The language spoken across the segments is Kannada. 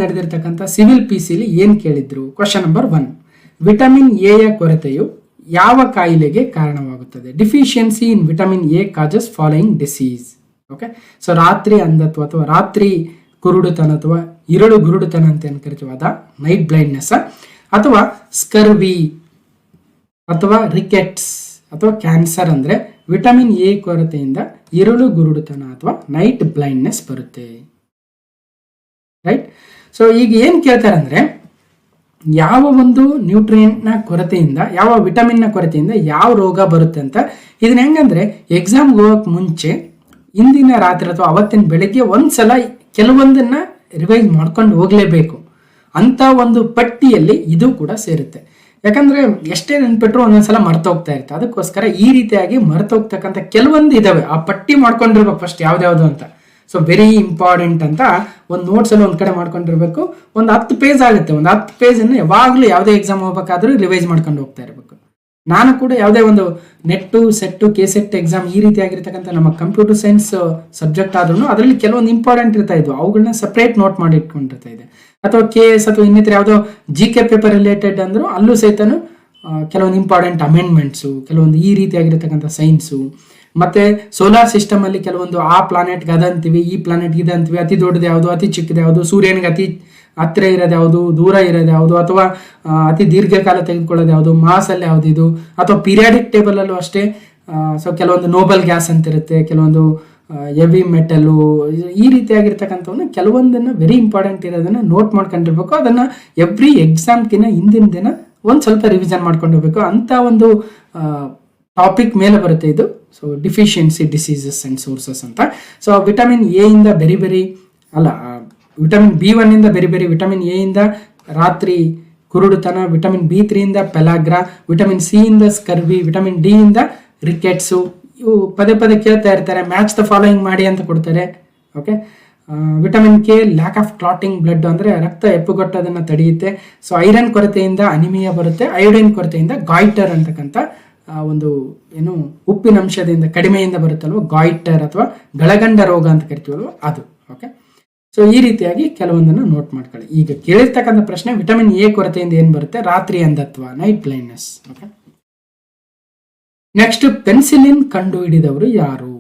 ನಡೆದಿರ್ತಕ್ಕಂಥ ಸಿವಿಲ್ PCಲಿ ಏನು ಕೇಳಿದ್ರು? ಕ್ವಶನ್ ನಂಬರ್ 1, ವಿಟಮಿನ್ ಎ ಯ ಕೊರತೆಯು ಯಾವ ಕಾಯಿಲೆಗೆ ಕಾರಣವಾಗುತ್ತದೆ? Deficiency in vitamin A ಕಾಜಸ್ following disease. Okay, so ರಾತ್ರಿ ಅಂಧತ್ವ ಅಥವಾ ರಾತ್ರಿ ಕುರುಡುತನ ಅಥವಾ ಇರಳು ಗುರುಡುತನ ಅಂತ ಏನು ಕರಿತೀವಿ ಅದ ನೈಟ್ ಬ್ಲೈಂಡ್ನೆಸ್, ಅಥವಾ ಸ್ಕರ್ವಿ ಅಥವಾ ರಿಕೆಟ್ಸ್ ಅಥವಾ ಕ್ಯಾನ್ಸರ್ ಅಂದ್ರೆ ವಿಟಮಿನ್ ಎ ಕೊರತೆಯಿಂದ ಇರುಳು ಗುರುಡುತನ ಅಥವಾ ನೈಟ್ ಬ್ಲೈಂಡ್ನೆಸ್ ಬರುತ್ತೆ. ರೈಟ್. ಸೊ ಈಗ ಏನ್ ಕೇಳ್ತಾರೆ ಅಂದ್ರೆ ಯಾವ ಒಂದು ನ್ಯೂಟ್ರಿಯೆಂಟ್ನ ಕೊರತೆಯಿಂದ, ಯಾವ ವಿಟಮಿನ್ನ ಕೊರತೆಯಿಂದ ಯಾವ ರೋಗ ಬರುತ್ತೆ ಅಂತ. ಇದನ್ನ ಹೆಂಗಂದ್ರೆ ಎಕ್ಸಾಮ್ಗೆ ಹೋಗಕ್ಕೆ ಮುಂಚೆ ಇಂದಿನ ರಾತ್ರಿ ಅಥವಾ ಅವತ್ತಿನ ಬೆಳಗ್ಗೆ ಒಂದ್ಸಲ ಕೆಲವೊಂದನ್ನ ರಿವೈಸ್ ಮಾಡ್ಕೊಂಡು ಹೋಗ್ಲೇಬೇಕು ಅಂತ ಒಂದು ಪಟ್ಟಿಯಲ್ಲಿ ಇದು ಕೂಡ ಸೇರುತ್ತೆ. ಯಾಕಂದ್ರೆ ಎಷ್ಟೇ ನೆನ್ಪಿಟ್ರು ಒಂದೊಂದ್ಸಲ ಮರ್ತೋಗ್ತಾ ಇರುತ್ತೆ. ಅದಕ್ಕೋಸ್ಕರ ಈ ರೀತಿಯಾಗಿ ಮರ್ತೋಗ್ತಕ್ಕಂಥ ಕೆಲವೊಂದು ಇದಾವೆ, ಆ ಪಟ್ಟಿ ಮಾಡ್ಕೊಂಡಿರ್ಬೇಕು ಫಸ್ಟ್ ಯಾವ್ದ್ಯಾವ್ದು ಅಂತ. ಸೊ ವೆರಿ ಇಂಪಾರ್ಟೆಂಟ್ ಅಂತ ಒಂದು ನೋಟ್ಸ್ ಅಲ್ಲಿ ಒಂದ್ ಕಡೆ ಮಾಡ್ಕೊಂಡಿರ್ಬೇಕು. ಒಂದು 10 ಪೇಜ್ ಆಗುತ್ತೆ. ಒಂದು 10 ಪೇಜನ್ನು ಯಾವಾಗ್ಲೂ ಯಾವುದೇ ಎಕ್ಸಾಮ್ ಹೋಗ್ಬೇಕಾದ್ರೂ ರಿವೈಸ್ ಮಾಡ್ಕೊಂಡು ಹೋಗ್ತಾ ಇರಬೇಕು. ನಾನು ಕೂಡ ಯಾವುದೇ ಒಂದು ನೆಟ್ಟು ಸೆಟ್ಟು ಕೆಸೆಟ್ ಎಕ್ಸಾಮ್ ಈ ರೀತಿ ಆಗಿರ್ತಕ್ಕಂಥ ನಮ್ಮ ಕಂಪ್ಯೂಟರ್ ಸೈನ್ಸ್ ಸಬ್ಜೆಕ್ಟ್ ಆದ್ರೂ ಅದರಲ್ಲಿ ಕೆಲವೊಂದು ಇಂಪಾರ್ಟೆಂಟ್ ಇರ್ತಾ ಇದ್ವು, ಅವುಗಳನ್ನ ಸಪ್ರೇಟ್ ನೋಟ್ ಮಾಡಿ ಇಟ್ಕೊಂಡಿರ್ತಾ ಇದೆ. ಅಥವಾ KS ಅಥವಾ ಇನ್ನಿತರ ಯಾವುದೋ GK ಪೇಪರ್ ರಿಲೇಟೆಡ್ ಅಂದ್ರು ಅಲ್ಲೂ ಸಹಿತನು ಕೆಲವೊಂದು ಇಂಪಾರ್ಟೆಂಟ್ ಅಮೆಂಡ್ಮೆಂಟ್ಸು, ಕೆಲವೊಂದು ಈ ರೀತಿಯಾಗಿರ್ತಕ್ಕಂಥ ಸೈನ್ಸು, ಮತ್ತೆ ಸೋಲಾರ್ ಸಿಸ್ಟಮ್ ಅಲ್ಲಿ ಕೆಲವೊಂದು ಆ ಪ್ಲಾನೆಟ್ಗೆ ಅದಂತೀವಿ, ಈ ಪ್ಲಾನೆಟ್ಗೆ ಇದಂತೀವಿ, ಅತಿ ದೊಡ್ಡದು ಯಾವುದು, ಅತಿ ಚಿಕ್ಕದು ಯಾವುದು, ಸೂರ್ಯನಿಗೆ ಅತಿ ಹತ್ತಿರ ಇರೋದು ಯಾವುದು, ದೂರ ಇರೋದು ಯಾವುದು, ಅಥವಾ ಅತಿ ದೀರ್ಘಕಾಲ ತೆಗೆದುಕೊಳ್ಳೋದು ಯಾವುದು, ಮಾಸ್ ಅಲ್ಲಿ ಯಾವ್ದು ಇದು, ಅಥವಾ ಪೀರಿಯಾಡಿಕ್ ಟೇಬಲ್ ಅಲ್ಲೂ ಅಷ್ಟೇ. ಸೊ ಕೆಲವೊಂದು ನೋಬಲ್ ಗ್ಯಾಸ್ ಅಂತ ಇರುತ್ತೆ, ಕೆಲವೊಂದು ಹೆವಿ ಮೆಟಲ್ಲು, ಈ ರೀತಿಯಾಗಿರ್ತಕ್ಕಂಥವನ್ನ ಕೆಲವೊಂದನ್ನ ವೆರಿ ಇಂಪಾರ್ಟೆಂಟ್ ಇರೋದನ್ನ ನೋಟ್ ಮಾಡ್ಕೊಂಡಿರ್ಬೇಕು. ಅದನ್ನ ಎವ್ರಿ ಎಕ್ಸಾಮ್ಗಿನ ಹಿಂದಿನ ದಿನ ಒಂದ್ ಸ್ವಲ್ಪ ರಿವಿಷನ್ ಮಾಡ್ಕೊಂಡಿರ್ಬೇಕು. ಅಂತ ಒಂದು ಟಾಪಿಕ್ ಮೇಲೆ ಬರುತ್ತೆ ಇದು. So deficiency diseases and sources ಅಂತ. ಸೊ ವಿಟಮಿನ್ ಎ ಇಂದ ವಿಟಮಿನ್ B1 ಇಂದ ಬೇರೆ ವಿಟಮಿನ್ ಎ ಇಂದ ರಾತ್ರಿ ಕುರುಡುತನ, ವಿಟಮಿನ್ B3 ಇಂದ ಪೆಲಾಗ್ರಾ, ವಿಟಮಿನ್ C ಇಂದ ಸ್ಕರ್ವಿ, ವಿಟಮಿನ್ D ಇಂದ ರಿಕೆಟ್ಸು. ಇವು ಪದೇ ಪದೇ ಕೇಳ್ತಾ ಇರ್ತಾರೆ, ಮ್ಯಾಚ್ ದ ಫಾಲೋಯಿಂಗ್ ಮಾಡಿ ಅಂತ ಕೊಡ್ತಾರೆ. Okay, vitamin K lack of clotting blood ಅಂದ್ರೆ ರಕ್ತ ಹೆಪ್ಪುಗಟ್ಟೋದನ್ನ ತಡೆಯುತ್ತೆ. ಸೊ ಐರನ್ ಕೊರತೆಯಿಂದ ಅನಿಮಿಯಾ ಬರುತ್ತೆ, ಅಯೋಡಿನ್ ಕೊರತೆಯಿಂದ ಗಾಯ್ಟರ್ ಅಂತಕ್ಕಂಥ ಒಂದು ಏನು ಉಪ್ಪಿನ ಅಂಶದಿಂದ ಕಡಿಮೆಯಿಂದ ಬರುತ್ತಲ್ವ ಗಾಯ್ಟರ್ ಅಥವಾ ಗಳಗಂಡ ರೋಗ ಅಂತ ಕರಿತೀವಲ್ವ ಅದು. ಓಕೆ, ಸೊ ಈ ರೀತಿಯಾಗಿ ಕೆಲವೊಂದನ್ನು ನೋಟ್ ಮಾಡ್ಕೊಳ್ಳಿ. ಈಗ ಕೇಳಿರ್ತಕ್ಕಂಥ ಪ್ರಶ್ನೆ ವಿಟಮಿನ್ ಎ ಕೊರತೆಯಿಂದ ಏನ್ ಬರುತ್ತೆ? ರಾತ್ರಿ ಅಂಧತ್ವ, night blindness. Okay, next penicillin ಕಂಡು ಹಿಡಿದವರು ಯಾರು?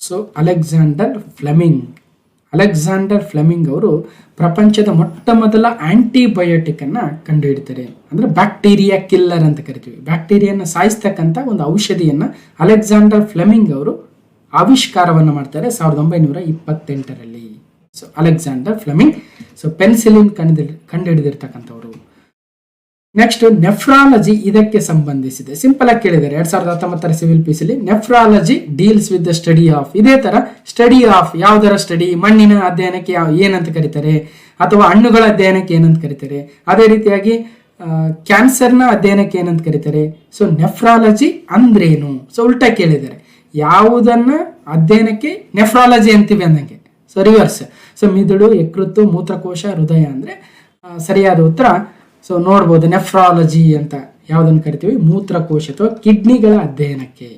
ಸೊ ಅಲೆಕ್ಸಾಂಡರ್ ಫ್ಲೆಮಿಂಗ್ ಅವರು ಪ್ರಪಂಚದ ಮೊಟ್ಟ ಮೊದಲ ಆಂಟಿಬಯೋಟಿಕ್ ಅನ್ನ ಕಂಡು ಹಿಡಿತಾರೆ. ಅಂದ್ರೆ ಬ್ಯಾಕ್ಟೀರಿಯಾ ಕಿಲ್ಲರ್ ಅಂತ ಕರಿತೀವಿ. ಬ್ಯಾಕ್ಟೀರಿಯಾನ ಸಾಯಿಸ್ತಕ್ಕಂಥ ಒಂದು ಔಷಧಿಯನ್ನ ಅಲೆಕ್ಸಾಂಡರ್ ಫ್ಲೆಮಿಂಗ್ ಅವರು ಆವಿಷ್ಕಾರವನ್ನ ಮಾಡ್ತಾರೆ 1928ರಲ್ಲಿ. So Alexander Fleming. So penicillin ಕಂಡು ಹಿಡಿದಿರ್ತಕ್ಕಂಥವ್ರು. ನೆಕ್ಸ್ಟ್ ನೆಫ್ರಾಲಜಿ ಇದಕ್ಕೆ ಸಂಬಂಧಿಸಿದೆ. ಸಿಂಪಲ್ ಆಗಿ ಕೇಳಿದ್ದಾರೆ 2019 ಸಿವಿಲ್ PCಲಿ. Nephrology deals with the study of. ಇದೇ ತರ ಸ್ಟಡಿ ಆಫ್ ಯಾವುದರ ಸ್ಟಡಿ? ಮಣ್ಣಿನ ಅಧ್ಯಯನಕ್ಕೆ ಏನಂತ ಕರೀತಾರೆ, ಅಥವಾ ಹಣ್ಣುಗಳ ಅಧ್ಯಯನಕ್ಕೆ ಏನಂತ ಕರೀತಾರೆ. ಅದೇ ರೀತಿಯಾಗಿ ಕ್ಯಾನ್ಸರ್ನ ಅಧ್ಯಯನಕ್ಕೆ ಏನಂತ ಕರೀತಾರೆ. ಸೊ ನೆಫ್ರಾಲಜಿ ಅಂದ್ರೇನು? ಸೊ ಉಲ್ಟಾ ಕೇಳಿದ್ದಾರೆ, ಯಾವುದನ್ನ ಅಧ್ಯಯನಕ್ಕೆ ನೆಫ್ರಾಲಜಿ ಅಂತೀವಿ ಅಂದಂಗೆ. So reverse. ಸೊ ಮಿದುಳು, ಯಕೃತ್ತು, ಮೂತ್ರಕೋಶ, ಹೃದಯ ಅಂದ್ರೆ ಸರಿಯಾದ ಉತ್ತರ. ಸೊ ನೋಡ್ಬೋದು ನೆಫ್ರಾಲಜಿ ಅಂತ ಯಾವುದನ್ನು ಕರಿತೀವಿ? ಮೂತ್ರಕೋಶ ಅಥವಾ ಕಿಡ್ನಿಗಳ ಅಧ್ಯಯನಕ್ಕೆ,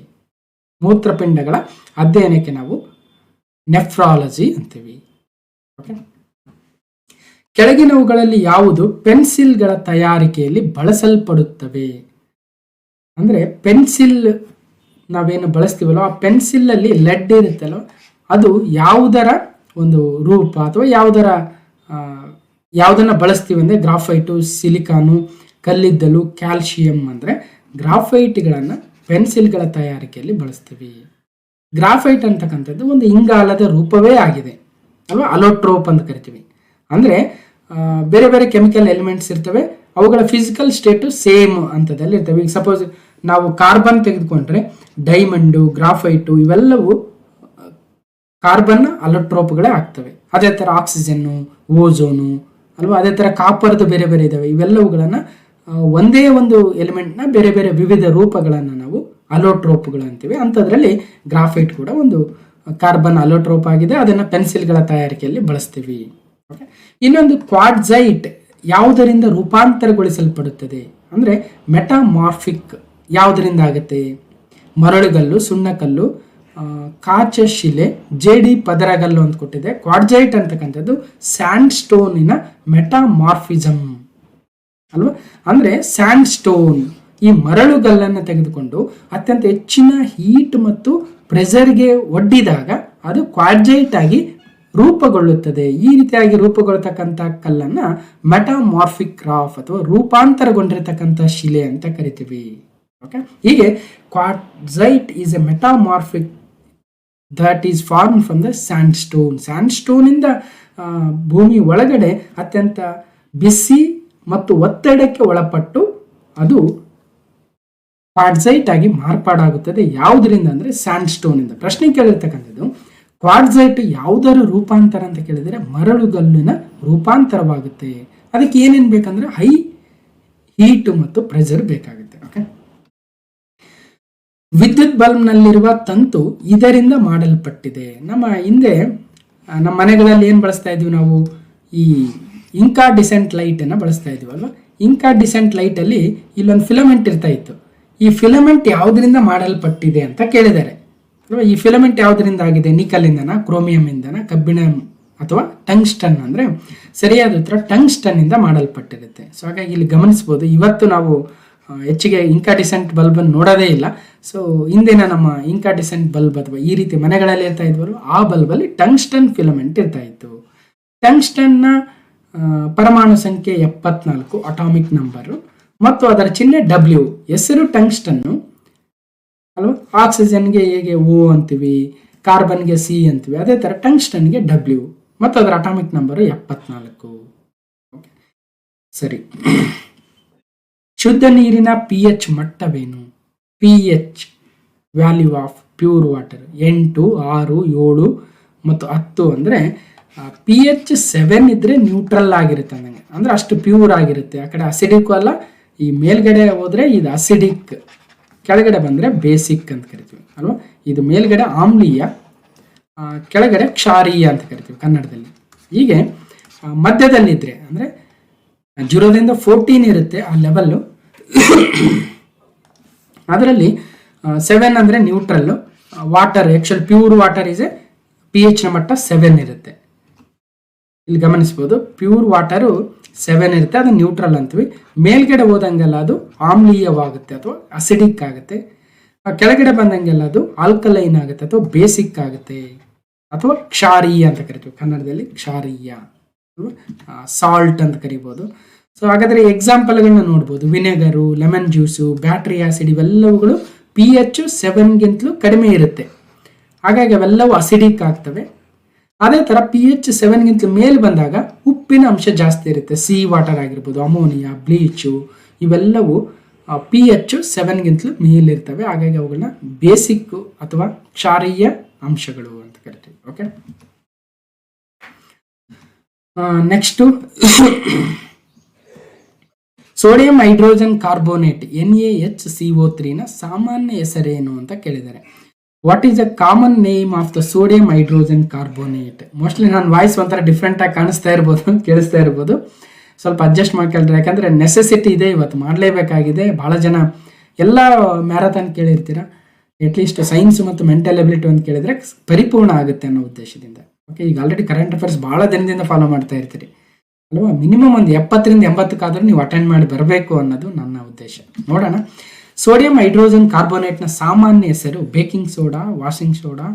ಮೂತ್ರಪಿಂಡಗಳ ಅಧ್ಯಯನಕ್ಕೆ ನಾವು ನೆಫ್ರಾಲಜಿ ಅಂತೀವಿ. ಓಕೆ, ಕೆಳಗಿನವುಗಳಲ್ಲಿ ಯಾವುದು ಪೆನ್ಸಿಲ್ಗಳ ತಯಾರಿಕೆಯಲ್ಲಿ ಬಳಸಲ್ಪಡುತ್ತವೆ? ಅಂದ್ರೆ ಪೆನ್ಸಿಲ್ ನಾವೇನು ಬಳಸ್ತೀವಲ್ಲ ಆ ಪೆನ್ಸಿಲ್ ಅಲ್ಲಿ ಲೆಡ್ ಇರುತ್ತಲ್ಲ, ಅದು ಯಾವುದರ ಒಂದು ರೂಪ ಅಥವಾ ಯಾವುದನ್ನ ಬಳಸ್ತೀವಿ ಅಂದ್ರೆ ಗ್ರಾಫೈಟು, ಸಿಲಿಕಾನು, ಕಲ್ಲಿದ್ದಲು, ಕ್ಯಾಲ್ಸಿಯಂ. ಅಂದ್ರೆ ಗ್ರಾಫೈಟ್ಗಳನ್ನ ಪೆನ್ಸಿಲ್ಗಳ ತಯಾರಿಕೆಯಲ್ಲಿ ಬಳಸ್ತೀವಿ. ಗ್ರಾಫೈಟ್ ಅಂತಕ್ಕಂಥದ್ದು ಒಂದು ಇಂಗಾಲದ ರೂಪವೇ ಆಗಿದೆ ಅಲ್ವಾ, ಅಲೋಟ್ರೋಪ್ ಅಂತ ಕರಿತೀವಿ. ಅಂದ್ರೆ ಬೇರೆ ಬೇರೆ ಕೆಮಿಕಲ್ ಎಲಿಮೆಂಟ್ಸ್ ಇರ್ತವೆ, ಅವುಗಳ ಫಿಸಿಕಲ್ ಸ್ಟೇಟು ಸೇಮ್ ಅಂತದಲ್ಲಿ ಇರ್ತವೆ. ಈಗ ಸಪೋಸ್ ನಾವು ಕಾರ್ಬನ್ ತೆಗೆದುಕೊಂಡ್ರೆ ಡೈಮಂಡು, ಗ್ರಾಫೈಟು ಇವೆಲ್ಲವೂ ಕಾರ್ಬನ್ ಅಲೋಟ್ರೋಪ್ಗಳೇ ಆಗ್ತವೆ. ಅದೇ ತರ ಆಕ್ಸಿಜನ್ನು, ಓಝೋನು ಅಲ್ವಾ, ಅದೇ ತರ ಕಾಪರ್ದು ಬೇರೆ ಬೇರೆ ಇದಾವೆ. ಇವೆಲ್ಲವುಗಳನ್ನ ಒಂದೇ ಒಂದು ಎಲಿಮೆಂಟ್ನ ಬೇರೆ ಬೇರೆ ವಿವಿಧ ರೂಪಗಳನ್ನು ನಾವು ಅಲೋಟ್ರೋಪ್ಗಳು ಅಂತೀವಿ. ಅಂಥದ್ರಲ್ಲಿ ಗ್ರಾಫೈಟ್ ಕೂಡ ಒಂದು ಕಾರ್ಬನ್ ಅಲೋಟ್ರೋಪ್ ಆಗಿದೆ, ಅದನ್ನು ಪೆನ್ಸಿಲ್ಗಳ ತಯಾರಿಕೆಯಲ್ಲಿ ಬಳಸ್ತೀವಿ. ಓಕೆ, ಇನ್ನೊಂದು ಕ್ವಾಡ್ಸೈಟ್ ಯಾವುದರಿಂದ ರೂಪಾಂತರಗೊಳಿಸಲ್ಪಡುತ್ತದೆ ಅಂದ್ರೆ ಮೆಟಾಮಾರ್ಫಿಕ್ ಯಾವುದರಿಂದ ಆಗುತ್ತೆ? ಮರಳುಗಲ್ಲು, ಸುಣ್ಣಕಲ್ಲು, ಕಾಚ ಶಿಲೆ, ಜೇಡಿ ಪದರಗಲ್ಲು ಅಂತ ಕೊಟ್ಟಿದೆ. ಕ್ವಾರ್ಜೈಟ್ ಅಂತಕ್ಕಂಥದ್ದು ಸ್ಯಾಂಡ್ ಸ್ಟೋನಿನ ಮೆಟಾಮಾರ್ಫಿಸಮ್ ಅಲ್ವಾ. ಅಂದ್ರೆ ಸ್ಯಾಂಡ್ ಸ್ಟೋನ್ ಈ ಮರಳುಗಲ್ಲನ್ನು ತೆಗೆದುಕೊಂಡು ಅತ್ಯಂತ ಹೆಚ್ಚಿನ ಹೀಟ್ ಮತ್ತು ಪ್ರೆಷರ್ಗೆ ಒಡ್ಡಿದಾಗ ಅದು ಕ್ವಾರ್ಜೈಟ್ ಆಗಿ ರೂಪುಗೊಳ್ಳುತ್ತದೆ. ಈ ರೀತಿಯಾಗಿ ರೂಪುಗೊಳ್ಳತಕ್ಕಂಥ ಕಲ್ಲನ್ನ ಮೆಟಾಮಾರ್ಫಿಕ್ ರಾಕ್ ಅಥವಾ ರೂಪಾಂತರಗೊಂಡಿರತಕ್ಕಂಥ ಶಿಲೆ ಅಂತ ಕರಿತೀವಿ. ಓಕೆ, ಹೀಗೆ quartzite is a metamorphic that is form from the sandstone. Sandstone ಇಂದ ಭೂಮಿ ಒಳಗಡೆ ಅತ್ಯಂತ ಬಿಸಿ ಮತ್ತು ಒತ್ತಡಕ್ಕೆ ಒಳಪಟ್ಟು ಅದು ಕ್ವಾರ್ಜೈಟ್ ಆಗಿ ಮಾರ್ಪಾಡಾಗುತ್ತದೆ. ಯಾವುದರಿಂದ ಅಂದ್ರೆ ಸ್ಯಾಂಡ್ ಸ್ಟೋನ್ ಇಂದ. ಪ್ರಶ್ನೆ ಕೇಳಿರ್ತಕ್ಕಂಥದ್ದು ಕ್ವಾರ್ಜೈಟ್ ಯಾವುದರ ರೂಪಾಂತರ ಅಂತ ಕೇಳಿದರೆ ಮರಳುಗಲ್ಲಿನ ರೂಪಾಂತರವಾಗುತ್ತೆ. ಅದಕ್ಕೆ ಏನೇನು ಬೇಕಂದ್ರೆ ಹೈ ಹೀಟ್ ಮತ್ತು ಪ್ರೆಷರ್ ಬೇಕಾಗುತ್ತೆ. ಓಕೆ, ವಿದ್ಯುತ್ ಬಲ್ಬ್ ನಲ್ಲಿರುವ ತಂತು ಇದರಿಂದ ಮಾಡಲ್ಪಟ್ಟಿದೆ. ನಮ್ಮ ಹಿಂದೆ ನಮ್ಮ ಮನೆಗಳಲ್ಲಿ ಏನು ಬಳಸ್ತಾ ಇದ್ವಿ ನಾವು, ಈ ಇನ್ಕಾರ್ಡಿಸೆಂಟ್ ಲೈಟ್ ಅನ್ನ ಬಳಸ್ತಾ ಇದೀವಿ ಅಲ್ವಾ. ಇನ್ಕಾರ್ಡಿಸೆಂಟ್ ಲೈಟ್ ಅಲ್ಲಿ ಇಲ್ಲೊಂದು ಫಿಲಮೆಂಟ್ ಇರ್ತಾ ಇತ್ತು. ಈ ಫಿಲಮೆಂಟ್ ಯಾವುದರಿಂದ ಮಾಡಲ್ಪಟ್ಟಿದೆ ಅಂತ ಕೇಳಿದ್ದಾರೆ ಅಲ್ವಾ. ಈ ಫಿಲಮೆಂಟ್ ಯಾವುದರಿಂದ ಆಗಿದೆ? ನಿಕಲಿಂದನ, ಕ್ರೋಮಿಯಂ ಇಂದನ, ಕಬ್ಬಿಣ ಅಥವಾ ಟಂಗ್ಸ್ಟನ್. ಅಂದ್ರೆ ಸರಿಯಾದ ಉತ್ತರ ಟಂಗ್ಸ್ಟನ್ ಇಂದ ಮಾಡಲ್ಪಟ್ಟಿರುತ್ತೆ. ಸೊ ಹಾಗಾಗಿ ಇಲ್ಲಿ ಗಮನಿಸಬಹುದು, ಇವತ್ತು ನಾವು ಹೆಚ್ಚಿಗೆ ಇನ್ಕಾರ್ಡಿಸೆಂಟ್ ಬಲ್ಬ್ ಅನ್ನು ನೋಡೋದೇ ಇಲ್ಲ. ಸೊ ಹಿಂದಿನ ನಮ್ಮ ಇನ್ಕಾರ್ಡಿಸೆಂಟ್ ಬಲ್ಬ್ ಅಥವಾ ಈ ರೀತಿ ಮನೆಗಳಲ್ಲಿ ಇರ್ತಾ ಇದ್ವಲ್ಲ, ಆ ಬಲ್ಬ್ ಅಲ್ಲಿ ಟಂಗ್ಸ್ಟನ್ ಫಿಲಮೆಂಟ್ ಇರ್ತಾ ಇತ್ತು. ಟಂಗ್ಸ್ಟನ್ ನ ಪರಮಾಣು ಸಂಖ್ಯೆ 74 ಅಟಾಮಿಕ್ ನಂಬರ್ ಮತ್ತು ಅದರ ಚಿಹ್ನೆ ಡಬ್ಲ್ಯೂ. ಹೆಸರು ಟಂಗ್ಸ್ಟನ್ನು ಅಲ್ವಾ. ಆಕ್ಸಿಜನ್ಗೆ ಹೇಗೆ ಓ ಅಂತೀವಿ, ಕಾರ್ಬನ್ಗೆ ಸಿ ಅಂತೀವಿ, ಅದೇ ತರ ಟಂಗ್ಸ್ಟನ್ಗೆ ಡಬ್ಲ್ಯೂ ಮತ್ತು ಅದರ ಅಟಾಮಿಕ್ ನಂಬರ್ 74. ಸರಿ, ಶುದ್ಧ ನೀರಿನ pH ಮಟ್ಟವೇನು? pH value of pure water 8, 6, 7 ಮತ್ತು 10. ಅಂದ್ರೆ pH 7 ಇದ್ರೆ ನ್ಯೂಟ್ರಲ್ ಆಗಿರುತ್ತೆ ಅಂದಂಗೆ, ಅಂದ್ರೆ ಅಷ್ಟು ಪ್ಯೂರ್ ಆಗಿರುತ್ತೆ. ಆ ಕಡೆ ಅಸಿಡಿಕ್ ಅಲ್ಲ, ಈ ಮೇಲ್ಗಡೆ ಹೋದ್ರೆ ಇದು ಅಸಿಡಿಕ್, ಕೆಳಗಡೆ ಬಂದ್ರೆ ಬೇಸಿಕ್ ಅಂತ ಕರಿತೀವಿ ಅಲ್ವಾ. ಇದು ಮೇಲ್ಗಡೆ ಆಮ್ಲೀಯ, ಕೆಳಗಡೆ ಕ್ಷಾರೀಯ ಅಂತ ಕರಿತೀವಿ ಕನ್ನಡದಲ್ಲಿ. ಹೀಗೆ ಮಧ್ಯದಲ್ಲಿದ್ರೆ ಅಂದ್ರೆ 0ದಿಂದ 14 ಇರುತ್ತೆ ಆ ಲೆವೆಲ್. ಅದರಲ್ಲಿ 7 ಅಂದ್ರೆ neutral water. Actual pure water is A pH ನ ಮಟ್ಟ 7 ಇರುತ್ತೆ. ಇಲ್ಲಿ ಗಮನಿಸಬಹುದು, ಪ್ಯೂರ್ ವಾಟರು 7 ಇರುತ್ತೆ, ಅದು ನ್ಯೂಟ್ರಲ್ ಅಂತೀವಿ. ಮೇಲ್ಗಡೆ ಹೋದಂಗೆಲ್ಲ ಅದು ಆಮ್ಲೀಯವಾಗುತ್ತೆ ಅಥವಾ ಅಸಿಡಿಕ್ ಆಗುತ್ತೆ. ಕೆಳಗಡೆ ಬಂದಂಗೆಲ್ಲ ಅದು ಆಲ್ಕಲೈನ್ ಆಗುತ್ತೆ ಅಥವಾ ಬೇಸಿಕ್ ಆಗುತ್ತೆ ಅಥವಾ ಕ್ಷಾರೀಯ ಅಂತ ಕರಿತೀವಿ ಕನ್ನಡದಲ್ಲಿ, ಕ್ಷಾರೀಯ ಸಾಲ್ಟ್ ಅಂತ ಕರಿಬಹುದು. ಸೊ ಹಾಗಾದ್ರೆ ಎಕ್ಸಾಂಪಲ್ಗಳನ್ನ ನೋಡ್ಬೋದು. Vinegar, lemon juice, battery acid ಇವೆಲ್ಲವುಗಳು pH 7ಗಿಂತಲೂ ಕಡಿಮೆ ಇರುತ್ತೆ, ಹಾಗಾಗಿ ಅವೆಲ್ಲವೂ ಅಸಿಡಿಕ್ ಆಗ್ತವೆ. ಅದೇ ತರ pH 7ಗಿಂತ ಮೇಲೆ ಬಂದಾಗ ಉಪ್ಪಿನ ಅಂಶ ಜಾಸ್ತಿ ಇರುತ್ತೆ. ಸಿ ವಾಟರ್ ಆಗಿರ್ಬೋದು, ಅಮೋನಿಯಾ, ಬ್ಲೀಚು ಇವೆಲ್ಲವೂ pH 7ಗಿಂತಲೂ ಮೇಲಿರ್ತವೆ, ಹಾಗಾಗಿ ಅವುಗಳನ್ನ ಬೇಸಿಕ್ ಅಥವಾ ಕ್ಷಾರೀಯ ಅಂಶಗಳು ಅಂತ ಕರಿತೀವಿ. Okay, next sodium hydrogen carbonate NaHCO3 ನ ಸಾಮಾನ್ಯ ಹೆಸರೇನು ಅಂತ ಕೇಳಿದ್ದಾರೆ. What is the common name of the sodium hydrogen carbonate? Mostly ನನ್ನ ವಾಯ್ಸ್ ಒಂಥರ ಡಿಫ್ರೆಂಟ್ ಆಗಿ ಕಾಣಿಸ್ತಾ ಇರ್ಬೋದು, ಕೇಳಿಸ್ತಾ ಇರ್ಬೋದು, ಸ್ವಲ್ಪ ಅಡ್ಜಸ್ಟ್ ಮಾಡ್ಕೊಳ್ರಿ. ಯಾಕಂದ್ರೆ ನೆಸೆಸಿಟಿ ಇದೆ, ಇವತ್ತು ಮಾಡಲೇಬೇಕಾಗಿದೆ. ಬಹಳ ಜನ ಎಲ್ಲ ಮ್ಯಾರಥಾನ್ ಕೇಳಿರ್ತೀರಾ, ಅಟ್ಲೀಸ್ಟ್ ಸೈನ್ಸ್ ಮತ್ತು ಮೆಂಟಲ್ ಎಬಿಲಿಟಿ ಅಂತ ಕೇಳಿದ್ರೆ ಪರಿಪೂರ್ಣ ಆಗುತ್ತೆ ಅನ್ನೋ ಉದ್ದೇಶದಿಂದ. ಓಕೆ, ಈಗ ಆಲ್ರೆಡಿ ಕರೆಂಟ್ ಅಫೇರ್ಸ್ ಬಹಳ ದಿನದಿಂದ ಫಾಲೋ ಮಾಡ್ತಾ ಇರ್ತೀರಿ ಅಲ್ವಾ. ಮಿನಿಮಮ್ ಒಂದು 70ರಿಂದ 80 ನೀವು ಅಟೆಂಡ್ ಮಾಡಿ ಬರಬೇಕು ಅನ್ನೋದು ನನ್ನ ಉದ್ದೇಶ. ನೋಡೋಣ. ಸೋಡಿಯಂ ಹೈಡ್ರೋಜನ್ ಕಾರ್ಬೋನೇಟ್ನ ಸಾಮಾನ್ಯ ಹೆಸರು baking soda, washing soda,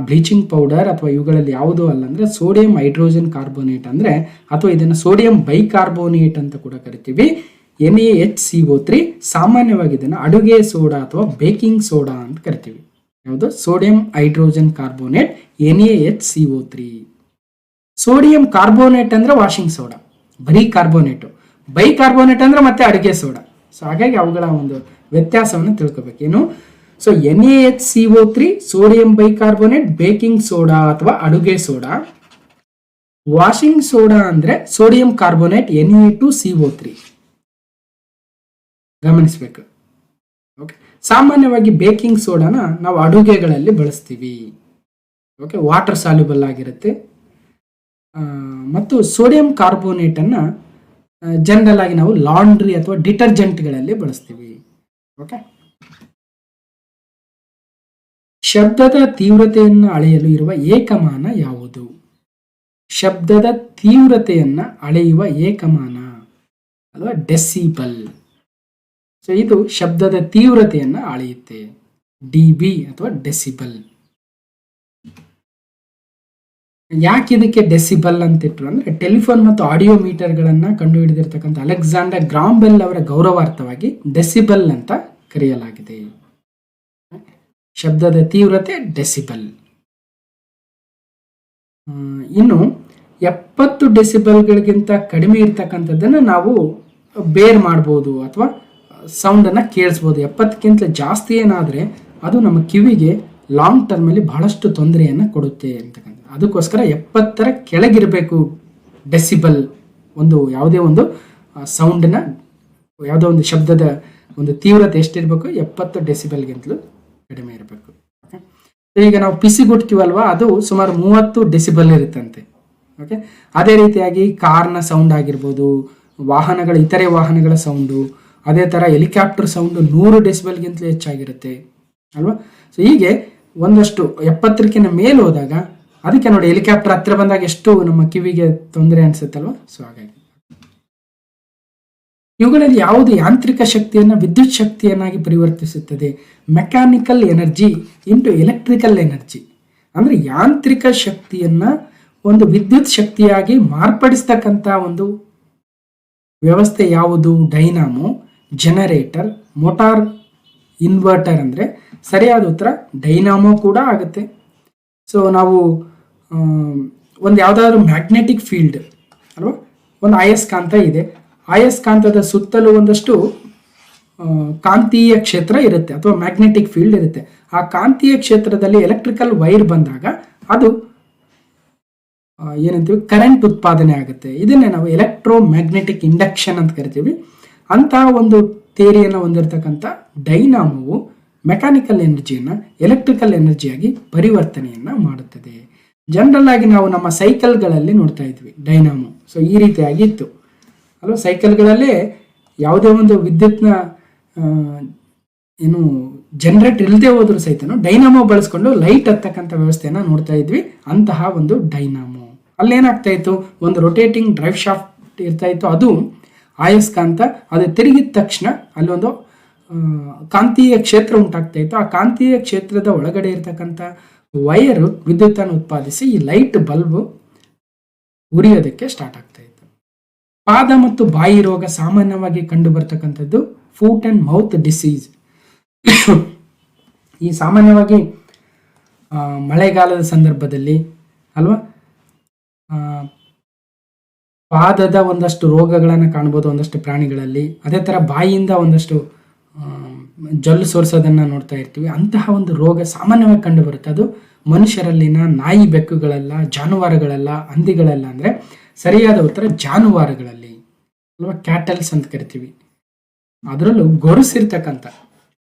bleaching powder ಅಥವಾ ಇವುಗಳಲ್ಲಿ ಯಾವುದೂ ಅಲ್ಲ. ಅಂದ್ರೆ ಸೋಡಿಯಂ ಹೈಡ್ರೋಜನ್ ಕಾರ್ಬೋನೇಟ್ ಅಂದ್ರೆ, ಅಥವಾ ಇದನ್ನು ಸೋಡಿಯಂ ಬೈಕಾರ್ಬೋನೇಟ್ ಅಂತ ಕೂಡ ಕರಿತೀವಿ, NaHCO3. ಸಾಮಾನ್ಯವಾಗಿ ಇದನ್ನು ಅಡುಗೆ ಸೋಡಾ ಅಥವಾ ಬೇಕಿಂಗ್ ಸೋಡಾ ಅಂತ ಕರಿತೀವಿ. ಯಾವುದು? Sodium hydrogen carbonate NaHCO3. Sodium carbonate ಅಂದ್ರೆ ವಾಷಿಂಗ್ ಸೋಡಾ, ಬರೀ ಕಾರ್ಬೋನೇಟು. ಬೈಕಾರ್ಬೋನೇಟ್ ಅಂದ್ರೆ ಮತ್ತೆ ಅಡುಗೆ ಸೋಡಾ. ಸೊ ಹಾಗಾಗಿ ಅವುಗಳ ಒಂದು ವ್ಯತ್ಯಾಸವನ್ನು ತಿಳ್ಕೊಬೇಕು. ಏನು? So NaHCO3 sodium bicarbonate, baking soda ಅಥವಾ ಅಡುಗೆ ಸೋಡಾ. ವಾಷಿಂಗ್ ಸೋಡಾ ಅಂದ್ರೆ ಸೋಡಿಯಂ ಕಾರ್ಬೋನೇಟ್ Na2CO3. ಗಮನಿಸಬೇಕು. ಓಕೆ, ಸಾಮಾನ್ಯವಾಗಿ ಬೇಕಿಂಗ್ ಸೋಡಾನ ನಾವು ಅಡುಗೆಗಳಲ್ಲಿ ಬಳಸ್ತೀವಿ. ಓಕೆ, ವಾಟರ್ ಸಾಲ್ಯುಬಲ್ ಆಗಿರುತ್ತೆ. ಮತ್ತು ಸೋಡಿಯಂ ಕಾರ್ಬೋನೇಟ್ ಅನ್ನ ಜನರಲ್ ಆಗಿ ನಾವು ಲಾಂಡ್ರಿ ಅಥವಾ ಡಿಟರ್ಜೆಂಟ್ಗಳಲ್ಲಿ ಬಳಸ್ತೀವಿ. ಓಕೆ, ಶಬ್ದದ ತೀವ್ರತೆಯನ್ನು ಅಳೆಯಲು ಇರುವ ಏಕಮಾನ ಯಾವುದು? ಶಬ್ದದ ತೀವ್ರತೆಯನ್ನ ಅಳೆಯುವ ಏಕಮಾನ ಅಲ್ವಾ ಡೆಸಿಬಲ್. ಸೊ ಇದು ಶಬ್ದದ ತೀವ್ರತೆಯನ್ನ ಅಳೆಯುತ್ತೆ, ಡಿಬಿ ಅಥವಾ ಡೆಸಿಬಲ್. ಯಾಕೆ ಇದಕ್ಕೆ ಡೆಸಿಬಲ್ ಅಂತ ಇಟ್ರು ಅಂದ್ರೆ ಟೆಲಿಫೋನ್ ಮತ್ತು ಆಡಿಯೋ ಮೀಟರ್ಗಳನ್ನ ಕಂಡುಹಿಡಿದಿರ್ತಕ್ಕಂಥ ಅಲೆಕ್ಸಾಂಡರ್ ಗ್ರಾಮ್ ಬೆಲ್ ಅವರ ಗೌರವಾರ್ಥವಾಗಿ ಡೆಸಿಬಲ್ ಅಂತ ಕರೆಯಲಾಗಿದೆ. ಶಬ್ದದ ತೀವ್ರತೆ ಡೆಸಿಬಲ್. ಇನ್ನು 70 ಡೆಸಿಬಲ್ಗಳಿಗಿಂತ ಕಡಿಮೆ ಇರ್ತಕ್ಕಂಥದ್ದನ್ನು ನಾವು ಬೇರ್ ಮಾಡ್ಬೋದು ಅಥವಾ ಸೌಂಡನ್ನು ಕೇಳಿಸ್ಬೋದು. 70ಕ್ಕಿಂತ ಜಾಸ್ತಿ ಏನಾದರೆ ಅದು ನಮ್ಮ ಕಿವಿಗೆ ಲಾಂಗ್ ಟರ್ಮಲ್ಲಿ ಬಹಳಷ್ಟು ತೊಂದರೆಯನ್ನು ಕೊಡುತ್ತೆ ಅಂತಕ್ಕಂಥ. ಅದಕ್ಕೋಸ್ಕರ 70ರ ಕೆಳಗಿರಬೇಕು ಡೆಸಿಬಲ್. ಯಾವುದೇ ಒಂದು ಸೌಂಡನ್ನ, ಯಾವುದೋ ಒಂದು ಶಬ್ದದ ಒಂದು ತೀವ್ರತೆ ಎಷ್ಟಿರಬೇಕು? 70 ಡೆಸಿಬಲ್ಗಿಂತಲೂ ಕಡಿಮೆ ಇರಬೇಕು. ಈಗ ನಾವು ಪಿಸಿಗುಟ್ತೀವಲ್ವಾ, ಅದು ಸುಮಾರು 30 ಡೆಸಿಬಲ್ ಇರುತ್ತಂತೆ. ಓಕೆ, ಅದೇ ರೀತಿಯಾಗಿ ಕಾರ್ನ ಸೌಂಡ್ ಆಗಿರ್ಬೋದು, ಇತರೆ ವಾಹನಗಳ ಸೌಂಡು, ಅದೇ ಥರ ಹೆಲಿಕಾಪ್ಟರ್ ಸೌಂಡು 100 ಡೆಸಿಬಲ್ಗಿಂತಲೂ ಹೆಚ್ಚಾಗಿರುತ್ತೆ ಅಲ್ವಾ. ಸೊ ಹೀಗೆ ಒಂದಷ್ಟು 70ಕ್ಕಿಂತ ಮೇಲೆ ಹೋದಾಗ, ಅದಕ್ಕೆ ನೋಡಿ ಹೆಲಿಕಾಪ್ಟರ್ ಹತ್ರ ಬಂದಾಗ ಎಷ್ಟು ನಮ್ಮ ಕಿವಿಗೆ ತೊಂದರೆ ಅನ್ಸುತ್ತಲ್ವಾ. ಸೊ ಹಾಗಾಗಿ ಇವುಗಳಲ್ಲಿ ಯಾವುದು ಯಾಂತ್ರಿಕ ಶಕ್ತಿಯನ್ನು ವಿದ್ಯುತ್ ಶಕ್ತಿಯನ್ನಾಗಿ ಪರಿವರ್ತಿಸುತ್ತದೆ? Mechanical energy into electrical energy. ಅಂದ್ರೆ ಯಾಂತ್ರಿಕ ಶಕ್ತಿಯನ್ನ ಒಂದು ವಿದ್ಯುತ್ ಶಕ್ತಿಯಾಗಿ ಮಾರ್ಪಡಿಸ್ತಕ್ಕಂಥ ಒಂದು ವ್ಯವಸ್ಥೆ ಯಾವುದು? Dynamo, generator, motor, inverter. ಅಂದರೆ ಸರಿಯಾದ ಉತ್ತರ ಡೈನಾಮೋ ಕೂಡ ಆಗುತ್ತೆ. ಸೊ ನಾವು ಒಂದು ಯಾವುದಾದ್ರೂ ಮ್ಯಾಗ್ನೆಟಿಕ್ ಫೀಲ್ಡ್ ಅಲ್ವಾ, ಒಂದು ಅಯಸ್ಕಾಂತ ಇದೆ, ಅಯಸ್ಕಾಂತದ ಸುತ್ತಲೂ ಒಂದಷ್ಟು ಕಾಂತೀಯ ಕ್ಷೇತ್ರ ಇರುತ್ತೆ ಅಥವಾ ಮ್ಯಾಗ್ನೆಟಿಕ್ ಫೀಲ್ಡ್ ಇರುತ್ತೆ. ಆ ಕಾಂತೀಯ ಕ್ಷೇತ್ರದಲ್ಲಿ ಎಲೆಕ್ಟ್ರಿಕಲ್ ವೈರ್ ಬಂದಾಗ ಅದು ಏನಂತೀವಿ, ಕರೆಂಟ್ ಉತ್ಪಾದನೆ ಆಗುತ್ತೆ. ಇದನ್ನೇ ನಾವು ಎಲೆಕ್ಟ್ರೋ ಮ್ಯಾಗ್ನೆಟಿಕ್ ಇಂಡಕ್ಷನ್ ಅಂತ ಕರಿತೀವಿ. ಅಂತಹ ಒಂದು ಥಿಯರಿಯನ್ನು ಹೊಂದಿರತಕ್ಕಂಥ ಡೈನಾಮೋವು ಮೆಕ್ಯಾನಿಕಲ್ ಎನರ್ಜಿಯನ್ನು ಎಲೆಕ್ಟ್ರಿಕಲ್ ಎನರ್ಜಿಯಾಗಿ ಪರಿವರ್ತನೆಯನ್ನು ಮಾಡುತ್ತದೆ. ಜನರಲ್ ಆಗಿ ನಾವು ನಮ್ಮ ಸೈಕಲ್ಗಳಲ್ಲಿ ನೋಡ್ತಾ ಇದ್ವಿ ಡೈನಾಮೋ. ಸೊ ಈ ರೀತಿಯಾಗಿ ಇತ್ತು ಅಲ್ವಾ. ಸೈಕಲ್ಗಳಲ್ಲೇ ಯಾವುದೇ ಒಂದು ವಿದ್ಯುತ್ನ ಜನರೇಟ್ ಇಲ್ಲದೆ ಹೋದ್ರೂ ಸಹಿತ ಡೈನಾಮೋ ಬಳಸ್ಕೊಂಡು ಲೈಟ್ ಹತ್ತಕ್ಕಂಥ ವ್ಯವಸ್ಥೆಯನ್ನ ನೋಡ್ತಾ ಇದ್ವಿ. ಅಂತಹ ಒಂದು ಡೈನಾಮೋ ಅಲ್ಲೇನಾಗ್ತಾ ಇತ್ತು, ಒಂದು ರೊಟೇಟಿಂಗ್ ಡ್ರೈವ್ ಶಾಫ್ಟ್ ಇರ್ತಾ ಇತ್ತು, ಅದು ಅಯಸ್ಕಾಂತ. ಅದು ತಿರುಗಿದ ತಕ್ಷಣ ಅಲ್ಲೊಂದು ಕಾಂತೀಯ ಕ್ಷೇತ್ರ ಉಂಟಾಗ್ತಾ ಇತ್ತು. ಆ ಕಾಂತೀಯ ಕ್ಷೇತ್ರದ ಒಳಗಡೆ ಇರ್ತಕ್ಕಂಥ ವೈರು ವಿದ್ಯುತ್ತನ್ನು ಉತ್ಪಾದಿಸಿ ಈ ಲೈಟ್ ಬಲ್ಬ್ ಉರಿಯೋದಕ್ಕೆ ಸ್ಟಾರ್ಟ್ ಆಗ್ತಾ ಇತ್ತು. ಪಾದ ಮತ್ತು ಬಾಯಿ ರೋಗ ಸಾಮಾನ್ಯವಾಗಿ ಕಂಡು ಬರ್ತಕ್ಕಂಥದ್ದು ಫೂಟ್ ಅಂಡ್ ಮೌತ್ ಡಿಸೀಸ್. ಈ ಸಾಮಾನ್ಯವಾಗಿ ಮಳೆಗಾಲದ ಸಂದರ್ಭದಲ್ಲಿ ಅಲ್ವಾ, ಪಾದದ ಒಂದಷ್ಟು ರೋಗಗಳನ್ನು ಕಾಣ್ಬೋದು ಒಂದಷ್ಟು ಪ್ರಾಣಿಗಳಲ್ಲಿ. ಅದೇ ಥರ ಬಾಯಿಯಿಂದ ಒಂದಷ್ಟು ಜೊಲ್ಲು ಸೋರಿಸೋದನ್ನು ನೋಡ್ತಾ ಇರ್ತೀವಿ. ಅಂತಹ ಒಂದು ರೋಗ ಸಾಮಾನ್ಯವಾಗಿ ಕಂಡು ಬರುತ್ತೆ. ಅದು ಮನುಷ್ಯರಲ್ಲಿನ ನಾಯಿ ಬೆಕ್ಕುಗಳೆಲ್ಲ, ಜಾನುವಾರುಗಳೆಲ್ಲ, ಹಂದಿಗಳೆಲ್ಲ. ಅಂದರೆ ಸರಿಯಾದ ಉತ್ತರ ಜಾನುವಾರುಗಳಲ್ಲಿ ಅಲ್ವಾ, ಕ್ಯಾಟಲ್ಸ್ ಅಂತ ಕರಿತೀವಿ. ಅದರಲ್ಲೂ ಗೊರಸಿರ್ತಕ್ಕಂಥ,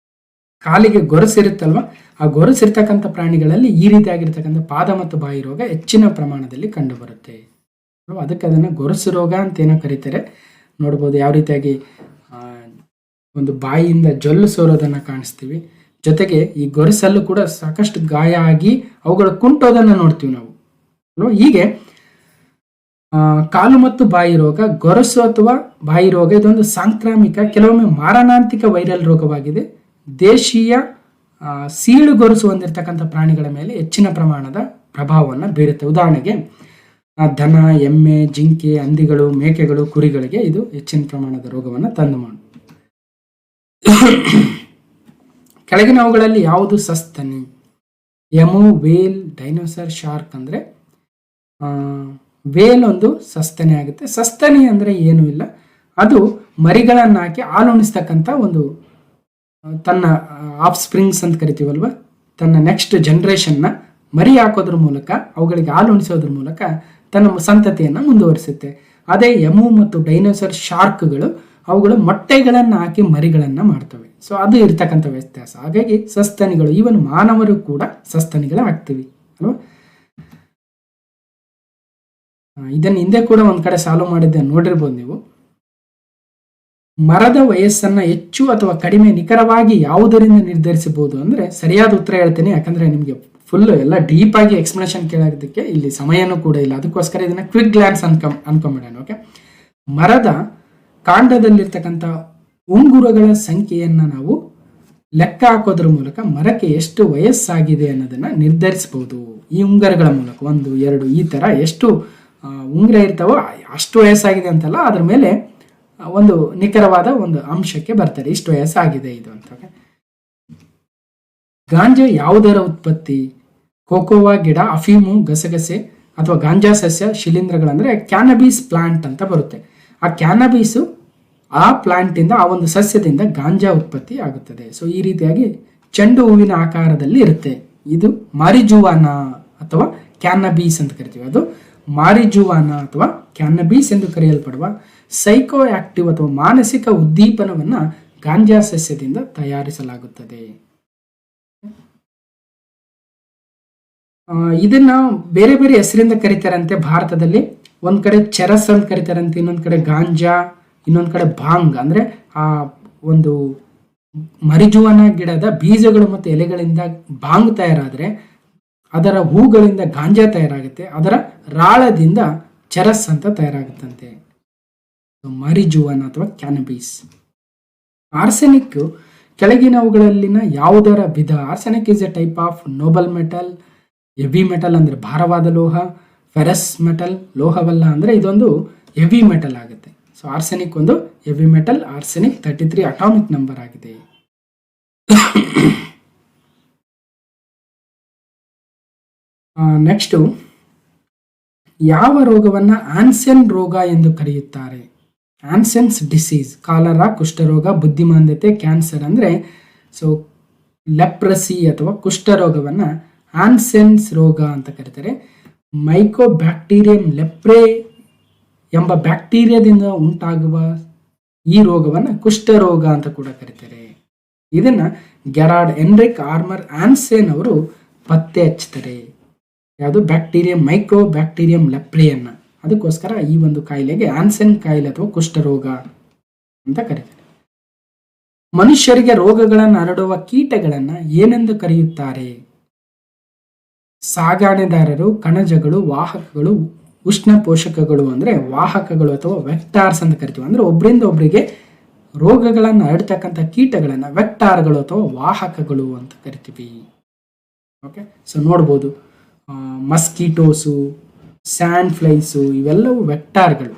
ಕಾಲಿಗೆ ಗೊರಸಿರುತ್ತಲ್ವ, ಆ ಗೊರಸಿರ್ತಕ್ಕಂಥ ಪ್ರಾಣಿಗಳಲ್ಲಿ ಈ ರೀತಿಯಾಗಿರ್ತಕ್ಕಂಥ ಪಾದ ಮತ್ತು ಬಾಯಿ ರೋಗ ಹೆಚ್ಚಿನ ಪ್ರಮಾಣದಲ್ಲಿ ಕಂಡು ಬರುತ್ತೆ. ಅದಕ್ಕೆ ಅದನ್ನು ಗೊರಸು ರೋಗ ಅಂತ ಏನೋ ಕರೀತಾರೆ. ನೋಡ್ಬೋದು ಯಾವ ರೀತಿಯಾಗಿ ಒಂದು ಬಾಯಿಯಿಂದ ಜೊಲ್ಲು ಸೋರೋದನ್ನು ಕಾಣಿಸ್ತೀವಿ. ಜೊತೆಗೆ ಈ ಗೊರಸಲ್ಲೂ ಕೂಡ ಸಾಕಷ್ಟು ಗಾಯ ಆಗಿ ಅವುಗಳು ಕುಂಟೋದನ್ನು ನೋಡ್ತೀವಿ ನಾವು ಅಲ್ವಾ. ಹೀಗೆ ಕಾಲು ಮತ್ತು ಬಾಯಿ ರೋಗ, ಗೊರಸು ಅಥವಾ ಬಾಯಿ ರೋಗ ಇದೊಂದು ಸಾಂಕ್ರಾಮಿಕ, ಕೆಲವೊಮ್ಮೆ ಮಾರಣಾಂತಿಕ ವೈರಲ್ ರೋಗವಾಗಿದೆ. ದೇಶೀಯ ಸೀಳು ಗೊರಸು ಹೊಂದಿರತಕ್ಕಂಥ ಪ್ರಾಣಿಗಳ ಮೇಲೆ ಹೆಚ್ಚಿನ ಪ್ರಮಾಣದ ಪ್ರಭಾವವನ್ನು ಬೀರುತ್ತೆ. ಉದಾಹರಣೆಗೆ ದನ, ಎಮ್ಮೆ, ಜಿಂಕೆ, ಹಂದಿಗಳು, ಮೇಕೆಗಳು, ಕುರಿಗಳಿಗೆ ಇದು ಹೆಚ್ಚಿನ ಪ್ರಮಾಣದ ರೋಗವನ್ನು ತಂದು ಮಾಡು. ಕೆಳಗಿನವುಗಳಲ್ಲಿ ಯಾವುದು ಸಸ್ತನಿ? Emu, whale, dinosaur, shark. ಅಂದರೆ ವೇಲ್ ಒಂದು ಸಸ್ತನಿ ಆಗುತ್ತೆ. ಸಸ್ತನಿ ಅಂದರೆ ಏನೂ ಇಲ್ಲ, ಅದು ಮರಿಗಳನ್ನು ಹಾಕಿ ಹಾಲುಣಿಸ್ತಕ್ಕಂಥ ಒಂದು ತನ್ನ ಆಫ್ ಸ್ಪ್ರಿಂಗ್ಸ್ ಅಂತ ಕರಿತೀವಲ್ವ, ತನ್ನ ನೆಕ್ಸ್ಟ್ ಜನ್ರೇಷನ್ನ ಮರಿ ಹಾಕೋದ್ರ ಮೂಲಕ, ಅವುಗಳಿಗೆ ಹಾಲು ಉಣಿಸೋದ್ರ ಮೂಲಕ ತನ್ನ ಸಂತತಿಯನ್ನು ಮುಂದುವರಿಸುತ್ತೆ. ಅದೇ ಎಮು ಮತ್ತು ಡೈನೋಸರ್ ಶಾರ್ಕ್ಗಳು ಅವುಗಳು ಮೊಟ್ಟೆಗಳನ್ನು ಹಾಕಿ ಮರಿಗಳನ್ನು ಮಾಡ್ತವೆ. ಸೊ ಅದು ಇರ್ತಕ್ಕಂಥ ವ್ಯತ್ಯಾಸ. ಹಾಗಾಗಿ ಸಸ್ತನಿಗಳು, ಈವನ್ ಮಾನವರು ಕೂಡ ಸಸ್ತನಿಗಳು ಆಗ್ತೀವಿ ಅಲ್ವಾ. ಇದನ್ನು ಹಿಂದೆ ಕೂಡ ಒಂದ್ ಕಡೆ ಸಾಲ್ವ್ ಮಾಡಿದ್ದೆ, ನೋಡಿರ್ಬೋದು ನೀವು. ಮರದ ವಯಸ್ಸನ್ನ ಹೆಚ್ಚು ಅಥವಾ ಕಡಿಮೆ ನಿಖರವಾಗಿ ಯಾವುದರಿಂದ ನಿರ್ಧರಿಸಬಹುದು ಅಂದ್ರೆ ಸರಿಯಾದ ಉತ್ತರ ಹೇಳ್ತೇನೆ, ಯಾಕಂದ್ರೆ ನಿಮಗೆ ಫುಲ್ ಎಲ್ಲ ಡೀಪ್ ಆಗಿ ಎಕ್ಸ್ಪ್ಲನೇಷನ್ ಕೇಳೋದಕ್ಕೆ ಇಲ್ಲಿ ಸಮಯನೂ ಕೂಡ ಇಲ್ಲ. ಅದಕ್ಕೋಸ್ಕರ ಇದನ್ನ ಕ್ವಿಕ್ ಗ್ಲಾನ್ಸ್ ಅನ್ಕೊಂಬಿಡೋಣ. ಓಕೆ, ಮರದ ಕಾಂಡದಲ್ಲಿರ್ತಕ್ಕಂಥ ಉಂಗುರಗಳ ಸಂಖ್ಯೆಯನ್ನ ನಾವು ಲೆಕ್ಕ ಹಾಕೋದ್ರ ಮೂಲಕ ಮರಕ್ಕೆ ಎಷ್ಟು ವಯಸ್ಸಾಗಿದೆ ಅನ್ನೋದನ್ನ ನಿರ್ಧರಿಸಬಹುದು. ಈ ಉಂಗುರಗಳ ಮೂಲಕ 1, 2 ಈ ತರ ಎಷ್ಟು ಉಂಗುರ ಇರ್ತಾವೋ ಅಷ್ಟು ವಯಸ್ಸಾಗಿದೆ ಅಂತಲ್ಲ, ಅದ್ರ ಮೇಲೆ ಒಂದು ನಿಖರವಾದ ಒಂದು ಅಂಶಕ್ಕೆ ಬರ್ತಾರೆ, ಇಷ್ಟು ವಯಸ್ಸಾಗಿದೆ ಇದು ಅಂತ. ಗಾಂಜಾ ಯಾವುದರ ಉತ್ಪತ್ತಿ? ಕೋಕೋವಾ ಗಿಡ, ಅಫೀಮು, ಗಸಗಸೆ ಅಥವಾ ಗಾಂಜಾ ಸಸ್ಯ ಶಿಲೀಂಧ್ರಗಳಂದ್ರೆ ಕ್ಯಾನಬೀಸ್ ಪ್ಲಾಂಟ್ ಅಂತ ಬರುತ್ತೆ. ಆ ಕ್ಯಾನಬೀಸು ಆ ಪ್ಲಾಂಟ್ ಇಂದ, ಆ ಒಂದು ಸಸ್ಯದಿಂದ ಗಾಂಜಾ ಉತ್ಪತ್ತಿ ಆಗುತ್ತದೆ. ಸೊ ಈ ರೀತಿಯಾಗಿ ಚೆಂಡು ಹೂವಿನ ಆಕಾರದಲ್ಲಿ ಇರುತ್ತೆ. ಇದು ಮಾರಿಜುವಾನಾ ಅಥವಾ ಕ್ಯಾನಬೀಸ್ ಅಂತ ಕರಿತೀವಿ. ಅದು ಮಾರಿಜುವಾನಾ ಅಥವಾ ಕ್ಯಾನಬೀಸ್ ಎಂದು ಕರೆಯಲ್ಪಡುವ ಸೈಕೋ ಆಕ್ಟಿವ್ ಅಥವಾ ಮಾನಸಿಕ ಉದ್ದೀಪನವನ್ನ ಗಾಂಜಾ ಸಸ್ಯದಿಂದ ತಯಾರಿಸಲಾಗುತ್ತದೆ. ಇದನ್ನ ಬೇರೆ ಬೇರೆ ಹೆಸರಿಂದ ಕರೀತಾರಂತೆ ಭಾರತದಲ್ಲಿ. ಒಂದ್ ಕಡೆ ಚೆರಸ್ ಅಂತ ಕರೀತಾರಂತೆ, ಇನ್ನೊಂದ್ ಕಡೆ ಗಾಂಜಾ, ಇನ್ನೊಂದ್ ಕಡೆ ಭಾಂಗ್. ಅಂದ್ರೆ ಆ ಒಂದು ಮರಿಜುವಾನ ಗಿಡದ ಬೀಜಗಳು ಮತ್ತು ಎಲೆಗಳಿಂದ ಭಾಂಗ್ ತಯಾರಾದ್ರೆ ಅದರ ಹೂಗಳಿಂದ ಗಾಂಜಾ ತಯಾರಾಗುತ್ತೆ, ಅದರ ರಾಳದಿಂದ ಚೆರಸ್ ಅಂತ ತಯಾರಾಗುತ್ತಂತೆ, ಮರಿಜುವಾನ ಅಥವಾ ಕ್ಯಾನಬೀಸ್. ಆರ್ಸೆನಿಕ್ ಕೆಳಗಿನವುಗಳಲ್ಲಿನ ಯಾವುದರ ವಿಧ? Arsenic is a type of noble metal. Heavy metal ಅಂದ್ರೆ ಭಾರವಾದ ಲೋಹ. ಫೆರಸ್ ಮೆಟಲ್ ಲೋಹವಲ್ಲ, ಅಂದ್ರೆ ಇದೊಂದು ಹೆವಿ ಮೆಟಲ್ ಆಗುತ್ತೆ. ಸೊ ಆರ್ಸೆನಿಕ್ ಒಂದು ಹೆವಿ ಮೆಟಲ್. ಆರ್ಸೆನಿಕ್ 33 ಅಟಾಮಿಕ್ ನಂಬರ್ ಆಗಿದೆ. ನೆಕ್ಸ್ಟ್, ಯಾವ ರೋಗವನ್ನ ಆನ್ಸೆನ್ ರೋಗ ಎಂದು ಕರೆಯುತ್ತಾರೆ? ಆನ್ಸೆನ್ಸ್ ಡಿಸೀಸ್. ಕಾಲರಾ, ಕುಷ್ಠರೋಗ, ಬುದ್ಧಿಮಾಂದ್ಯತೆ, ಕ್ಯಾನ್ಸರ್ ಅಂದ್ರೆ ಸೊ ಲೆಪ್ರಸಿ ಅಥವಾ ಕುಷ್ಠರೋಗವನ್ನ ಆನ್ಸೆನ್ಸ್ ರೋಗ ಅಂತ ಕರೀತಾರೆ. ಮೈಕೋಬ್ಯಾಕ್ಟೀರಿಯಂ ಲೆಪ್ರೆ ಎಂಬ ಬ್ಯಾಕ್ಟೀರಿಯಾದಿಂದ ಉಂಟಾಗುವ ಈ ರೋಗವನ್ನ ಕುಷ್ಠರೋಗ ಅಂತ ಕೂಡ ಕರೀತಾರೆ. ಇದನ್ನ ಗೆರಾರ್ಡ್ ಎನ್ರಿಕ್ ಆರ್ಮರ್ ಆನ್ಸೆನ್ ಅವರು ಪತ್ತೆ ಹಚ್ತಾರೆ. ಯಾವುದು? ಬ್ಯಾಕ್ಟೀರಿಯಂ, ಮೈಕ್ರೋ ಬ್ಯಾಕ್ಟೀರಿಯಂ ಲೆಪ್ರೆಯನ್ನ. ಅದಕ್ಕೋಸ್ಕರ ಈ ಒಂದು ಕಾಯಿಲೆಗೆ ಆನ್ಸೆನ್ ಕಾಯಿಲೆ ಅಥವಾ ಕುಷ್ಠರೋಗ ಅಂತ ಕರೀತಾರೆ. ಮನುಷ್ಯರಿಗೆ ರೋಗಗಳನ್ನು ಹರಡುವ ಕೀಟಗಳನ್ನ ಏನೆಂದು ಕರೆಯುತ್ತಾರೆ? ಸಾಗಾಣೆದಾರರು, ಕಣಜಗಳು, ವಾಹಕಗಳು, ಉಷ್ಣ ಪೋಷಕಗಳು ಅಂದ್ರೆ ವಾಹಕಗಳು ಅಥವಾ ವೆಕ್ಟಾರ್ಸ್ ಅಂತ ಕರಿತೀವಿ. ಅಂದ್ರೆ ಒಬ್ಬರಿಂದ ಒಬ್ಬರಿಗೆ ರೋಗಗಳನ್ನು ಹರಡ್ತಕ್ಕಂಥ ಕೀಟಗಳನ್ನ ವೆಕ್ಟಾರ್ಗಳು ಅಥವಾ ವಾಹಕಗಳು ಅಂತ ಕರಿತೀವಿ. ಓಕೆ, ಸೊ ನೋಡ್ಬೋದು ಮಸ್ಕಿಟೋಸು, ಸ್ಯಾಂಡ್ ಫ್ಲೈಸು ಇವೆಲ್ಲವೂ ವೆಕ್ಟಾರ್ಗಳು.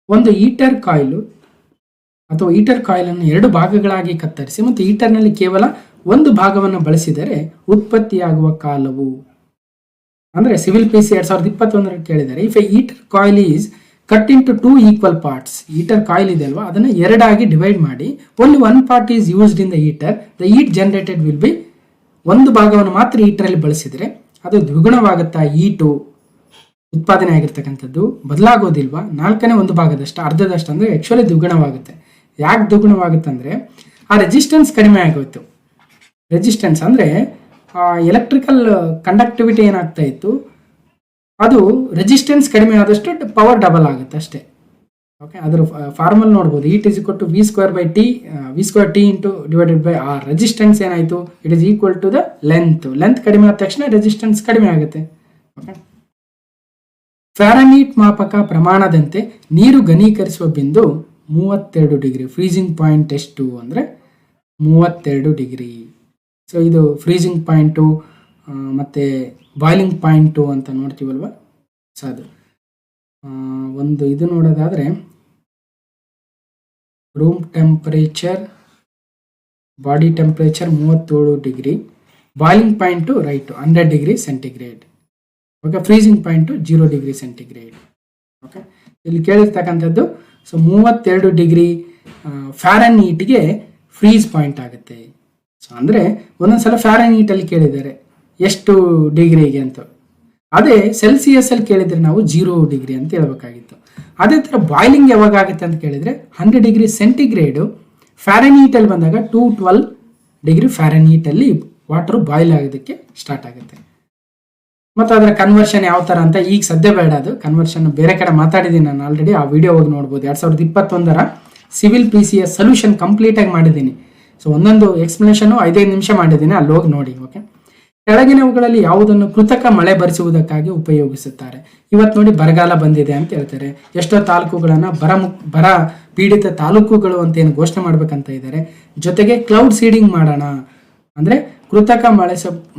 ಒಂದು ಈಟರ್ ಕಾಯಿಲು ಅಥವಾ ಈಟರ್ ಕಾಯಿಲನ್ನು 2 ಭಾಗಗಳಾಗಿ ಕತ್ತರಿಸಿ ಮತ್ತು ಈಟರ್ನಲ್ಲಿ ಕೇವಲ ಒಂದು ಭಾಗವನ್ನು ಬಳಸಿದರೆ ಉತ್ಪತ್ತಿಯಾಗುವ ಕಾಲವು ಅಂದ್ರೆ ಸಿವಿಲ್ ಪಿಸಿ 2021 ಕೇಳಿದ್ದಾರೆ. If a heater coil is cut into 2 equal parts. Heater coil ಇದೆ ಅಲ್ವಾ, ಅದನ್ನ 2 ಆಗಿ ಡಿವೈಡ್ ಮಾಡಿ only 1 part is used in the heater, the heat generated will be. ಒಂದು ಭಾಗವನ್ನು ಮಾತ್ರ ಈಟರಲ್ಲಿ ಬಳಸಿದ್ರೆ ಅದು ದ್ವಿಗುಣವಾಗುತ್ತಾ? ಈಟು ಉತ್ಪಾದನೆ ಆಗಿರ್ತಕ್ಕಂಥದ್ದು ಬದಲಾಗೋದಿಲ್ವಾ? 4ನೇ ಒಂದು ಭಾಗದಷ್ಟು, ಅರ್ಧದಷ್ಟು ಅಂದ್ರೆ ಆಕ್ಚುಲಿ ದ್ವಿಗುಣವಾಗುತ್ತೆ. ಯಾಕೆ ದ್ವಿಗುಣವಾಗುತ್ತೆ ಅಂದ್ರೆ ಆ ರೆಸಿಸ್ಟೆನ್ಸ್ ಕಡಿಮೆ ಆಗೋಯ್ತು. ರೆಸಿಸ್ಟೆನ್ಸ್ ಅಂದ್ರೆ ಎಲೆಕ್ಟ್ರಿಕಲ್ ಕಂಡಕ್ಟಿವಿಟಿ ಏನಾಗ್ತಾ ಇತ್ತು, ಅದು ರೆಸಿಸ್ಟೆನ್ಸ್ ಕಡಿಮೆ ಆದಷ್ಟು ಪವರ್ ಡಬಲ್ ಆಗುತ್ತೆ ಅಷ್ಟೇ. ಓಕೆ, ಅದರ ಫಾರ್ಮಲ್ ನೋಡ್ಬೋದು. Heat is equal to V square by T, V square T into divided by R. Resistance ಏನಾಯಿತು? It is equal to the length. Length ಕಡಿಮೆ ಆದ ತಕ್ಷಣ ರೆಸಿಸ್ಟೆನ್ಸ್ ಕಡಿಮೆ ಆಗುತ್ತೆ. ಓಕೆ, ಫ್ಯಾರನೀಟ್ ಮಾಪಕ ಪ್ರಮಾಣದಂತೆ ನೀರು ಘನೀಕರಿಸುವ ಬಿಂದು 32 ಡಿಗ್ರಿ. ಫ್ರೀಸಿಂಗ್ ಪಾಯಿಂಟ್ ಎಷ್ಟು ಅಂದರೆ 32 ಡಿಗ್ರಿ. ಸೊ ಇದು ಫ್ರೀಸಿಂಗ್ ಪಾಯಿಂಟು ಮತ್ತು ಬಾಯ್ಲಿಂಗ್ ಪಾಯಿಂಟು ಅಂತ ನೋಡ್ತೀವಲ್ವ. ಸೊ ಅದು ಒಂದು ಇದು ನೋಡೋದಾದರೆ room temperature, body temperature 37 degree, boiling point right 100 degree centigrade. Okay, freezing point 0 degree centigrade. Okay, ಇಲ್ಲಿ ಕೇಳಿರ್ತಕ್ಕಂಥದ್ದು ಸೊ 32 ಡಿಗ್ರಿ ಫ್ಯಾರನೀಟ್ಗೆ ಫ್ರೀಸ್ ಪಾಯಿಂಟ್ ಆಗುತ್ತೆ. ಸೊ ಅಂದರೆ ಒಂದೊಂದ್ಸಲ ಫ್ಯಾರನೀಟಲ್ಲಿ ಕೇಳಿದ್ದಾರೆ ಎಷ್ಟು ಡಿಗ್ರಿಗೆ ಅಂತ. ಅದೇ ಸೆಲ್ಸಿಯಸ್ ಅಲ್ಲಿ ಕೇಳಿದ್ರೆ ನಾವು 0 ಡಿಗ್ರಿ ಅಂತ ಹೇಳ್ಬೇಕಾಗಿತ್ತು. ಅದೇ ಥರ ಬಾಯ್ಲಿಂಗ್ ಯಾವಾಗ ಆಗುತ್ತೆ ಅಂತ ಕೇಳಿದ್ರೆ 100 ಡಿಗ್ರಿ ಸೆಂಟಿಗ್ರೇಡು. ಫ್ಯಾರನೀಟಲ್ಲಿ ಬಂದಾಗ 212 ಡಿಗ್ರಿ ಫ್ಯಾರನೀಟಲ್ಲಿ ವಾಟರ್ ಬಾಯ್ಲ್ ಆಗೋದಕ್ಕೆ ಸ್ಟಾರ್ಟ್ ಆಗುತ್ತೆ. ಮತ್ತು ಅದರ ಕನ್ವರ್ಷನ್ ಯಾವ ಥರ ಅಂತ ಈಗ ಸದ್ಯ ಬೇಡ, ಅದು ಕನ್ವರ್ಷನ್ ಬೇರೆ ಕಡೆ ಮಾತಾಡಿದ್ದೀನಿ ನಾನು ಆಲ್ರೆಡಿ, ಆ ವಿಡಿಯೋ ಹೋಗಿ ನೋಡ್ಬೋದು. 2021 ಸಿವಿಲ್ PCS ಸೊಲ್ಯೂಷನ್ ಕಂಪ್ಲೀಟಾಗಿ ಮಾಡಿದ್ದೀನಿ. ಸೊ ಒಂದೊಂದು ಎಕ್ಸ್ಪ್ಲನೇಷನು 5 ನಿಮಿಷ ಮಾಡಿದ್ದೀನಿ, ಅಲ್ಲಿ ಹೋಗಿ ನೋಡಿ. ಓಕೆ, ಕೆಳಗಿನವುಗಳಲ್ಲಿ ಯಾವುದನ್ನು ಕೃತಕ ಮಳೆ ಬರಿಸುವುದಕ್ಕಾಗಿ ಉಪಯೋಗಿಸುತ್ತಾರೆ? ಇವತ್ತು ನೋಡಿ ಬರಗಾಲ ಬಂದಿದೆ ಅಂತ ಹೇಳ್ತಾರೆ, ಎಷ್ಟೋ ತಾಲೂಕುಗಳನ್ನು ಬರ ಪೀಡಿತ ತಾಲೂಕುಗಳು ಅಂತ ಏನು ಘೋಷಣೆ ಮಾಡ್ಬೇಕಂತ ಇದ್ದಾರೆ. ಜೊತೆಗೆ ಕ್ಲೌಡ್ ಸೀಡಿಂಗ್ ಮಾಡೋಣ ಅಂದರೆ ಕೃತಕ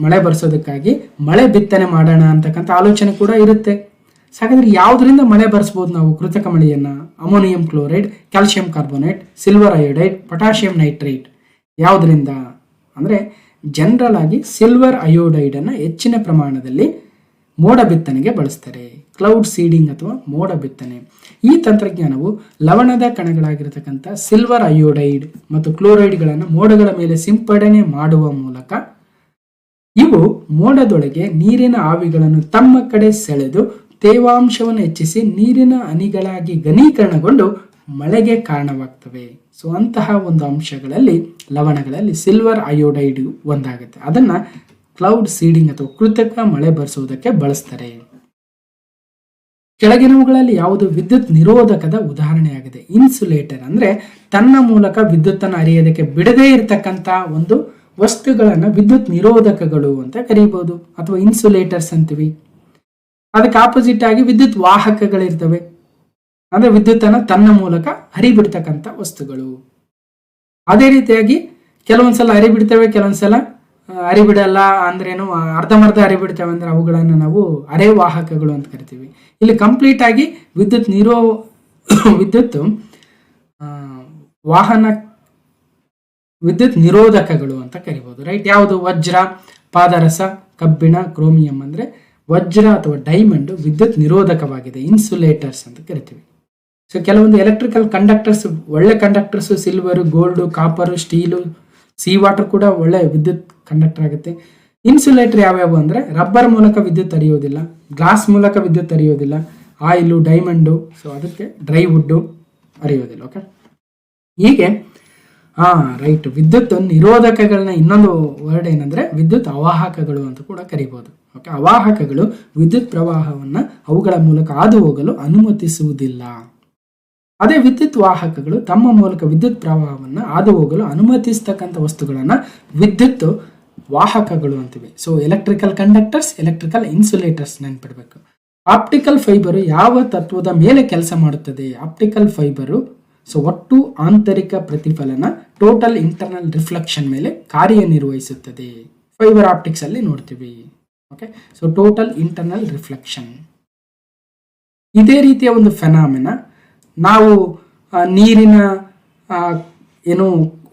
ಮಳೆ ಬರೆಸೋದಕ್ಕಾಗಿ ಮಳೆ ಬಿತ್ತನೆ ಮಾಡೋಣ ಅಂತಕ್ಕಂಥ ಆಲೋಚನೆ ಕೂಡ ಇರುತ್ತೆ. ಹಾಗಾದ್ರೆ ಯಾವುದರಿಂದ ಮಳೆ ಬರೆಸ್ಬೋದು ನಾವು ಕೃತಕ ಮಳೆಯನ್ನು? Ammonium chloride, calcium carbonate, silver iodide, potassium nitrite. ಯಾವುದರಿಂದ ಅಂದರೆ ಜನರಲ್ ಆಗಿ ಸಿಲ್ವರ್ ಅಯೋಡೈಡನ್ನು ಹೆಚ್ಚಿನ ಪ್ರಮಾಣದಲ್ಲಿ ಮೋಡ ಬಿತ್ತನೆಗೆ ಬಳಸ್ತಾರೆ, ಕ್ಲೌಡ್ ಸೀಡಿಂಗ್ ಅಥವಾ ಮೋಡ ಬಿತ್ತನೆ. ಈ ತಂತ್ರಜ್ಞಾನವು ಲವಣದ ಕಣಗಳಾಗಿರತಕ್ಕಂಥ ಸಿಲ್ವರ್ ಅಯೋಡೈಡ್ ಮತ್ತು ಕ್ಲೋರೈಡ್ಗಳನ್ನು ಮೋಡಗಳ ಮೇಲೆ ಸಿಂಪಡಣೆ ಮಾಡುವ ಮೂಲಕ ಇವು ಮೋಡದೊಳಗೆ ನೀರಿನ ಆವಿಗಳನ್ನು ತಮ್ಮ ಕಡೆ ಸೆಳೆದು ತೇವಾಂಶವನ್ನು ಹೆಚ್ಚಿಸಿ ನೀರಿನ ಹನಿಗಳಾಗಿ ಘನೀಕರಣಗೊಂಡು ಮಳೆಗೆ ಕಾರಣವಾಗ್ತವೆ. ಸೊ ಅಂತಹ ಒಂದು ಅಂಶಗಳಲ್ಲಿ ಲವಣಗಳಲ್ಲಿ ಸಿಲ್ವರ್ ಅಯೋಡೈಡ್ ಒಂದಾಗುತ್ತೆ. ಅದನ್ನ ಕ್ಲೌಡ್ ಸೀಡಿಂಗ್ ಅಥವಾ ಕೃತಕ ಮಳೆ ಬರೆಸುವುದಕ್ಕೆ ಬಳಸ್ತಾರೆ. ಕೆಳಗಿನವುಗಳಲ್ಲಿ ಯಾವುದು ವಿದ್ಯುತ್ ನಿರೋಧಕದ ಉದಾಹರಣೆಯಾಗಿದೆ? ಇನ್ಸುಲೇಟರ್ ಅಂದ್ರೆ ತನ್ನ ಮೂಲಕ ವಿದ್ಯುತ್ತನ್ನು ಹರಿಯೋದಕ್ಕೆ ಬಿಡದೇ ಇರತಕ್ಕಂತ ಒಂದು ವಸ್ತುಗಳನ್ನ ವಿದ್ಯುತ್ ನಿರೋಧಕಗಳು ಅಂತ ಕರೀಬಹುದು, ಅಥವಾ ಇನ್ಸುಲೇಟರ್ಸ್ ಅಂತೀವಿ. ಅದಕ್ಕೆ ಆಪೋಸಿಟ್ ಆಗಿ ವಿದ್ಯುತ್ ವಾಹಕಗಳಿರ್ತವೆ, ಅಂದ್ರೆ ವಿದ್ಯುತ್ತನ್ನು ತನ್ನ ಮೂಲಕ ಹರಿಬಿಡ್ತಕ್ಕಂಥ ವಸ್ತುಗಳು. ಅದೇ ರೀತಿಯಾಗಿ ಕೆಲವೊಂದ್ಸಲ ಹರಿಬಿಡ್ತವೆ, ಕೆಲವೊಂದ್ಸಲ ಹರಿಬಿಡಲ್ಲ. ಅಂದ್ರೇನು, ಅರ್ಧಮರ್ಧ ಹರಿಬಿಡ್ತವೆ ಅಂದ್ರೆ ಅವುಗಳನ್ನು ನಾವು ಅರೆವಾಹಕಗಳು ಅಂತ ಕರಿತೀವಿ. ಇಲ್ಲಿ ಕಂಪ್ಲೀಟ್ ಆಗಿ ವಿದ್ಯುತ್ ವಿದ್ಯುತ್ ನಿರೋಧಕಗಳು ಅಂತ ಕರಿಬಹುದು, ರೈಟ್? ಯಾವುದು? ವಜ್ರ, ಪಾದರಸ, ಕಬ್ಬಿಣ, ಕ್ರೋಮಿಯಂ ಅಂದ್ರೆ ವಜ್ರ ಅಥವಾ ಡೈಮಂಡ್ ವಿದ್ಯುತ್ ನಿರೋಧಕವಾಗಿದೆ, ಇನ್ಸುಲೇಟರ್ಸ್ ಅಂತ ಕರಿತೀವಿ. ಸೊ ಕೆಲವೊಂದು ಎಲೆಕ್ಟ್ರಿಕಲ್ ಕಂಡಕ್ಟರ್ಸ್, ಒಳ್ಳೆ conductors silver, gold, copper, steel, C water ಕೂಡ ಒಳ್ಳೆ ವಿದ್ಯುತ್ ಕಂಡಕ್ಟರ್ ಆಗುತ್ತೆ. ಇನ್ಸುಲೇಟರ್ ಯಾವ್ಯಾವು ಅಂದ್ರೆ ರಬ್ಬರ್ ಮೂಲಕ ವಿದ್ಯುತ್ ಹರಿಯೋದಿಲ್ಲ, ಗ್ಲಾಸ್ ಮೂಲಕ ವಿದ್ಯುತ್ ಹರಿಯೋದಿಲ್ಲ, ಆಯಿಲು, ಡೈಮಂಡು, ಸೊ ಅದಕ್ಕೆ ಡ್ರೈ ವುಡ್ಡು ಹರಿಯೋದಿಲ್ಲ. ಓಕೆ, ಹೀಗೆ ರೈಟ್. ವಿದ್ಯುತ್ ನಿರೋಧಕಗಳನ್ನ ಇನ್ನೊಂದು ವರ್ಡ್ ಏನಂದ್ರೆ ವಿದ್ಯುತ್ ಅವಾಹಕಗಳು ಅಂತ ಕೂಡ ಕರಿಬಹುದು. ಓಕೆ, ಅವಾಹಕಗಳು ವಿದ್ಯುತ್ ಪ್ರವಾಹವನ್ನ ಅವುಗಳ ಮೂಲಕ ಹಾದು ಹೋಗಲು ಅನುಮತಿಸುವುದಿಲ್ಲ. ಅದೇ ವಿದ್ಯುತ್ ವಾಹಕಗಳು ತಮ್ಮ ಮೂಲಕ ವಿದ್ಯುತ್ ಪ್ರವಾಹವನ್ನು ಹಾದು ಹೋಗಲು ಅನುಮತಿಸ್ತಕ್ಕಂಥ ವಸ್ತುಗಳನ್ನ ವಿದ್ಯುತ್ ವಾಹಕಗಳು ಅಂತಿವೆ. So electrical conductors, electrical insulators ನೆನ್ಪಿಡ್ಬೇಕು. ಆಪ್ಟಿಕಲ್ ಫೈಬರು ಯಾವ ತತ್ವದ ಮೇಲೆ ಕೆಲಸ ಮಾಡುತ್ತದೆ? ಆಪ್ಟಿಕಲ್ ಫೈಬರು ಸೊ ಒಟ್ಟು ಆಂತರಿಕ ಪ್ರತಿಫಲನ, ಟೋಟಲ್ ಇಂಟರ್ನಲ್ ರಿಫ್ಲೆಕ್ಷನ್ ಮೇಲೆ ಕಾರ್ಯನಿರ್ವಹಿಸುತ್ತದೆ. ಫೈಬರ್ ಆಪ್ಟಿಕ್ಸ್ ಅಲ್ಲಿ ನೋಡ್ತೀವಿ. Okay, so total internal reflection. ಇದೇ ರೀತಿಯ ಒಂದು ಫೆನಾಮಿನ ನಾವು ನೀರಿನ ಏನು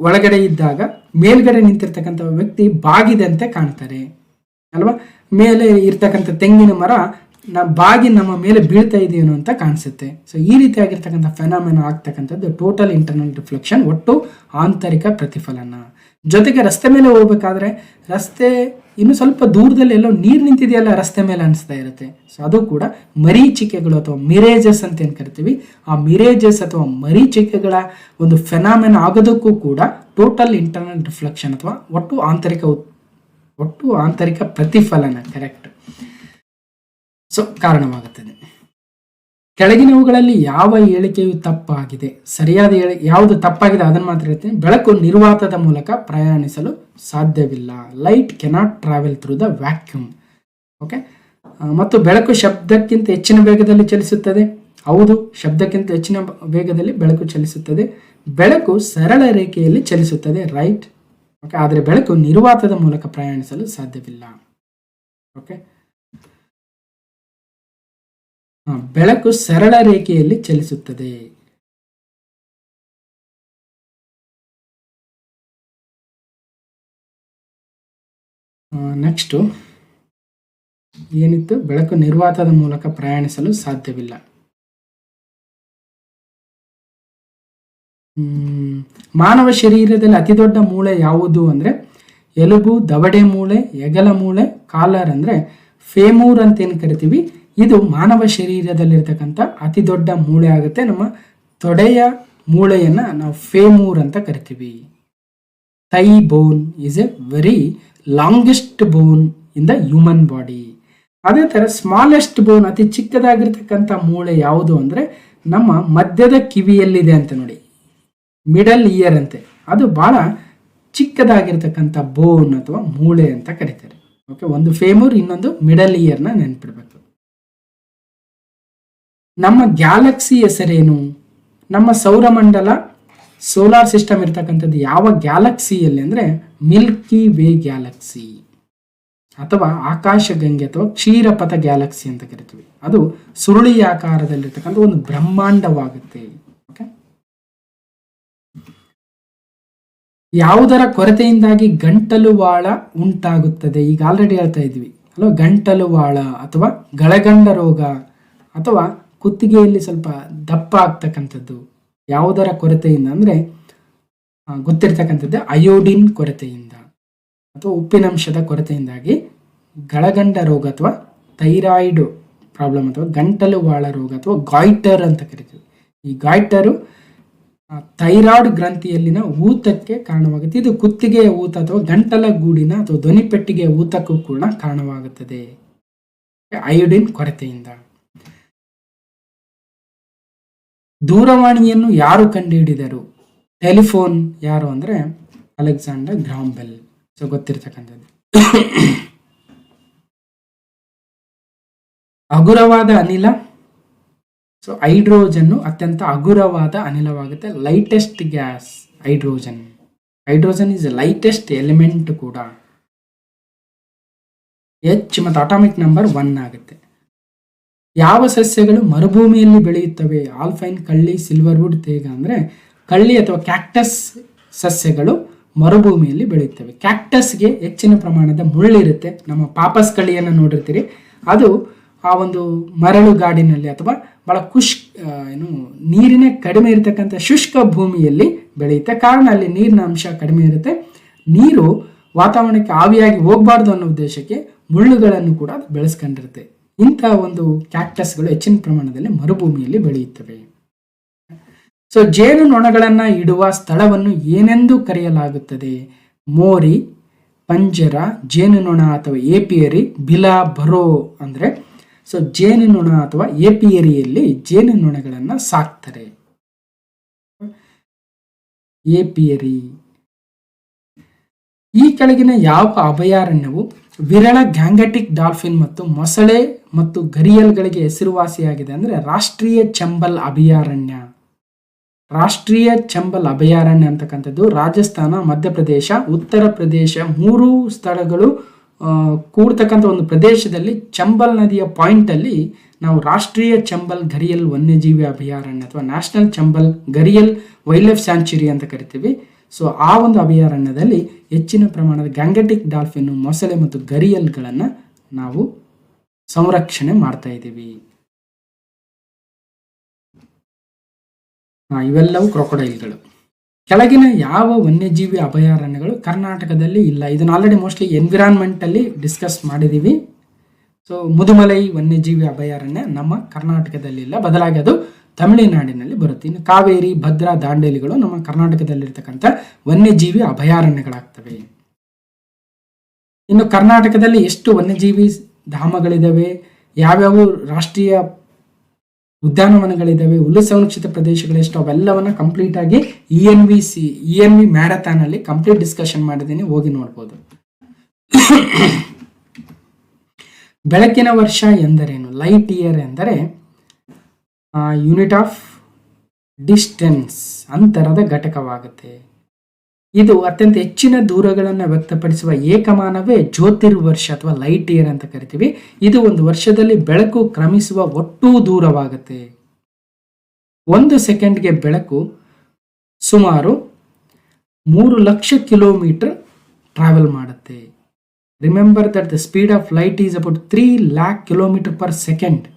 ಒಳಗಡೆ ಇದ್ದಾಗ ಮೇಲ್ಗಡೆ ನಿಂತಿರ್ತಕ್ಕಂಥ ವ್ಯಕ್ತಿ ಬಾಗಿದಂತೆ ಕಾಣ್ತಾರೆ ಅಲ್ವಾ? ಮೇಲೆ ಇರ್ತಕ್ಕಂಥ ತೆಂಗಿನ ಮರ ಬಾಗಿ ನಮ್ಮ ಮೇಲೆ ಬೀಳ್ತಾ ಇದೆಯೇನೋ ಅಂತ ಕಾಣಿಸುತ್ತೆ. ಸೊ ಈ ರೀತಿಯಾಗಿರ್ತಕ್ಕಂಥ ಫೆನಾಮಿನ ಆಗ್ತಕ್ಕಂಥದ್ದು ಟೋಟಲ್ ಇಂಟರ್ನಲ್ ರಿಫ್ಲೆಕ್ಷನ್, ಒಟ್ಟು ಆಂತರಿಕ ಪ್ರತಿಫಲನ. ಜೊತೆಗೆ ರಸ್ತೆ ಮೇಲೆ ಹೋಗ್ಬೇಕಾದ್ರೆ ರಸ್ತೆ ಇನ್ನು ಸ್ವಲ್ಪ ದೂರದಲ್ಲಿ ಎಲ್ಲೋ ನೀರು ನಿಂತಿದೆಯಲ್ಲ ರಸ್ತೆ ಮೇಲೆ ಅನಿಸ್ತಾ ಇರುತ್ತೆ. ಸೊ ಅದು ಕೂಡ ಮರೀಚಿಕೆಗಳು ಅಥವಾ ಮಿರೇಜಸ್ ಅಂತ ಏನು ಕರಿತೀವಿ, ಆ ಮಿರೇಜಸ್ ಅಥವಾ ಮರೀಚಿಕೆಗಳ ಒಂದು ಫೆನಾಮಿನ ಆಗೋದಕ್ಕೂ ಕೂಡ ಟೋಟಲ್ ಇಂಟರ್ನಲ್ ರಿಫ್ಲೆಕ್ಷನ್ ಅಥವಾ ಒಟ್ಟು ಆಂತರಿಕ ಪ್ರತಿಫಲನ ಕರೆಕ್ಟ್ ಸೊ ಕಾರಣವಾಗುತ್ತದೆ. ಕೆಳಗಿನವುಗಳಲ್ಲಿ ಯಾವ ಹೇಳಿಕೆಯು ತಪ್ಪಾಗಿದೆ? ಸರಿಯಾದ ಯಾವುದು ತಪ್ಪಾಗಿದೆ ಅದನ್ನು ಮಾತ್ರ ಹೇಳ್ತೀನಿ. ಬೆಳಕು ನಿರ್ವಾತದ ಮೂಲಕ ಪ್ರಯಾಣಿಸಲು ಸಾಧ್ಯವಿಲ್ಲ. Light cannot travel through the vacuum. Okay, ಮತ್ತು ಬೆಳಕು ಶಬ್ದಕ್ಕಿಂತ ಹೆಚ್ಚಿನ ವೇಗದಲ್ಲಿ ಚಲಿಸುತ್ತದೆ. ಹೌದು, ಶಬ್ದಕ್ಕಿಂತ ಹೆಚ್ಚಿನ ವೇಗದಲ್ಲಿ ಬೆಳಕು ಚಲಿಸುತ್ತದೆ. ಬೆಳಕು ಸರಳ ರೇಖೆಯಲ್ಲಿ ಚಲಿಸುತ್ತದೆ, ರೈಟ್. ಓಕೆ, ಆದರೆ ಬೆಳಕು ನಿರ್ವಾತದ ಮೂಲಕ ಪ್ರಯಾಣಿಸಲು ಸಾಧ್ಯವಿಲ್ಲ. ಓಕೆ, ಬೆಳಕು ಸರಳ ರೇಖೆಯಲ್ಲಿ ಚಲಿಸುತ್ತದೆ. ನೆಕ್ಸ್ಟ್ ಏನಿತ್ತು? ಬೆಳಕು ನಿರ್ವಾತದ ಮೂಲಕ ಪ್ರಯಾಣಿಸಲು ಸಾಧ್ಯವಿಲ್ಲ. ಮಾನವ ಶರೀರದಲ್ಲಿ ಅತಿ ದೊಡ್ಡ ಮೂಳೆ ಯಾವುದು ಅಂದ್ರೆ ಎಲುಬು, ದವಡೆ ಮೂಳೆ, ಹೆಗಲ ಮೂಳೆ, ಕಾಲರ್ ಅಂದ್ರೆ ಫೇಮೂರ್ ಅಂತ ಏನು ಕರಿತೀವಿ. ಇದು ಮಾನವ ಶರೀರದಲ್ಲಿರ್ತಕ್ಕಂಥ ಅತಿ ದೊಡ್ಡ ಮೂಳೆ ಆಗುತ್ತೆ. ನಮ್ಮ ತೊಡೆಯ ಮೂಳೆಯನ್ನ ನಾವು ಫೇಮೂರ್ ಅಂತ ಕರಿತೀವಿ. Thigh bone is a very longest bone in the human body. ಅದೇ ತರ ಸ್ಮಾಲೆಸ್ಟ್ ಬೋನ್, ಅತಿ ಚಿಕ್ಕದಾಗಿರ್ತಕ್ಕಂಥ ಮೂಳೆ ಯಾವುದು ಅಂದ್ರೆ ನಮ್ಮ ಮಧ್ಯದ ಕಿವಿಯಲ್ಲಿದೆ ಅಂತ ನೋಡಿ, ಮಿಡಲ್ ಇಯರ್ ಅಂತೆ. ಅದು ಬಹಳ ಚಿಕ್ಕದಾಗಿರ್ತಕ್ಕಂಥ ಬೋನ್ ಅಥವಾ ಮೂಳೆ ಅಂತ ಕರೀತಾರೆ. ಓಕೆ, ಒಂದು ಫೇಮೂರ್, ಇನ್ನೊಂದು ಮಿಡಲ್ ಇಯರ್ನ ನೆನ್ಪಿಡ್ಬೇಕು. ನಮ್ಮ ಗ್ಯಾಲಕ್ಸಿ ಹೆಸರೇನು? ನಮ್ಮ ಸೌರಮಂಡಲ ಸೋಲಾರ್ ಸಿಸ್ಟಮ್ ಇರ್ತಕ್ಕಂಥದ್ದು ಯಾವ ಗ್ಯಾಲಕ್ಸಿಯಲ್ಲಿ ಅಂದ್ರೆ ಮಿಲ್ಕಿ ವೇ ಗ್ಯಾಲಕ್ಸಿ ಅಥವಾ ಆಕಾಶಗಂಗೆ ಅಥವಾ ಕ್ಷೀರಪಥ ಗ್ಯಾಲಕ್ಸಿ ಅಂತ ಕರಿತೀವಿ. ಅದು ಸುರುಳಿ ಆಕಾರದಲ್ಲಿರ್ತಕ್ಕಂಥ ಒಂದು ಬ್ರಹ್ಮಾಂಡವಾಗುತ್ತೆ. ಓಕೆ, ಯಾವುದರ ಕೊರತೆಯಿಂದಾಗಿ ಗಂಟಲುವಾಳ ಉಂಟಾಗುತ್ತದೆ? ಈಗ ಆಲ್ರೆಡಿ ಹೇಳ್ತಾ ಇದ್ವಿ ಅಲ್ವಾ, ಗಂಟಲುವಾಳ ಅಥವಾ ಗಳಗಂಡ ರೋಗ ಅಥವಾ ಕುತ್ತಿಗೆಯಲ್ಲಿ ಸ್ವಲ್ಪ ದಪ್ಪ ಆಗ್ತಕ್ಕಂಥದ್ದು ಯಾವುದರ ಕೊರತೆಯಿಂದ ಅಂದ್ರೆ ಗೊತ್ತಿರ್ತಕ್ಕಂಥದ್ದು ಅಯೋಡಿನ್ ಕೊರತೆಯಿಂದ ಅಥವಾ ಉಪ್ಪಿನಂಶದ ಕೊರತೆಯಿಂದಾಗಿ ಗಳಗಂಡ ರೋಗ ಅಥವಾ ಥೈರಾಯ್ಡ್ ಪ್ರಾಬ್ಲಮ್ ಅಥವಾ ಗಂಟಲುವಾಳ ರೋಗ ಅಥವಾ ಗಾಯ್ಟರ್ ಅಂತ ಕರಿತೀವಿ. ಈ ಗಾಯ್ಟರು ಥೈರಾಯ್ಡ್ ಗ್ರಂಥಿಯಲ್ಲಿನ ಊತಕ್ಕೆ ಕಾರಣವಾಗುತ್ತೆ. ಇದು ಕುತ್ತಿಗೆಯ ಊತ ಅಥವಾ ಗಂಟಲ ಗೂಡಿನ ಅಥವಾ ಧ್ವನಿಪೆಟ್ಟಿಗೆಯ ಊತಕ್ಕೂ ಕೂಡ ಕಾರಣವಾಗುತ್ತದೆ ಅಯೋಡಿನ್ ಕೊರತೆಯಿಂದ. ದೂರವಾಣಿಯನ್ನು ಯಾರು ಕಂಡುಹಿಡಿದರು? ಟೆಲಿಫೋನ್ ಯಾರು ಅಂದ್ರೆ ಅಲೆಕ್ಸಾಂಡರ್ ಗ್ರಾಹಂ ಬೆಲ್. ಸೊ ಗೊತ್ತಿರ್ತಕ್ಕಂಥದ್ದು. ಹಗುರವಾದ ಅನಿಲ, ಸೊ ಹೈಡ್ರೋಜನ್ ಅತ್ಯಂತ ಹಗುರವಾದ ಅನಿಲವಾಗುತ್ತೆ. Lightest gas hydrogen. Hydrogen is lightest element ಕೂಡ. H ಮತ್ತು ಅಟಾಮಿಕ್ ನಂಬರ್ 1 ಆಗುತ್ತೆ. ಯಾವ ಸಸ್ಯಗಳು ಮರುಭೂಮಿಯಲ್ಲಿ ಬೆಳೆಯುತ್ತವೆ? ಆಲ್ಪೈನ್, ಕಳ್ಳಿ, ಸಿಲ್ವರ್ವುಡ್, ತೇಗ. ಅಂದ್ರೆ ಕಳ್ಳಿ ಅಥವಾ ಕ್ಯಾಕ್ಟಸ್ ಸಸ್ಯಗಳು ಮರುಭೂಮಿಯಲ್ಲಿ ಬೆಳೆಯುತ್ತವೆ. ಕ್ಯಾಕ್ಟಸ್ಗೆ ಹೆಚ್ಚಿನ ಪ್ರಮಾಣದ ಮುಳ್ಳಿರುತ್ತೆ. ನಮ್ಮ ಪಾಪಸ್ ಕಳ್ಳಿಯನ್ನು ನೋಡಿರ್ತೀರಿ, ಅದು ಆ ಒಂದು ಮರಳುಗಾಡಿನಲ್ಲಿ ಅಥವಾ ಬಹಳ ನೀರಿನ ಕಡಿಮೆ ಇರತಕ್ಕಂಥ ಶುಷ್ಕ ಭೂಮಿಯಲ್ಲಿ ಬೆಳೆಯುತ್ತೆ. ಕಾರಣ ಅಲ್ಲಿ ನೀರಿನ ಅಂಶ ಕಡಿಮೆ ಇರುತ್ತೆ. ನೀರು ವಾತಾವರಣಕ್ಕೆ ಆವಿಯಾಗಿ ಹೋಗಬಾರ್ದು ಅನ್ನೋ ಉದ್ದೇಶಕ್ಕೆ ಮುಳ್ಳುಗಳನ್ನು ಕೂಡ ಬೆಳೆಸ್ಕೊಂಡಿರುತ್ತೆ. ಇಂತಹ ಒಂದು ಕ್ಯಾಕ್ಟಸ್ಗಳು ಹೆಚ್ಚಿನ ಪ್ರಮಾಣದಲ್ಲಿ ಮರುಭೂಮಿಯಲ್ಲಿ ಬೆಳೆಯುತ್ತವೆ. ಸೊ ಜೇನು ನೊಣಗಳನ್ನ ಇಡುವ ಸ್ಥಳವನ್ನು ಏನೆಂದು ಕರೆಯಲಾಗುತ್ತದೆ? ಮೋರಿ, ಪಂಜರ, ಜೇನುನೊಣ ಅಥವಾ ಏಪಿಯರಿ, ಬಿಲ, ಬರೋ ಅಂದ್ರೆ ಸೊ ಜೇನುನೊಣ ಅಥವಾ ಏಪಿಯರಿಯಲ್ಲಿ ಜೇನುನೊಣಗಳನ್ನ ಸಾಕ್ತಾರೆ. ಏಪಿಯರಿ. ಈ ಕೆಳಗಿನ ಯಾವ ಅಭಯಾರಣ್ಯವು ವಿರಳ ಗ್ಯಾಂಗಟಿಕ್ ಡಾಲ್ಫಿನ್ ಮತ್ತು ಮೊಸಳೆ ಮತ್ತು ಗರಿಯಲ್ಗಳಿಗೆ ಹೆಸರುವಾಸಿಯಾಗಿದೆ ಅಂದ್ರೆ ರಾಷ್ಟ್ರೀಯ ಚಂಬಲ್ ಅಭಯಾರಣ್ಯ. ರಾಷ್ಟ್ರೀಯ ಚಂಬಲ್ ಅಭಯಾರಣ್ಯ ಅಂತಕ್ಕಂಥದ್ದು ರಾಜಸ್ಥಾನ, ಮಧ್ಯಪ್ರದೇಶ, ಉತ್ತರ ಪ್ರದೇಶ 3 ಸ್ಥಳಗಳು ಕೂಡ್ತಕ್ಕಂಥ ಒಂದು ಪ್ರದೇಶದಲ್ಲಿ ಚಂಬಲ್ ನದಿಯ ಪಾಯಿಂಟ್ ಅಲ್ಲಿ ನಾವು ರಾಷ್ಟ್ರೀಯ ಚಂಬಲ್ ಗರಿಯಲ್ ವನ್ಯಜೀವಿ ಅಭಯಾರಣ್ಯ ಅಥವಾ national Chambal gharial wildlife sanctuary ಅಂತ ಕರಿತೀವಿ. ಸೊ ಆ ಒಂದು ಅಭಯಾರಣ್ಯದಲ್ಲಿ ಹೆಚ್ಚಿನ ಪ್ರಮಾಣದ ಗ್ಯಾಂಗಟಿಕ್ ಡಾಲ್ಫಿನ್, ಮೊಸಳೆ ಮತ್ತು ಗರಿಯಲ್ಗಳನ್ನು ನಾವು ಸಂರಕ್ಷಣೆ ಮಾಡ್ತಾ ಇದ್ದೀವಿ. ಇವೆಲ್ಲವೂ ಕ್ರೊಕೊಡೈಲ್ಗಳು. ಕೆಳಗಿನ ಯಾವ ವನ್ಯಜೀವಿ ಅಭಯಾರಣ್ಯಗಳು ಕರ್ನಾಟಕದಲ್ಲಿ ಇಲ್ಲ? ಇದನ್ನು ಆಲ್ರೆಡಿ ಮೋಸ್ಟ್ಲಿ ಎನ್ವಿರಾನ್ಮೆಂಟ್ ಅಲ್ಲಿ ಡಿಸ್ಕಸ್ ಮಾಡಿದೀವಿ. ಸೊ ಮುದುಮಲೈ ವನ್ಯಜೀವಿ ಅಭಯಾರಣ್ಯ ನಮ್ಮ ಕರ್ನಾಟಕದಲ್ಲಿ ಇಲ್ಲ, ಬದಲಾಗಿ ಅದು ತಮಿಳುನಾಡಿನಲ್ಲಿ ಬರುತ್ತೆ. ಇನ್ನು ಕಾವೇರಿ, ಭದ್ರಾ, ದಾಂಡೇಲಿಗಳು ನಮ್ಮ ಕರ್ನಾಟಕದಲ್ಲಿರ್ತಕ್ಕಂಥ ವನ್ಯಜೀವಿ ಅಭಯಾರಣ್ಯಗಳಾಗ್ತವೆ. ಇನ್ನು ಕರ್ನಾಟಕದಲ್ಲಿ ಎಷ್ಟು ವನ್ಯಜೀವಿ ಧಾಮಗಳಿದಾವೆ, ಯಾವ್ಯಾವ ರಾಷ್ಟ್ರೀಯ ಉದ್ಯಾನವನಗಳಿದಾವೆ, ಹುಲ್ಲು ಸಂರಕ್ಷಿತ ಪ್ರದೇಶಗಳೆಷ್ಟು, ಅವೆಲ್ಲವನ್ನ ಕಂಪ್ಲೀಟ್ ಆಗಿ ENV ಮ್ಯಾರಥಾನ್ ಅಲ್ಲಿ ಕಂಪ್ಲೀಟ್ ಡಿಸ್ಕಷನ್ ಮಾಡಿದ್ದೀನಿ, ಹೋಗಿ ನೋಡ್ಬೋದು. ಬೆಳಕಿನ ವರ್ಷ ಎಂದರೇನು? ಲೈಟ್ ಇಯರ್ ಎಂದರೆ ಯೂನಿಟ್ ಆಫ್ ಡಿಸ್ಟೆನ್ಸ್, ಅಂತರದ ಘಟಕವಾಗುತ್ತೆ. ಇದು ಅತ್ಯಂತ ಹೆಚ್ಚಿನ ದೂರಗಳನ್ನು ವ್ಯಕ್ತಪಡಿಸುವ ಏಕಮಾನವೇ ಜ್ಯೋತಿರ್ವರ್ಷ ಅಥವಾ ಲೈಟ್ ಇಯರ್ ಅಂತ ಕರಿತೀವಿ. ಇದು ಒಂದು ವರ್ಷದಲ್ಲಿ ಬೆಳಕು ಕ್ರಮಿಸುವ ಒಟ್ಟು ದೂರವಾಗುತ್ತೆ. 1 ಸೆಕೆಂಡ್ಗೆ ಬೆಳಕು ಸುಮಾರು 3 ಲಕ್ಷ ಕಿಲೋಮೀಟರ್ ಟ್ರಾವೆಲ್ ಮಾಡುತ್ತೆ. Remember that the speed of light is about 3 lakh kilometre per second.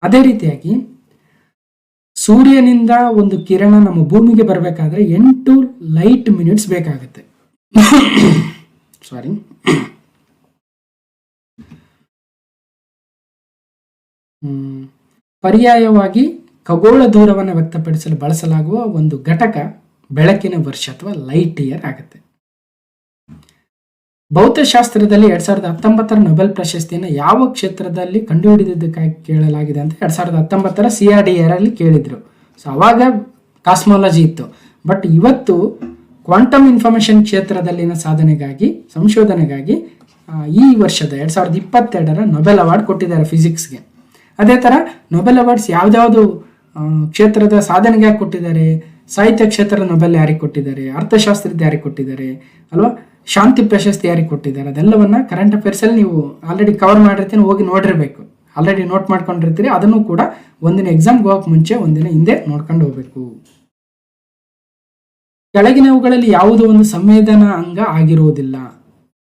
ಅದೇ ರೀತಿಯಾಗಿ ಸೂರ್ಯನಿಂದ ಒಂದು ಕಿರಣ ನಮ್ಮ ಭೂಮಿಗೆ ಬರಬೇಕಾದ್ರೆ 8 ಲೈಟ್ ಮಿನಿಟ್ಸ್ ಬೇಕಾಗುತ್ತೆ. ಸಾರಿ. ಪರ್ಯಾಯವಾಗಿ ಖಗೋಳ ದೂರವನ್ನು ವ್ಯಕ್ತಪಡಿಸಲು ಬಳಸಲಾಗುವ ಒಂದು ಘಟಕ ಬೆಳಕಿನ ವರ್ಷ ಅಥವಾ ಲೈಟ್ ಇಯರ್ ಆಗುತ್ತೆ. ಭೌತಶಾಸ್ತ್ರದಲ್ಲಿ 2019 ನೊಬೆಲ್ ಪ್ರಶಸ್ತಿಯನ್ನು ಯಾವ ಕ್ಷೇತ್ರದಲ್ಲಿ ಕಂಡುಹಿಡಿದಿದ್ದಕ್ಕಾಗಿ ಕೇಳಲಾಗಿದೆ ಅಂತ 2019 CRDR ಅಲ್ಲಿ ಕೇಳಿದ್ರು. ಸೊ ಅವಾಗ ಕಾಸ್ಮಾಲಜಿ ಇತ್ತು. ಬಟ್ ಇವತ್ತು ಕ್ವಾಂಟಮ್ ಇನ್ಫಾರ್ಮೇಷನ್ ಕ್ಷೇತ್ರದಲ್ಲಿನ ಸಂಶೋಧನೆಗಾಗಿ ಈ ವರ್ಷದ 2022 ನೊಬೆಲ್ ಅವಾರ್ಡ್ ಕೊಟ್ಟಿದ್ದಾರೆ ಫಿಸಿಕ್ಸ್ಗೆ. ಅದೇ ಥರ ನೊಬೆಲ್ ಅವಾರ್ಡ್ಸ್ ಯಾವ್ದಾವುದು ಕ್ಷೇತ್ರದ ಸಾಧನೆಗೆ ಕೊಟ್ಟಿದ್ದಾರೆ. ಸಾಹಿತ್ಯ ಕ್ಷೇತ್ರ ನೊಬೆಲ್ ಯಾರಿಗೆ ಕೊಟ್ಟಿದ್ದಾರೆ, ಅರ್ಥಶಾಸ್ತ್ರದ ಯಾರಿಗೆ ಕೊಟ್ಟಿದ್ದಾರೆ ಅಲ್ವಾ, ಶಾಂತಿ ಪ್ರಶಸ್ತಿ ಯಾರಿಗೆ ಕೊಟ್ಟಿದ್ದಾರೆ, ಅದೆಲ್ಲವನ್ನ ಕರೆಂಟ್ ಅಫೇರ್ಸ್ ಅಲ್ಲಿ ನೀವು ಆಲ್ರೆಡಿ ಕವರ್ ಮಾಡಿರ್ತೀನಿ, ಹೋಗಿ ನೋಡಿರ್ಬೇಕು. Already note ಮಾಡ್ಕೊಂಡಿರ್ತೀರಿ. ಅದನ್ನು ಕೂಡ ಒಂದಿನ ಎಕ್ಸಾಮ್ಗೆ ಹೋಗಕ್ಕೆ ಮುಂಚೆ ಒಂದಿನ ಹಿಂದೆ ನೋಡ್ಕೊಂಡು ಹೋಗ್ಬೇಕು. ಕೆಳಗಿನವುಗಳಲ್ಲಿ ಯಾವುದೋ ಒಂದು ಸಂವೇದನಾ ಅಂಗ ಆಗಿರುವುದಿಲ್ಲ.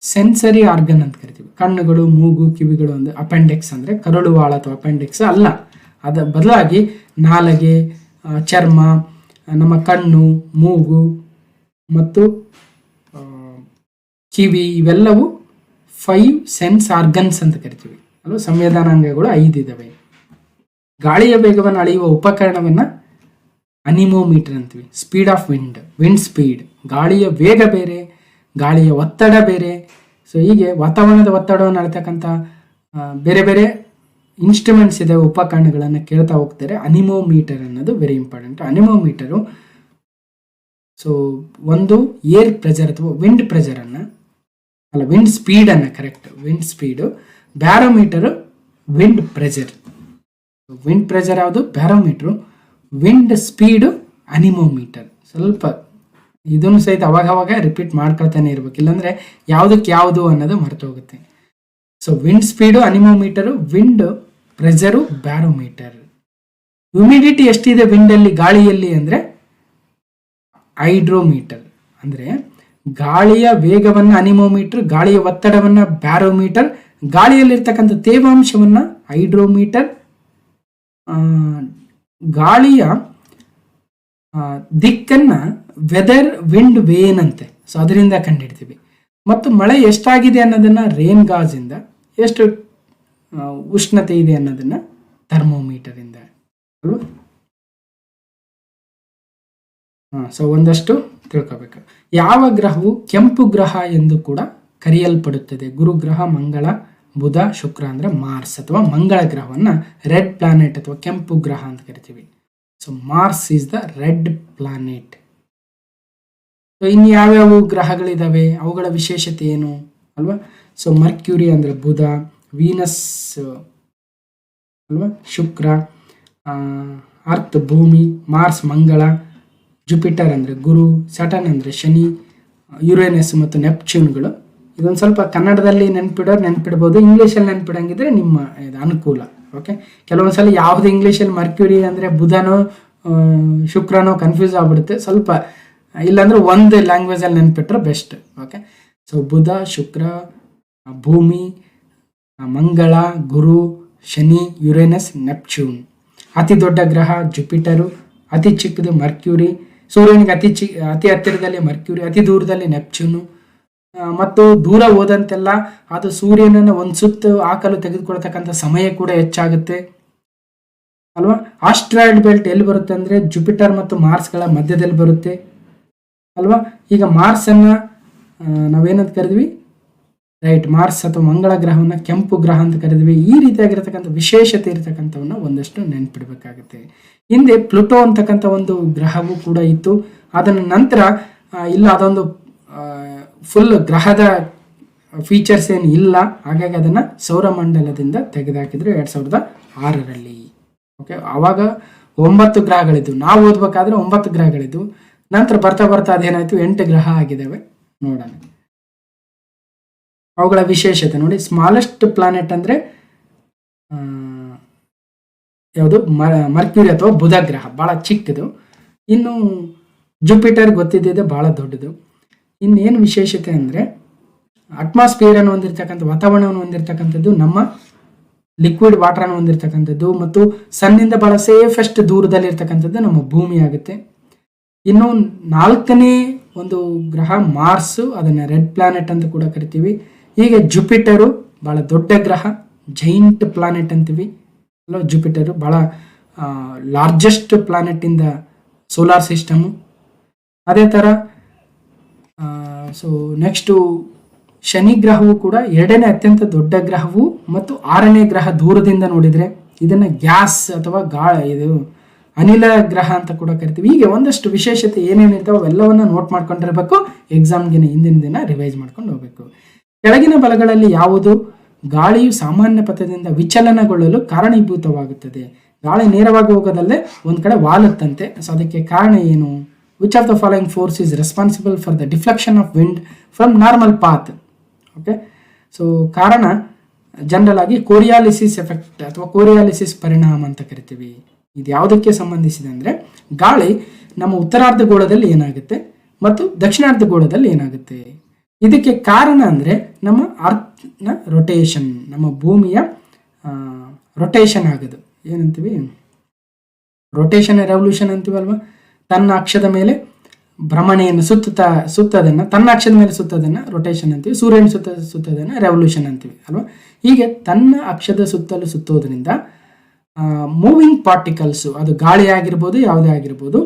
ಸೆನ್ಸರಿ ಆರ್ಗನ್ ಅಂತ ಕರಿತೀವಿ. ಕಣ್ಣುಗಳು, ಮೂಗು, ಕಿವಿಗಳು ಒಂದು ಅಪೆಂಡಿಕ್ಸ್ ಅಂದ್ರೆ ಕರುಳುವಾಳ ಅಥವಾ ಅಪೆಂಡಿಕ್ಸ್ ಅಲ್ಲ. ಅದ ಬದಲಾಗಿ ನಾಲಗೆ, ಚರ್ಮ, ನಮ್ಮ ಕಣ್ಣು, ಮೂಗು ಮತ್ತು ಕಿವಿ ಇವೆಲ್ಲವೂ 5 ಸೆನ್ಸ್ ಆರ್ಗನ್ಸ್ ಅಂತ ಕರಿತೀವಿ ಅಲ್ವಾ. ಸಂವೇದನಾಂಗಗಳು 5 ಇದಾವೆ. ಗಾಳಿಯ ವೇಗವನ್ನು ಅಳೆಯುವ ಉಪಕರಣವನ್ನ ಅನಿಮೋಮೀಟರ್ ಅಂತೀವಿ. ಸ್ಪೀಡ್ ಆಫ್ ವಿಂಡ್ ಸ್ಪೀಡ್, ಗಾಳಿಯ ವೇಗ ಬೇರೆ, ಗಾಳಿಯ ಒತ್ತಡ ಬೇರೆ. ಸೊ ಹೀಗೆ ವಾತಾವರಣದ ಒತ್ತಡವನ್ನು ಅಳತಕ್ಕಂಥ ಬೇರೆ ಬೇರೆ ಇನ್ಸ್ಟ್ರೂಮೆಂಟ್ಸ್ ಇದೆ, ಉಪಕರಣಗಳನ್ನು ಕೇಳ್ತಾ ಹೋಗ್ತಾರೆ. ಅನಿಮೋಮೀಟರ್ ಅನ್ನೋದು ವೆರಿ ಇಂಪಾರ್ಟೆಂಟ್. ಅನಿಮೋಮೀಟರು ಸೊ ಒಂದು ಏರ್ ಪ್ರೆಷರ್ ಅಥವಾ ವಿಂಡ್ ಪ್ರೆಷರನ್ನು ಅಲ್ಲ, ವಿಂಡ್ ಸ್ಪೀಡನ್ನು, correct, wind speed. Barometer wind pressure. Wind pressure ಯಾವುದು? ಬ್ಯಾರೋಮೀಟ್ರು. Wind speed anemometer. ಸ್ವಲ್ಪ ಇದನ್ನು ಸಹಿತ ಅವಾಗವಾಗ ರಿಪೀಟ್ ಮಾಡ್ಕೊಳ್ತಾನೆ ಇರ್ಬೇಕು, ಇಲ್ಲಾಂದ್ರೆ ಯಾವುದಕ್ಕೆ ಯಾವುದು ಅನ್ನೋದು ಮರೆತು ಹೋಗುತ್ತೆ. So wind speed anemometer, wind pressure barometer. Humidity ಎಷ್ಟಿದೆ ವಿಂಡಲ್ಲಿ, ಗಾಳಿಯಲ್ಲಿ ಅಂದ್ರೆ ಹೈಡ್ರೋಮೀಟರ್. ಅಂದ್ರೆ ಗಾಳಿಯ ವೇಗವನ್ನ ಅನಿಮೋಮೀಟರ್, ಗಾಳಿಯ ಒತ್ತಡವನ್ನ ಬ್ಯಾರೋಮೀಟರ್, ಗಾಳಿಯಲ್ಲಿರ್ತಕ್ಕಂಥ ತೇವಾಂಶವನ್ನ ಹೈಡ್ರೋಮೀಟರ್, ಗಾಳಿಯ ದಿಕ್ಕನ್ನ ವೆದರ್ ವಿಂಡ್ ವೇನ್ ಅಂತೆ. ಸೊ ಅದರಿಂದ ಕಂಡುಹಿಡ್ತೀವಿ. ಮತ್ತು ಮಳೆ ಎಷ್ಟಾಗಿದೆ ಅನ್ನೋದನ್ನ ರೇನ್ ಗಾಜ್ ಇಂದ, ಎಷ್ಟು ಉಷ್ಣತೆ ಇದೆ ಅನ್ನೋದನ್ನ ಥರ್ಮೋಮೀಟರ್ ಇಂದ ಅಲ್ವಾ. ಸೊ ಒಂದಷ್ಟು ತಿಳ್ಕೋಬೇಕು. ಯಾವ ಗ್ರಹವು ಕೆಂಪು ಗ್ರಹ ಎಂದು ಕೂಡ ಕರೆಯಲ್ಪಡುತ್ತದೆ? ಗುರುಗ್ರಹ, ಮಂಗಳ, ಬುಧ, ಶುಕ್ರ ಅಂದ್ರೆ ಮಾರ್ಸ್ ಅಥವಾ ಮಂಗಳ ಗ್ರಹವನ್ನ ರೆಡ್ ಪ್ಲಾನೆಟ್ ಅಥವಾ ಕೆಂಪು ಗ್ರಹ ಅಂತ ಕರಿತೀವಿ. So Mars is the red planet. So ಇನ್ನು ಯಾವ್ಯಾವ ಗ್ರಹಗಳಿದಾವೆ, ಅವುಗಳ ವಿಶೇಷತೆ ಏನು ಅಲ್ವಾ. ಸೊ ಮರ್ಕ್ಯೂರಿ ಅಂದ್ರೆ ಬುಧ, ವೀನಸ್ ಅಲ್ವಾ ಶುಕ್ರ, ಅರ್ತ್ ಭೂಮಿ, ಮಾರ್ಸ್ ಮಂಗಳ, ಜುಪಿಟರ್ ಅಂದರೆ ಗುರು, ಸಟರ್ನ್ ಅಂದರೆ ಶನಿ, ಯುರೇನಸ್ ಮತ್ತು ನೆಪ್ಚೂನ್ಗಳು. ಇದೊಂದು ಸ್ವಲ್ಪ ಕನ್ನಡದಲ್ಲಿ ನೆನ್ಪಿಡ್ಬೋದು, ಇಂಗ್ಲೀಷಲ್ಲಿ ನೆನ್ಪಿಡಂಗಿದ್ರೆ ನಿಮ್ಮ ಇದು ಅನುಕೂಲ. ಓಕೆ, ಕೆಲವೊಂದ್ಸಲ ಯಾವುದು ಇಂಗ್ಲೀಷಲ್ಲಿ ಮರ್ಕ್ಯೂರಿ ಅಂದರೆ ಬುಧನೋ ಶುಕ್ರನೋ ಕನ್ಫ್ಯೂಸ್ ಆಗ್ಬಿಡುತ್ತೆ ಸ್ವಲ್ಪ. ಇಲ್ಲಾಂದ್ರೆ ಒಂದು ಲ್ಯಾಂಗ್ವೇಜಲ್ಲಿ ನೆನ್ಪಿಟ್ರೆ ಬೆಸ್ಟ್. ಓಕೆ, ಸೊ ಬುಧ, ಶುಕ್ರ, ಭೂಮಿ, ಮಂಗಳ, ಗುರು, ಶನಿ, ಯುರೇನಸ್, ನೆಪ್ಚೂನ್. ಅತಿ ದೊಡ್ಡ ಗ್ರಹ ಜುಪಿಟರು, ಅತಿ ಚಿಕ್ಕದು ಮರ್ಕ್ಯೂರಿ, ಸೂರ್ಯನಿಗೆ ಅತಿ ಹತ್ತಿರದಲ್ಲಿ ಮರ್ಕ್ಯೂರಿ, ಅತಿ ದೂರದಲ್ಲಿ ನೆಪ್ಚೂನು. ಮತ್ತು ದೂರ ಹೋದಂತೆಲ್ಲ ಅದು ಸೂರ್ಯನನ್ನು ಒಂದು ಸುತ್ತು ಹಾಕಲು ತೆಗೆದುಕೊಳ್ತಕ್ಕಂಥ ಸಮಯ ಕೂಡ ಹೆಚ್ಚಾಗುತ್ತೆ ಅಲ್ವಾ. ಆಸ್ಟ್ರಾಯ್ಡ್ ಬೆಲ್ಟ್ ಎಲ್ಲಿ ಬರುತ್ತೆ ಅಂದ್ರೆ ಜುಪಿಟರ್ ಮತ್ತು ಮಾರ್ಸ್ಗಳ ಮಧ್ಯದಲ್ಲಿ ಬರುತ್ತೆ ಅಲ್ವಾ. ಈಗ ಮಾರ್ಸ್ ಅನ್ನ ನಾವೇನಂತ ಕರೆದ್ವಿ, ರೈಟ್, ಮಾರ್ಸ್ ಅಥವಾ ಮಂಗಳ ಗ್ರಹವನ್ನ ಕೆಂಪು ಗ್ರಹ ಅಂತ ಕರೆದ್ವಿ. ಈ ರೀತಿಯಾಗಿರ್ತಕ್ಕಂಥ ವಿಶೇಷತೆ ಇರತಕ್ಕಂಥವನ್ನ ಒಂದಷ್ಟು ನೆನ್ಪಿಡ್ಬೇಕಾಗುತ್ತೆ. ಹಿಂದೆ ಪ್ಲುಟೋ ಅಂತಕ್ಕಂಥ ಒಂದು ಗ್ರಹವೂ ಕೂಡ ಇತ್ತು. ಅದನ್ನ ನಂತರ ಇಲ್ಲ, ಅದೊಂದು ಫುಲ್ ಗ್ರಹದ ಫೀಚರ್ಸ್ ಏನು ಇಲ್ಲ, ಹಾಗಾಗಿ ಅದನ್ನ ಸೌರಮಂಡಲದಿಂದ ತೆಗೆದುಹಾಕಿದ್ರು 2006ರಲ್ಲಿ. ಓಕೆ, ಆವಾಗ 9 ಗ್ರಹಗಳಿದ್ವು. ನಾವು ಓದ್ಬೇಕಾದ್ರೆ 9 ಗ್ರಹಗಳಿದ್ವು. ನಂತರ ಬರ್ತಾ ಬರ್ತಾ ಅದೇನಾಯ್ತು, 8 ಗ್ರಹ ಆಗಿದ್ದಾವೆ. ನೋಡೋಣ ಅವುಗಳ ವಿಶೇಷತೆ ನೋಡಿ. ಸ್ಮಾಲೆಸ್ಟ್ ಪ್ಲಾನೆಟ್ ಅಂದ್ರೆ ಯಾವುದು, ಮರ್ಕ್ಯೂರಿ ಅಥವಾ ಬುಧ ಗ್ರಹ, ಬಹಳ ಚಿಕ್ಕದು. ಇನ್ನು ಜುಪಿಟರ್ ಗೊತ್ತಿದ್ದಿದೆ, ಬಹಳ ದೊಡ್ಡದು. ಇನ್ನೇನು ವಿಶೇಷತೆ ಅಂದ್ರೆ ಅಟ್ಮಾಸ್ಫಿಯರ್ ಅನ್ನು ಹೊಂದಿರತಕ್ಕಂಥ, ವಾತಾವರಣವನ್ನು ಹೊಂದಿರತಕ್ಕಂಥದ್ದು, ನಮ್ಮ ಲಿಕ್ವಿಡ್ ವಾಟರ್ ಅನ್ನು ಹೊಂದಿರತಕ್ಕಂಥದ್ದು, ಮತ್ತು ಸನ್ನಿಂದ ಬಹಳ ಸೇಫೆಸ್ಟ್ ದೂರದಲ್ಲಿ ಇರ್ತಕ್ಕಂಥದ್ದು ನಮ್ಮ ಭೂಮಿ ಆಗುತ್ತೆ. ಇನ್ನು 4ನೇ ಒಂದು ಗ್ರಹ ಮಾರ್ಸ್, ಅದನ್ನ ರೆಡ್ ಪ್ಲಾನೆಟ್ ಅಂತ ಕೂಡ ಕರಿತೀವಿ. ಹೀಗೆ ಜುಪಿಟರು ಬಹಳ ದೊಡ್ಡ ಗ್ರಹ, ಜೈಂಟ್ ಪ್ಲಾನೆಟ್ ಅಂತೀವಿ ಅಲ್ವಾ. ಜುಪಿಟರು ಬಹಳ largest planet in the solar system. ಅದೇ ಥರ ಸೊ ನೆಕ್ಸ್ಟು ಶನಿ ಗ್ರಹವು ಕೂಡ 2ನೇ ಅತ್ಯಂತ ದೊಡ್ಡ ಗ್ರಹವು ಮತ್ತು 6ನೇ ಗ್ರಹ ದೂರದಿಂದ ನೋಡಿದರೆ ಇದನ್ನ ಗ್ಯಾಸ್ ಅಥವಾ ಇದು ಅನಿಲ ಗ್ರಹ ಅಂತ ಕೂಡ ಕರಿತೀವಿ. ಹೀಗೆ ಒಂದಷ್ಟು ವಿಶೇಷತೆ ಏನೇನಿರ್ತಾವೆ ಅವೆಲ್ಲವನ್ನ ನೋಟ್ ಮಾಡ್ಕೊಂಡಿರ್ಬೇಕು. ಎಕ್ಸಾಮ್ಗೆ ಹಿಂದಿನ ದಿನ ರಿವೈಸ್ ಮಾಡ್ಕೊಂಡು ಹೋಗ್ಬೇಕು. ಕೆಳಗಿನ ಬಲಗಳಲ್ಲಿ ಯಾವುದು ಗಾಳಿಯು ಸಾಮಾನ್ಯ ಪಥದಿಂದ ವಿಚಲನಗೊಳ್ಳಲು ಕಾರಣೀಭೂತವಾಗುತ್ತದೆ? ಗಾಳಿ ನೇರವಾಗಿ ಹೋಗೋದಲ್ಲದೆ ಒಂದ್ ಕಡೆ ವಾಲುತ್ತಂತೆ. ಸೊ ಅದಕ್ಕೆ ಕಾರಣ ಏನು? Which of the following force is responsible for the deflection of wind from normal path? Okay, so ಕಾರಣ ಜನರಲ್ ಆಗಿ ಕೋರಿಯಾಲಿಸಿಸ್ ಎಫೆಕ್ಟ್ ಅಥವಾ ಕೋರಿಯಾಲಿಸಿಸ್ ಪರಿಣಾಮ ಅಂತ ಕರಿತೀವಿ. ಇದು ಯಾವುದಕ್ಕೆ ಸಂಬಂಧಿಸಿದೆ ಅಂದರೆ ಗಾಳಿ ನಮ್ಮ ಉತ್ತರಾರ್ಧಗೋಳದಲ್ಲಿ ಏನಾಗುತ್ತೆ ಮತ್ತು ದಕ್ಷಿಣಾರ್ಧಗೋಳದಲ್ಲಿ ಏನಾಗುತ್ತೆ. ಇದಕ್ಕೆ ಕಾರಣ ಅಂದರೆ ನಮ್ಮ ಅರ್ಥನ ರೊಟೇಷನ್, ನಮ್ಮ ಭೂಮಿಯ ರೊಟೇಷನ್ ಆಗೋದು. ಏನಂತೀವಿ? ರೊಟೇಷನ್ ರೆವಲ್ಯೂಷನ್ ಅಂತೀವಲ್ವ. ತನ್ನ ಅಕ್ಷದ ಮೇಲೆ ಭ್ರಮಣೆಯನ್ನು ಸುತ್ತೋದನ್ನು ತನ್ನ ಅಕ್ಷದ ಮೇಲೆ ಸುತ್ತೋದನ್ನು ರೊಟೇಷನ್ ಅಂತೀವಿ. ಸೂರ್ಯನ ಸುತ್ತೋದನ್ನು ರೆವಲ್ಯೂಷನ್ ಅಂತೀವಿ ಅಲ್ವಾ. ಹೀಗೆ ತನ್ನ ಅಕ್ಷದ ಸುತ್ತಲೂ ಸುತ್ತೋದ್ರಿಂದ ಮೂವಿಂಗ್ ಪಾರ್ಟಿಕಲ್ಸು, ಅದು ಗಾಳಿ ಆಗಿರ್ಬೋದು ಯಾವುದೇ ಆಗಿರ್ಬೋದು,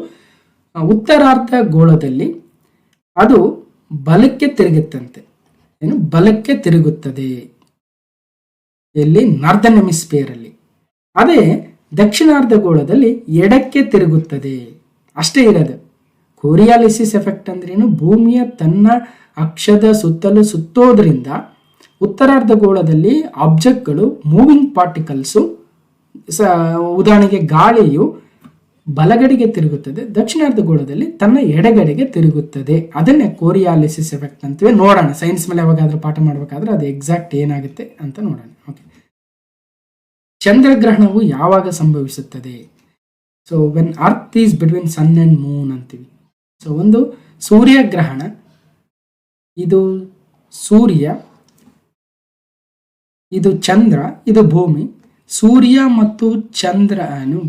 ಉತ್ತರಾರ್ಧ ಗೋಳದಲ್ಲಿ ಅದು ಬಲಕ್ಕೆ ತಿರುಗುತ್ತಂತೆ. ಏನು ಬಲಕ್ಕೆ ತಿರುಗುತ್ತದೆ? ಎಲ್ಲಿ? ನಾರ್ದರ್ನ್ ಹೆಮಿಸ್ಫಿಯರ್ ಅಲ್ಲಿ. ಅದೇ ದಕ್ಷಿಣಾರ್ಧ ಗೋಳದಲ್ಲಿ ಎಡಕ್ಕೆ ತಿರುಗುತ್ತದೆ. ಅಷ್ಟೇ ಇರೋದು. ಕೋರಿಯಾಲಿಸಿಸ್ ಎಫೆಕ್ಟ್ ಅಂದ್ರೇನು? ಭೂಮಿಯ ತನ್ನ ಅಕ್ಷದ ಸುತ್ತಲೂ ಸುತ್ತೋದ್ರಿಂದ ಉತ್ತರಾರ್ಧ ಗೋಳದಲ್ಲಿ ಆಬ್ಜೆಕ್ಟ್ಗಳು, ಮೂವಿಂಗ್ ಪಾರ್ಟಿಕಲ್ಸು, ಉದಾಹರಣೆಗೆ ಗಾಳಿಯು ಬಲಗಡೆಗೆ ತಿರುಗುತ್ತದೆ, ದಕ್ಷಿಣಾರ್ಧ ಗೋಳದಲ್ಲಿ ತನ್ನ ಎಡಗಡೆಗೆ ತಿರುಗುತ್ತದೆ. ಅದನ್ನೇ ಕೋರಿಯಾಲಿಸಿಸ್ ಎಫೆಕ್ಟ್ ಅಂತೀವಿ. ನೋಡೋಣ ಸೈನ್ಸ್ ಮೇಲೆ ಯಾವಾಗಾದ್ರೂ ಪಾಠ ಮಾಡಬೇಕಾದ್ರೆ ಅದು ಎಕ್ಸಾಕ್ಟ್ ಏನಾಗುತ್ತೆ ಅಂತ ನೋಡೋಣ. ಓಕೆ, ಚಂದ್ರಗ್ರಹಣವು ಯಾವಾಗ ಸಂಭವಿಸುತ್ತದೆ? So when earth is between sun and moon ಅಂತೀವಿ. ಸೊ ಒಂದು ಸೂರ್ಯಗ್ರಹಣ, ಇದು ಸೂರ್ಯ, ಇದು ಚಂದ್ರ, ಇದು ಭೂಮಿ. ಸೂರ್ಯ ಮತ್ತು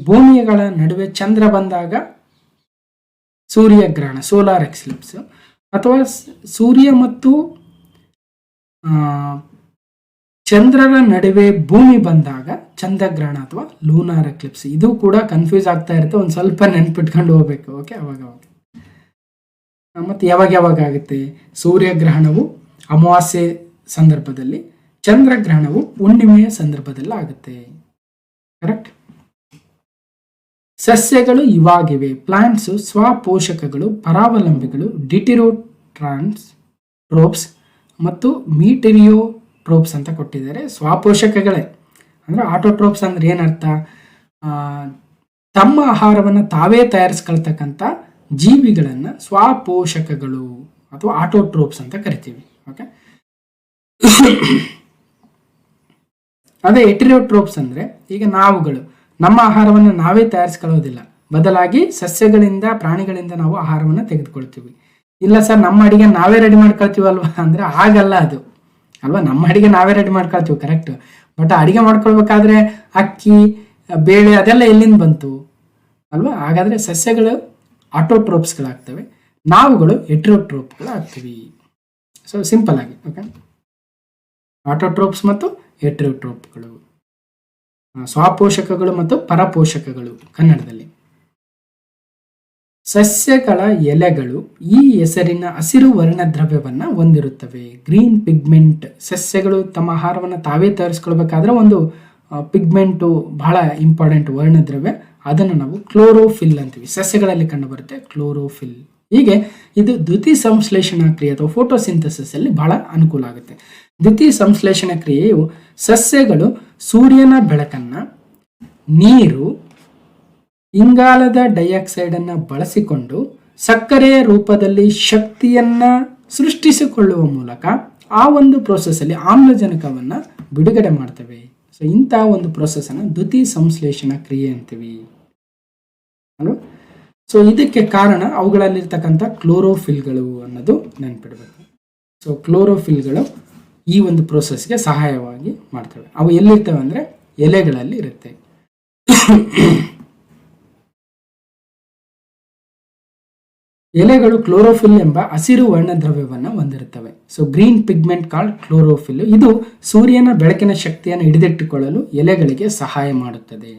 ಭೂಮಿಗಳ ನಡುವೆ ಚಂದ್ರ ಬಂದಾಗ ಸೂರ್ಯಗ್ರಹಣ, ಸೋಲಾರ್ ಎಕ್ಲಿಪ್ಸ್. ಅಥವಾ ಸೂರ್ಯ ಮತ್ತು ಚಂದ್ರರ ನಡುವೆ ಭೂಮಿ ಬಂದಾಗ ಚಂದ್ರಗ್ರಹಣ ಅಥವಾ ಲೂನಾರ್ ಎಕ್ಲಿಪ್ಸ್. ಇದು ಕೂಡ ಕನ್ಫ್ಯೂಸ್ ಆಗ್ತಾ ಇರುತ್ತೆ, ಒಂದು ಸ್ವಲ್ಪ ನೆನ್ಪಿಟ್ಕೊಂಡು ಹೋಗ್ಬೇಕು. ಓಕೆ, ಅವಾಗ ಮತ್ತೆ ಯಾವಾಗ ಆಗುತ್ತೆ? ಸೂರ್ಯಗ್ರಹಣವು ಅಮಾವಾಸ್ಯೆ ಸಂದರ್ಭದಲ್ಲಿ, ಚಂದ್ರಗ್ರಹಣವು ಹುಣ್ಣಿಮೆಯ ಸಂದರ್ಭದಲ್ಲಿ ಆಗುತ್ತೆ. ಕರೆಕ್ಟ್. ಸಸ್ಯಗಳು ಇವಾಗಿವೆ. ಪ್ಲಾಂಟ್ಸ್ ಸ್ವಪೋಷಕಗಳು, ಪರಾವಲಂಬಿಗಳು, ಡಿಟಿರೋಟ್ರಾನ್ಸ್ ಮತ್ತು ಮೀಟೆರಿಯೋಟ್ರೋಪ್ಸ್ ಅಂತ ಕೊಟ್ಟಿದ್ದಾರೆ. ಸ್ವಪೋಷಕಗಳೇ ಅಂದ್ರೆ ಆಟೋಟ್ರೋಪ್ಸ್ ಅಂದ್ರೆ ಏನರ್ಥ? ತಮ್ಮ ಆಹಾರವನ್ನು ತಾವೇ ತಯಾರಿಸ್ಕೊಳ್ತಕ್ಕಂಥ ಜೀವಿಗಳನ್ನ ಸ್ವಪೋಷಕಗಳು ಅಥವಾ ಆಟೋಟ್ರೋಪ್ಸ್ ಅಂತ ಕರಿತೀವಿ. ಓಕೆ, ಅದೇ ಹೆಟೆರೋಟ್ರೋಪ್ಸ್ ಅಂದ್ರೆ ಈಗ ನಾವುಗಳು ನಮ್ಮ ಆಹಾರವನ್ನು ನಾವೇ ತಯಾರಿಸ್ಕೊಳ್ಳೋದಿಲ್ಲ, ಬದಲಾಗಿ ಸಸ್ಯಗಳಿಂದ, ಪ್ರಾಣಿಗಳಿಂದ ನಾವು ಆಹಾರವನ್ನು ತೆಗೆದುಕೊಳ್ತೀವಿ. ಇಲ್ಲ ಸರ್ ನಮ್ಮ ಅಡಿಗೆ ನಾವೇ ರೆಡಿ ಮಾಡ್ಕೊಳ್ತೀವಲ್ವಾ ಅಂದ್ರೆ ಆಗಲ್ಲ ಅದು ಅಲ್ವಾ. ನಮ್ಮ ಅಡಿಗೆ ನಾವೇ ರೆಡಿ ಮಾಡ್ಕೊಳ್ತೀವಿ, ಕರೆಕ್ಟ್. ಬಟ್ ಅಡಿಗೆ ಮಾಡ್ಕೊಳ್ಬೇಕಾದ್ರೆ ಅಕ್ಕಿ, ಬೇಳೆ ಅದೆಲ್ಲ ಎಲ್ಲಿಂದ ಬಂತು ಅಲ್ವಾ. ಹಾಗಾದ್ರೆ ಸಸ್ಯಗಳು ಆಟೋಟ್ರೋಪ್ಸ್ಗಳಾಗ್ತವೆ, ನಾವುಗಳು ಹೆಟೆರೋಟ್ರೋಪ್ಗಳಾಗ್ತೀವಿ. ಸೊ ಸಿಂಪಲ್ ಆಗಿ. ಓಕೆ, ಆಟೋಟ್ರೋಪ್ಸ್ ಮತ್ತು ಹೆಟೆರೋಟ್ರೋಪ್ಗಳು, ಸ್ವಪೋಷಕಗಳು ಮತ್ತು ಪರಪೋಷಕಗಳು ಕನ್ನಡದಲ್ಲಿ. ಸಸ್ಯಗಳ ಎಲೆಗಳು ಈ ಹೆಸರಿನ ಹಸಿರು ವರ್ಣದ್ರವ್ಯವನ್ನ ಹೊಂದಿರುತ್ತವೆ. Green pigment. ಸಸ್ಯಗಳು ತಮ್ಮ ಆಹಾರವನ್ನು ತಾವೇ ತಯಾರಿಸ್ಕೊಳ್ಬೇಕಾದ್ರೆ ಒಂದು ಪಿಗ್ಮೆಂಟು ಬಹಳ ಇಂಪಾರ್ಟೆಂಟ್ ವರ್ಣದ್ರವ್ಯ, ಅದನ್ನು ನಾವು ಕ್ಲೋರೋಫಿಲ್ ಅಂತೀವಿ. ಸಸ್ಯಗಳಲ್ಲಿ ಕಂಡು ಬರುತ್ತೆ ಕ್ಲೋರೋಫಿಲ್. ಹೀಗೆ ಇದು ದ್ಯುತಿ ಸಂಶ್ಲೇಷಣಾ ಕ್ರಿಯೆ ಅಥವಾ ಫೋಟೋಸಿಂಥಸಿಸ್ ಅಲ್ಲಿ ಬಹಳ ಅನುಕೂಲ ಆಗುತ್ತೆ. ದ್ಯುತಿ ಸಂಶ್ಲೇಷಣಾ ಕ್ರಿಯೆಯು ಸಸ್ಯಗಳು ಸೂರ್ಯನ ಬೆಳಕನ್ನ, ನೀರು, ಇಂಗಾಲದ ಡೈಆಕ್ಸೈಡ್ ಅನ್ನ ಬಳಸಿಕೊಂಡು ಸಕ್ಕರೆಯ ರೂಪದಲ್ಲಿ ಶಕ್ತಿಯನ್ನ ಸೃಷ್ಟಿಸಿಕೊಳ್ಳುವ ಮೂಲಕ ಆ ಒಂದು ಪ್ರೋಸೆಸ್ ಅಲ್ಲಿ ಆಮ್ಲಜನಕವನ್ನ ಬಿಡುಗಡೆ ಮಾಡ್ತವೆ. ಸೊ ಇಂತಹ ಒಂದು ಪ್ರೋಸೆಸ್ ಅನ್ನ ದ್ಯುತಿ ಸಂಶ್ಲೇಷಣಾ ಕ್ರಿಯೆ ಅಂತೀವಿ ಅಲ್ವಾ. ಸೊ ಇದಕ್ಕೆ ಕಾರಣ ಅವುಗಳಲ್ಲಿರ್ತಕ್ಕಂಥ ಕ್ಲೋರೋಫಿಲ್ಗಳು ಅನ್ನೋದು ನೆನ್ಪಿಡ್ಬೇಕು. ಸೊ ಕ್ಲೋರೋಫಿಲ್ಗಳು ಈ ಒಂದು ಪ್ರೋಸೆಸ್ಗೆ ಸಹಾಯವಾಗಿ ಮಾಡ್ತವೆ. ಅವು ಎಲ್ಲಿರ್ತವೆ ಅಂದ್ರೆ ಎಲೆಗಳಲ್ಲಿ ಇರುತ್ತೆ. ಎಲೆಗಳು ಕ್ಲೋರೋಫಿಲ್ ಎಂಬ ಹಸಿರು ವರ್ಣದ್ರವ್ಯವನ್ನು ಹೊಂದಿರುತ್ತವೆ. So green pigment called chlorophyll. ಇದು ಸೂರ್ಯನ ಬೆಳಕಿನ ಶಕ್ತಿಯನ್ನು ಹಿಡಿದಿಟ್ಟುಕೊಳ್ಳಲು ಎಲೆಗಳಿಗೆ ಸಹಾಯ ಮಾಡುತ್ತದೆ.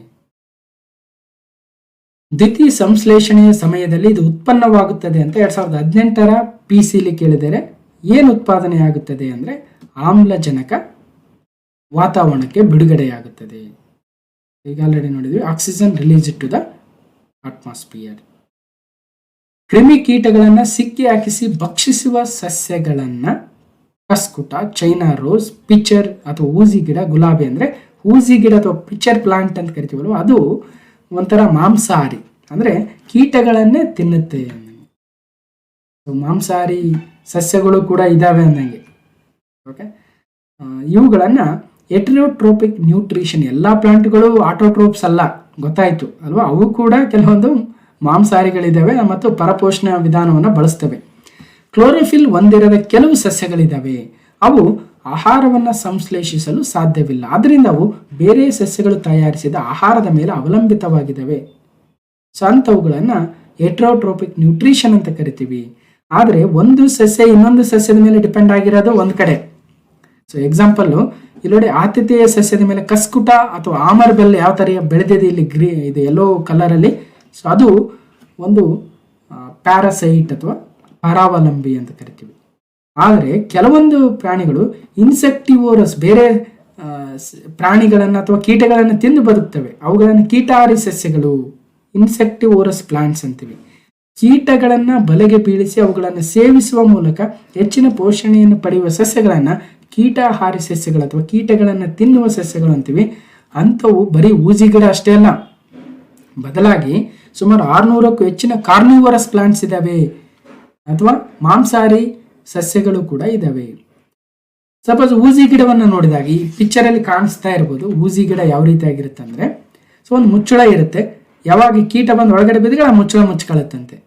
ದ್ಯುತಿ ಸಂಶ್ಲೇಷಣೆಯ ಸಮಯದಲ್ಲಿ ಇದು ಉತ್ಪನ್ನವಾಗುತ್ತದೆ ಅಂತ 2018 PC ಕೇಳಿದರೆ ಏನು ಉತ್ಪಾದನೆ ಆಗುತ್ತದೆ ಅಂದರೆ ಆಮ್ಲಜನಕ ವಾತಾವರಣಕ್ಕೆ ಬಿಡುಗಡೆಯಾಗುತ್ತದೆ. ಈಗ ಆಲ್ರೆಡಿ ನೋಡಿದ್ವಿ, oxygen release to the atmosphere. ಕ್ರಿಮಿಕೀಟಗಳನ್ನು ಸಿಕ್ಕಿ ಹಾಕಿಸಿ ಭಕ್ಷಿಸುವ ಸಸ್ಯಗಳನ್ನು ಕಸ್ಕುಟ, ಚೈನಾ ರೋಸ್, ಪಿಚರ್ ಅಥವಾ ಊಸಿ ಗಿಡ, ಗುಲಾಬಿ ಅಂದರೆ ಊಸಿ ಗಿಡ ಅಥವಾ ಪಿಚರ್ ಪ್ಲಾಂಟ್ ಅಂತ ಕರಿತೀವಲ್ವ, ಅದು ಒಂಥರ ಮಾಂಸಾಹಾರಿ, ಅಂದರೆ ಕೀಟಗಳನ್ನೇ ತಿನ್ನುತ್ತೆ. ಮಾಂಸಾಹಾರಿ ಸಸ್ಯಗಳು ಕೂಡ ಇದ್ದಾವೆ ಅಂದಂಗೆ. ಓಕೆ, ಇವುಗಳನ್ನು ಹೆಟೆರೋಟ್ರೋಪಿಕ್ ನ್ಯೂಟ್ರಿಷನ್, ಎಲ್ಲ ಪ್ಲಾಂಟ್ಗಳು ಆಟೋಟ್ರೋಪ್ಸ್ ಅಲ್ಲ, ಗೊತ್ತಾಯಿತು ಅಲ್ವಾ, ಅವು ಕೂಡ ಕೆಲವೊಂದು ಮಾಂಸಾಹಾರಿಗಳಿದ್ದಾವೆ ಮತ್ತು ಪರಪೋಷಣ ವಿಧಾನವನ್ನು ಬಳಸ್ತವೆ. ಕ್ಲೋರೋಫಿಲ್ ಹೊಂದಿರದ ಕೆಲವು ಸಸ್ಯಗಳಿದ್ದಾವೆ, ಅವು ಆಹಾರವನ್ನು ಸಂಶ್ಲೇಷಿಸಲು ಸಾಧ್ಯವಿಲ್ಲ, ಆದ್ದರಿಂದ ಅವು ಬೇರೆ ಸಸ್ಯಗಳು ತಯಾರಿಸಿದ ಆಹಾರದ ಮೇಲೆ ಅವಲಂಬಿತವಾಗಿದ್ದಾವೆ. ಸೊ ಅಂಥವುಗಳನ್ನು ಹೆಟೆರೋಟ್ರೋಪಿಕ್ ನ್ಯೂಟ್ರಿಷನ್ ಅಂತ ಕರಿತೀವಿ. ಆದರೆ ಒಂದು ಸಸ್ಯ ಇನ್ನೊಂದು ಸಸ್ಯದ ಮೇಲೆ ಡಿಪೆಂಡ್ ಆಗಿರೋದು ಒಂದು ಕಡೆ. ಸೊ ಎಕ್ಸಾಂಪಲ್ಲು ಇಲ್ಲೋಡಿ, ಆತಿಥೇಯ ಸಸ್ಯದ ಮೇಲೆ ಕಸ್ಕುಟ ಅಥವಾ ಆಮರ್ ಬೆಲ್ ಯಾವ ಥರ ಬೆಳೆದಿದೆ, ಇಲ್ಲಿ ಇದು ಯೆಲ್ಲೋ ಕಲರಲ್ಲಿ. ಸೊ ಅದು ಒಂದು ಪ್ಯಾರಾಸೈಟ್ ಅಥವಾ ಪರಾವಲಂಬಿ ಅಂತ ಕರಿತೀವಿ. ಆದರೆ ಕೆಲವೊಂದು ಪ್ರಾಣಿಗಳು ಇನ್ಸೆಕ್ಟಿವೋರಸ್, ಬೇರೆ ಪ್ರಾಣಿಗಳನ್ನು ಅಥವಾ ಕೀಟಗಳನ್ನು ತಿಂದು ಬದುಕ್ತವೆ, ಅವುಗಳನ್ನು ಕೀಟಹಾರಿ ಸಸ್ಯಗಳು, ಇನ್ಸೆಕ್ಟಿವೋರಸ್ ಪ್ಲಾಂಟ್ಸ್ ಅಂತೀವಿ. ಕೀಟಗಳನ್ನು ಬಲೆಗೆ ಬೀಳಿಸಿ ಅವುಗಳನ್ನು ಸೇವಿಸುವ ಮೂಲಕ ಹೆಚ್ಚಿನ ಪೋಷಣೆಯನ್ನು ಪಡೆಯುವ ಸಸ್ಯಗಳನ್ನು ಕೀಟಹಾರಿ ಸಸ್ಯಗಳು ಅಥವಾ ಕೀಟಗಳನ್ನು ತಿನ್ನುವ ಸಸ್ಯಗಳು ಅಂತೀವಿ. ಅಂಥವು ಬರೀ ಊಸಿ ಗಿಡ ಅಷ್ಟೇ ಅಲ್ಲ, ಬದಲಾಗಿ ಸುಮಾರು 600ಕ್ಕೂ ಹೆಚ್ಚಿನ ಕಾರ್ನಿವರಸ್ ಪ್ಲಾಂಟ್ಸ್ ಇದ್ದಾವೆ ಅಥವಾ ಮಾಂಸಾಹಾರಿ ಸಸ್ಯಗಳು ಕೂಡ ಇದ್ದಾವೆ. ಸಪೋಸ್ ಊಸಿ ಗಿಡವನ್ನು ನೋಡಿದಾಗ ಈ ಪಿಕ್ಚರಲ್ಲಿ ಕಾಣಿಸ್ತಾ ಇರ್ಬೋದು, ಊಸಿ ಗಿಡ ಯಾವ ರೀತಿಯಾಗಿರುತ್ತೆ ಅಂದರೆ, ಸೊ ಒಂದು ಮುಚ್ಚಳ ಇರುತ್ತೆ, ಯಾವಾಗ ಕೀಟ ಬಂದು ಒಳಗಡೆ ಬಿದ್ದರೆ ಆ ಮುಚ್ಚಳ ಮುಚ್ಕೊಳ್ಳುತ್ತಂತೆ.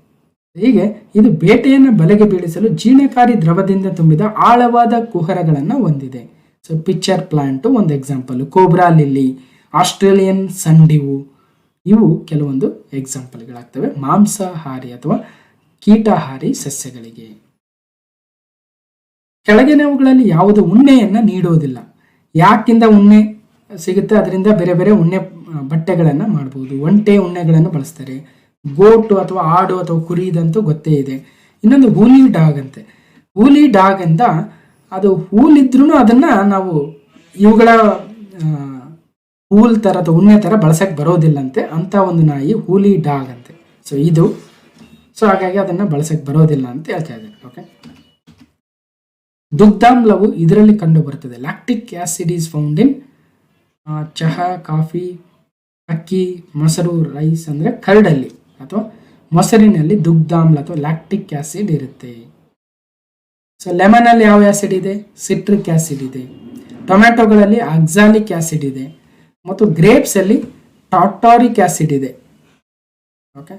ಹೀಗೆ ಇದು ಬೇಟೆಯನ್ನು ಬಲೆಗೆ ಬೀಳಿಸಲು ಜೀರ್ಣಕಾರಿ ದ್ರವದಿಂದ ತುಂಬಿದ ಆಳವಾದ ಕುಹರಗಳನ್ನು ಹೊಂದಿದೆ. ಸೊ ಪಿಚ್ಚರ್ ಪ್ಲಾಂಟು ಒಂದು ಎಕ್ಸಾಂಪಲ್, ಕೋಬ್ರಾ ಲಿಲ್ಲಿ, ಆಸ್ಟ್ರೇಲಿಯನ್ ಸಂಡಿವು, ಇವು ಕೆಲವೊಂದು ಎಕ್ಸಾಂಪಲ್ಗಳಾಗ್ತವೆ ಮಾಂಸಾಹಾರಿ ಅಥವಾ ಕೀಟಹಾರಿ ಸಸ್ಯಗಳಿಗೆ. ಕೆಳಗಿನವುಗಳಲ್ಲಿ ಯಾವುದು ಉಣ್ಣೆಯನ್ನು ನೀಡುವುದಿಲ್ಲ. ಯಾಕಿಂದ ಉಣ್ಣೆ ಸಿಗುತ್ತೆ, ಅದರಿಂದ ಬೇರೆ ಬೇರೆ ಉಣ್ಣೆ ಬಟ್ಟೆಗಳನ್ನು ಮಾಡ್ಬೋದು. ಒಂಟೆ ಉಣ್ಣೆಗಳನ್ನು ಬಳಸ್ತಾರೆ. ಗೋಟು ಅಥವಾ ಆಡು ಅಥವಾ ಕುರಿದಂತೂ ಗೊತ್ತೇ ಇದೆ. ಇನ್ನೊಂದು ಹೂಲಿ ಡಾಗ್ ಅಂತೆ. ಹೂಲಿ ಡಾಗ್ ಅಂತ ಅದು ಹೂಲಿದ್ರೂ ಅದನ್ನು ನಾವು ಇವುಗಳ ಹೂಲ್ ಥರ ಅಥವಾ ಉಣ್ಣೆ ಥರ ಬಳಸಕ್ಕೆ ಬರೋದಿಲ್ಲಂತೆ, ಅಂಥ ಒಂದು ನಾಯಿ ಹೂಲಿ ಡಾಗ್ ಅಂತೆ. ಸೊ ಇದು, ಸೊ ಹಾಗಾಗಿ ಅದನ್ನು ಬಳಸಕ್ಕೆ ಬರೋದಿಲ್ಲ ಅಂತ ಹೇಳ್ತಾ ಇದ್ದಾರೆ. ಓಕೆ, ದುಗ್ಧಾಮ್ಲವು ಇದರಲ್ಲಿ ಕಂಡು ಬರುತ್ತದೆ. Lactic acid is found in ಚಹಾ, ಕಾಫಿ, ಅಕ್ಕಿ, ಮೊಸರು, ರೈಸ್ ಅಂದರೆ ಕರ್ಡಲ್ಲಿ ಅಥವಾ ಮೊಸರಿನಲ್ಲಿ ದುಗ್ಧಾಮ್ಲ ಅಥವಾ ಲ್ಯಾಕ್ಟಿಕ್ ಆಸಿಡ್ ಇರುತ್ತೆ. ಸೊ ಲೆಮನಲ್ಲಿ ಯಾವ ಆಸಿಡ್ ಇದೆ? ಸಿಟ್ರಿಕ್ ಆಸಿಡ್ ಇದೆ. ಟೊಮ್ಯಾಟೊಗಳಲ್ಲಿ ಆಕ್ಸಾಲಿಕ್ ಆಸಿಡ್ ಇದೆ ಮತ್ತು ಗ್ರೇಪ್ಸಲ್ಲಿ ಟಾಟಾರಿಕ್ ಆಸಿಡ್ ಇದೆ. ಓಕೆ,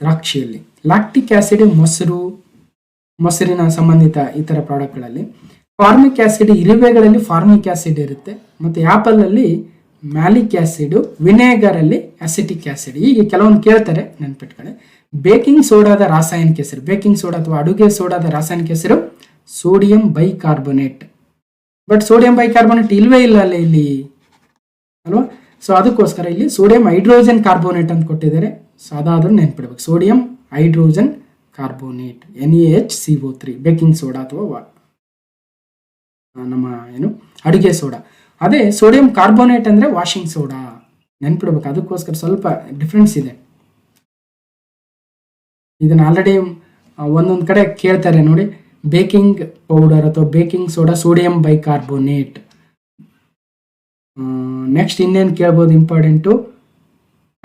ದ್ರಾಕ್ಷಿಯಲ್ಲಿ ಲ್ಯಾಕ್ಟಿಕ್ ಆಸಿಡ್ ಮೊಸರಿನ ಸಂಬಂಧಿತ ಇತರ ಪ್ರಾಡಕ್ಟ್ಗಳಲ್ಲಿ. ಫಾರ್ಮಿಕ್ ಆಸಿಡ್ ಇರುವೆಗಳಲ್ಲಿ ಫಾರ್ಮಿಕ್ ಆಸಿಡ್ ಇರುತ್ತೆ ಮತ್ತು ಆ್ಯಪಲಲ್ಲಿ ಮ್ಯಾಲಿಕ್ ಆಸಿಡ್, ವಿನೆಗರಲ್ಲಿ ಅಸಿಟಿಕ್ ಆಸಿಡ್. ಹೀಗೆ ಕೆಲವೊಂದು ಕೇಳ್ತಾರೆ, ನೆನ್ಪಿಟ್ಕೊಳ್ಳಿ. ಬೇಕಿಂಗ್ ಸೋಡಾದ ರಾಸಾಯನಿಕ ಹೆಸರು, ಬೇಕಿಂಗ್ ಸೋಡಾ ಅಥವಾ ಅಡುಗೆ ಸೋಡಾದ ರಾಸಾಯನಿಕ ಹೆಸರು sodium bicarbonate. But sodium bicarbonate ಇಲ್ವೇ ಇಲ್ಲ ಅಲ್ಲೇ ಇಲ್ಲಿ ಅಲ್ವಾ. ಸೊ ಅದಕ್ಕೋಸ್ಕರ ಇಲ್ಲಿ ಸೋಡಿಯಂ ಹೈಡ್ರೋಜನ್ ಕಾರ್ಬೋನೇಟ್ ಅಂತ ಕೊಟ್ಟಿದ್ದಾರೆ. ಸೊ ಅದಾದ್ರೂ ನೆನ್ಪಿಡ್ಬೇಕು, sodium hydrogen carbonate, NaHCO3, baking soda ಅಥವಾ ನಮ್ಮ ಅಡುಗೆ ಸೋಡಾ. ಅದೇ ಸೋಡಿಯಂ ಕಾರ್ಬೋನೇಟ್ ಅಂದರೆ ವಾಷಿಂಗ್ ಸೋಡಾ, ನೆನ್ಪಿಡ್ಬೇಕು. ಅದಕ್ಕೋಸ್ಕರ ಸ್ವಲ್ಪ ಡಿಫ್ರೆನ್ಸ್ ಇದೆ. ಇದನ್ನು ಆಲ್ರೆಡಿ ಒಂದೊಂದು ಕಡೆ ಕೇಳ್ತಾರೆ ನೋಡಿ, ಬೇಕಿಂಗ್ ಪೌಡರ್ ಅಥವಾ baking soda sodium bicarbonate. Next ಇನ್ನೇನು ಕೇಳ್ಬೋದು important,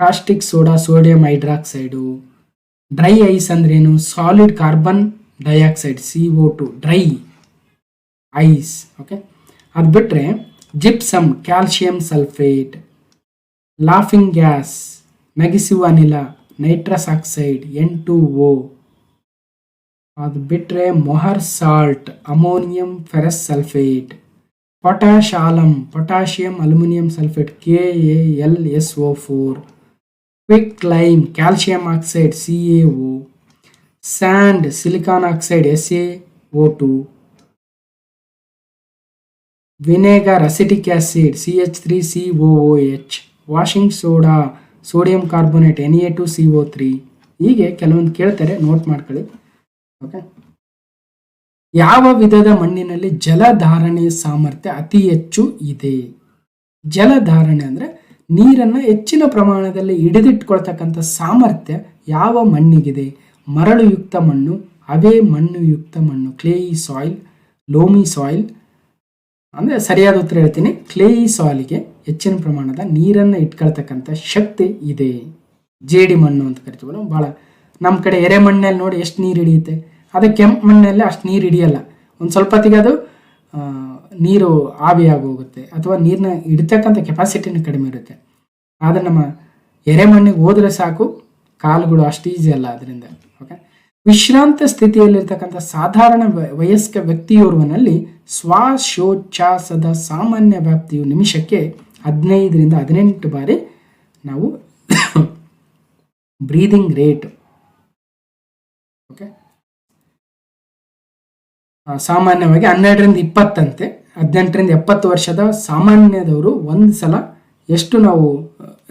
caustic soda sodium hydroxide. Dry ice ಅಂದ್ರೇನು? Solid carbon dioxide CO2, dry ice. Okay, ಅದು ಬಿಟ್ಟರೆ gypsum, calcium sulphate, laughing gas, ನಗಿಸುವ ಅನಿಲ, ನೈಟ್ರಸ್ ಆಕ್ಸೈಡ್, N2O. ಅದು ಬಿಟ್ಟರೆ Mohr salt, ammonium ferrous sulphate, potash alum, potassium aluminium sulphate, KaLSO4, quicklime, calcium oxide, CaO, sand, silicon oxide, SaO2, vinegar, acetic acid, CH3COOH, washing soda sodium carbonate, Na2CO3. ಹೀಗೆ ಕೆಲವೊಂದು ಕೇಳ್ತಾರೆ, ನೋಟ್ ಮಾಡ್ಕೊಳ್ಳಿ. ಓಕೆ. ಯಾವ ವಿಧದ ಮಣ್ಣಿನಲ್ಲಿ ಜಲಧಾರಣೆ ಸಾಮರ್ಥ್ಯ ಅತಿ ಹೆಚ್ಚು ಇದೆ? ಜಲಧಾರಣೆ ಅಂದರೆ ನೀರನ್ನು ಹೆಚ್ಚಿನ ಪ್ರಮಾಣದಲ್ಲಿ ಹಿಡಿದಿಟ್ಕೊಳ್ತಕ್ಕಂಥ ಸಾಮರ್ಥ್ಯ ಯಾವ ಮಣ್ಣಿಗಿದೆ? ಮರಳುಯುಕ್ತ ಮಣ್ಣು, ಅವೇ ಮಣ್ಣುಯುಕ್ತ ಮಣ್ಣು, ಕ್ಲೇಯಿ ಸಾಯಿಲ್, ಲೋಮಿ ಸಾಯಿಲ್. ಅಂದರೆ ಸರಿಯಾದ ಉತ್ತರ ಹೇಳ್ತೀನಿ, ಕ್ಲೇಯಿ ಸಾಯಿಲ್ಗೆ ಹೆಚ್ಚಿನ ಪ್ರಮಾಣದ ನೀರನ್ನು ಇಟ್ಕೊಳ್ತಕ್ಕಂಥ ಶಕ್ತಿ ಇದೆ. ಜೇಡಿ ಮಣ್ಣು ಅಂತ ಕರಿತೀವಲ್ಲ, ಭಾಳ ನಮ್ಮ ಕಡೆ ಎರೆ ಮಣ್ಣಲ್ಲಿ ನೋಡಿ ಎಷ್ಟು ನೀರು ಹಿಡಿಯುತ್ತೆ, ಅದೇ ಕೆಂಪು ಮಣ್ಣಲ್ಲಿ ಅಷ್ಟು ನೀರು ಹಿಡಿಯಲ್ಲ. ಒಂದು ಸ್ವಲ್ಪ ಹೊತ್ತಿಗೆ ಅದು ನೀರು ಆವಿಯಾಗಿ ಹೋಗುತ್ತೆ ಅಥವಾ ನೀರನ್ನ ಹಿಡಿತಕ್ಕಂಥ ಕೆಪಾಸಿಟಿನೂ ಕಡಿಮೆ ಇರುತ್ತೆ. ಆದರೆ ನಮ್ಮ ಎರೆ ಮಣ್ಣಿಗೆ ಹೋದರೆ ಸಾಕು, ಕಾಲುಗಳು ಅಷ್ಟು ಈಸಿ ಅಲ್ಲ ಅದರಿಂದ. ಓಕೆ, ವಿಶ್ರಾಂತ ಸ್ಥಿತಿಯಲ್ಲಿರ್ತಕ್ಕಂಥ ಸಾಧಾರಣ ವಯಸ್ಕ ವ್ಯಕ್ತಿಯೋರ್ವನಲ್ಲಿ ಶ್ವಾಸೋಚ್ಛ್ವಾಸದ ಸಾಮಾನ್ಯ ವ್ಯಾಪ್ತಿಯು ನಿಮಿಷಕ್ಕೆ 15 ರಿಂದ 18 ಬಾರಿ ನಾವು ಬ್ರೀದಿಂಗ್ ರೇಟ್. ಓಕೆ, ಸಾಮಾನ್ಯವಾಗಿ 12 ರಿಂದ 20 ಅಂತೆ. 18 ರಿಂದ 70 ವರ್ಷದ ಸಾಮಾನ್ಯದವರು ಒಂದು ಸಲ ಎಷ್ಟು ನಾವು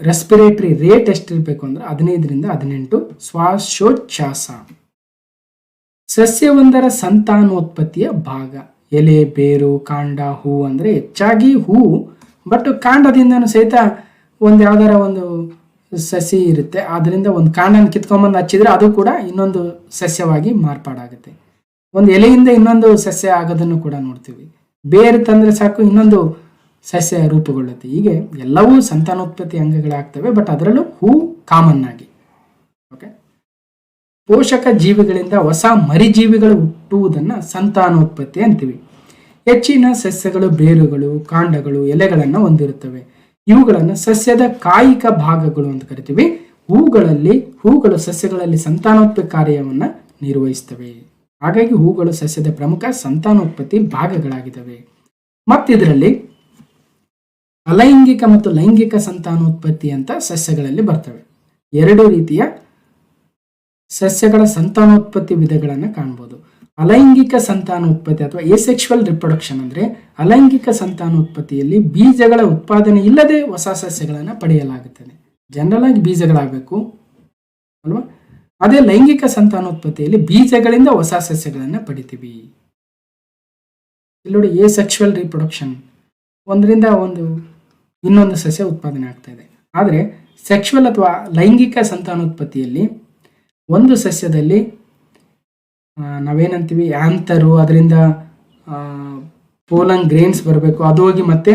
ರೆಸ್ಪಿರೇಟರಿ ರೇಟ್ ಎಷ್ಟಿರಬೇಕು ಅಂದ್ರೆ 15 ರಿಂದ 18 ಶ್ವಾಸೋಚ್ಛ್ವಾಸ. ಸಸ್ಯವೊಂದರ ಸಂತಾನೋತ್ಪತ್ತಿಯ ಭಾಗ: ಎಲೆ, ಬೇರು, ಕಾಂಡ, ಹೂ. ಅಂದರೆ ಹೆಚ್ಚಾಗಿ ಹೂ, ಬಟ್ ಕಾಂಡದಿಂದನೂ ಸಹಿತ ಒಂದು ಯಾವ್ದಾರ ಒಂದು ಸಸಿ ಇರುತ್ತೆ, ಅದರಿಂದ ಒಂದು ಕಾಂಡನ ಕಿತ್ಕೊಂಡ್ಬಂದು ಹಚ್ಚಿದ್ರೆ ಅದು ಕೂಡ ಇನ್ನೊಂದು ಸಸ್ಯವಾಗಿ ಮಾರ್ಪಾಡಾಗುತ್ತೆ. ಒಂದು ಎಲೆಯಿಂದ ಇನ್ನೊಂದು ಸಸ್ಯ ಆಗೋದನ್ನು ಕೂಡ ನೋಡ್ತೀವಿ. ಬೇರು ತಂದರೆ ಸಾಕು ಇನ್ನೊಂದು ಸಸ್ಯ ರೂಪುಗೊಳ್ಳುತ್ತೆ. ಹೀಗೆ ಎಲ್ಲವೂ ಸಂತಾನೋತ್ಪತ್ತಿ ಅಂಗಗಳಾಗ್ತವೆ, ಬಟ್ ಅದರಲ್ಲೂ ಹೂ ಕಾಮನ್ ಆಗಿ. ಓಕೆ, ಪೋಷಕ ಜೀವಿಗಳಿಂದ ಹೊಸ ಮರಿಜೀವಿಗಳು ಹುಟ್ಟುವುದನ್ನು ಸಂತಾನೋತ್ಪತ್ತಿ ಅಂತೀವಿ. ಹೆಚ್ಚಿನ ಸಸ್ಯಗಳು ಬೇರುಗಳು, ಕಾಂಡಗಳು, ಎಲೆಗಳನ್ನು ಹೊಂದಿರುತ್ತವೆ. ಇವುಗಳನ್ನು ಸಸ್ಯದ ಕಾಯಿಕ ಭಾಗಗಳು ಅಂತ ಕರಿತೀವಿ. ಹೂಗಳು ಸಸ್ಯಗಳಲ್ಲಿ ಸಂತಾನೋತ್ಪತ್ತಿ ಕಾರ್ಯವನ್ನು ನಿರ್ವಹಿಸ್ತವೆ. ಹಾಗಾಗಿ ಹೂಗಳು ಸಸ್ಯದ ಪ್ರಮುಖ ಸಂತಾನೋತ್ಪತ್ತಿ ಭಾಗಗಳಾಗಿದ್ದಾವೆ. ಮತ್ತಿದರಲ್ಲಿ ಅಲೈಂಗಿಕ ಮತ್ತು ಲೈಂಗಿಕ ಸಂತಾನೋತ್ಪತ್ತಿ ಅಂತ ಸಸ್ಯಗಳಲ್ಲಿ ಬರ್ತವೆ. 2 ರೀತಿಯ ಸಸ್ಯಗಳ ಸಂತಾನೋತ್ಪತ್ತಿ ವಿಧಗಳನ್ನು ಕಾಣ್ಬೋದು. ಅಲೈಂಗಿಕ ಸಂತಾನೋತ್ಪತ್ತಿ ಅಥವಾ ಎಸೆಕ್ಷುವಲ್ ರಿಪ್ರೊಡಕ್ಷನ್ ಅಂದರೆ ಅಲೈಂಗಿಕ ಸಂತಾನೋತ್ಪತ್ತಿಯಲ್ಲಿ ಬೀಜಗಳ ಉತ್ಪಾದನೆ ಇಲ್ಲದೆ ಹೊಸ ಸಸ್ಯಗಳನ್ನು ಪಡೆಯಲಾಗುತ್ತದೆ. ಜನರಲ್ ಆಗಿ ಬೀಜಗಳಾಗಬೇಕು ಅಲ್ವಾ. ಅದೇ ಲೈಂಗಿಕ ಸಂತಾನೋತ್ಪತ್ತಿಯಲ್ಲಿ ಬೀಜಗಳಿಂದ ಹೊಸ ಸಸ್ಯಗಳನ್ನು ಪಡಿತೀವಿ. ಇಲ್ಲಿ ನೋಡಿ, ಎಸೆಕ್ಷುವಲ್ ರಿಪ್ರೊಡಕ್ಷನ್, ಒಂದರಿಂದ ಇನ್ನೊಂದು ಸಸ್ಯ ಉತ್ಪಾದನೆ ಆಗ್ತಾ ಇದೆ. ಆದರೆ ಸೆಕ್ಷುವಲ್ ಅಥವಾ ಲೈಂಗಿಕ ಸಂತಾನೋತ್ಪತ್ತಿಯಲ್ಲಿ ಒಂದು ಸಸ್ಯದಲ್ಲಿ ನಾವೇನಂತೀವಿ ಆಂತರು, ಅದರಿಂದ ಪೋಲನ್ ಗ್ರೇನ್ಸ್ ಬರಬೇಕು, ಅದು ಹೋಗಿ ಮತ್ತೆ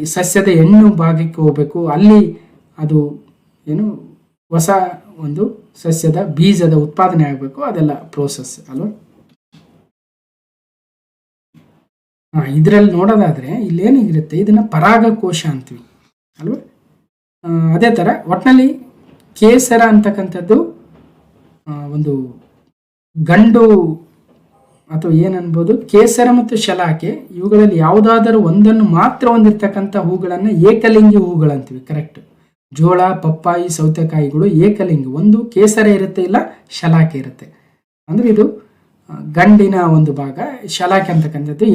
ಈ ಸಸ್ಯದ ಹೆಣ್ಣು ಭಾಗಕ್ಕೆ ಹೋಗಬೇಕು, ಅಲ್ಲಿ ಅದು ಹೊಸ ಒಂದು ಸಸ್ಯದ ಬೀಜದ ಉತ್ಪಾದನೆ ಆಗಬೇಕು. ಅದೆಲ್ಲ ಪ್ರೋಸೆಸ್ ಅಲ್ವಾ. ಇದರಲ್ಲಿ ನೋಡೋದಾದ್ರೆ ಇಲ್ಲೇನಿರುತ್ತೆ, ಇದನ್ನ ಪರಾಗಕೋಶ ಅಂತೀವಿ ಅಲ್ವಾ. ಅದೇ ಥರ ಒಟ್ಟಿನಲ್ಲಿ ಕೇಸರ ಅಂತಕ್ಕಂಥದ್ದು ಒಂದು ಗಂಡು ಅಥವಾ ಏನನ್ಬೋದು, ಕೇಸರ ಮತ್ತು ಶಲಾಕೆ ಇವುಗಳಲ್ಲಿ ಯಾವುದಾದರೂ ಒಂದನ್ನು ಮಾತ್ರ ಹೊಂದಿರತಕ್ಕಂಥ ಹೂಗಳನ್ನು ಏಕಲಿಂಗಿ ಹೂಗಳಂತೀವಿ. ಕರೆಕ್ಟ್. ಜೋಳ, ಪಪ್ಪಾಯಿ, ಸೌತೆಕಾಯಿಗಳು ಏಕಲಿಂಗಿ, ಒಂದು ಕೇಸರ ಇರುತ್ತೆ, ಇಲ್ಲ ಶಲಾಕೆ ಇರುತ್ತೆ. ಅಂದರೆ ಇದು ಗಂಡಿನ ಒಂದು ಭಾಗ, ಶಲಾಕೆ ಅಂತಕ್ಕಂಥದ್ದು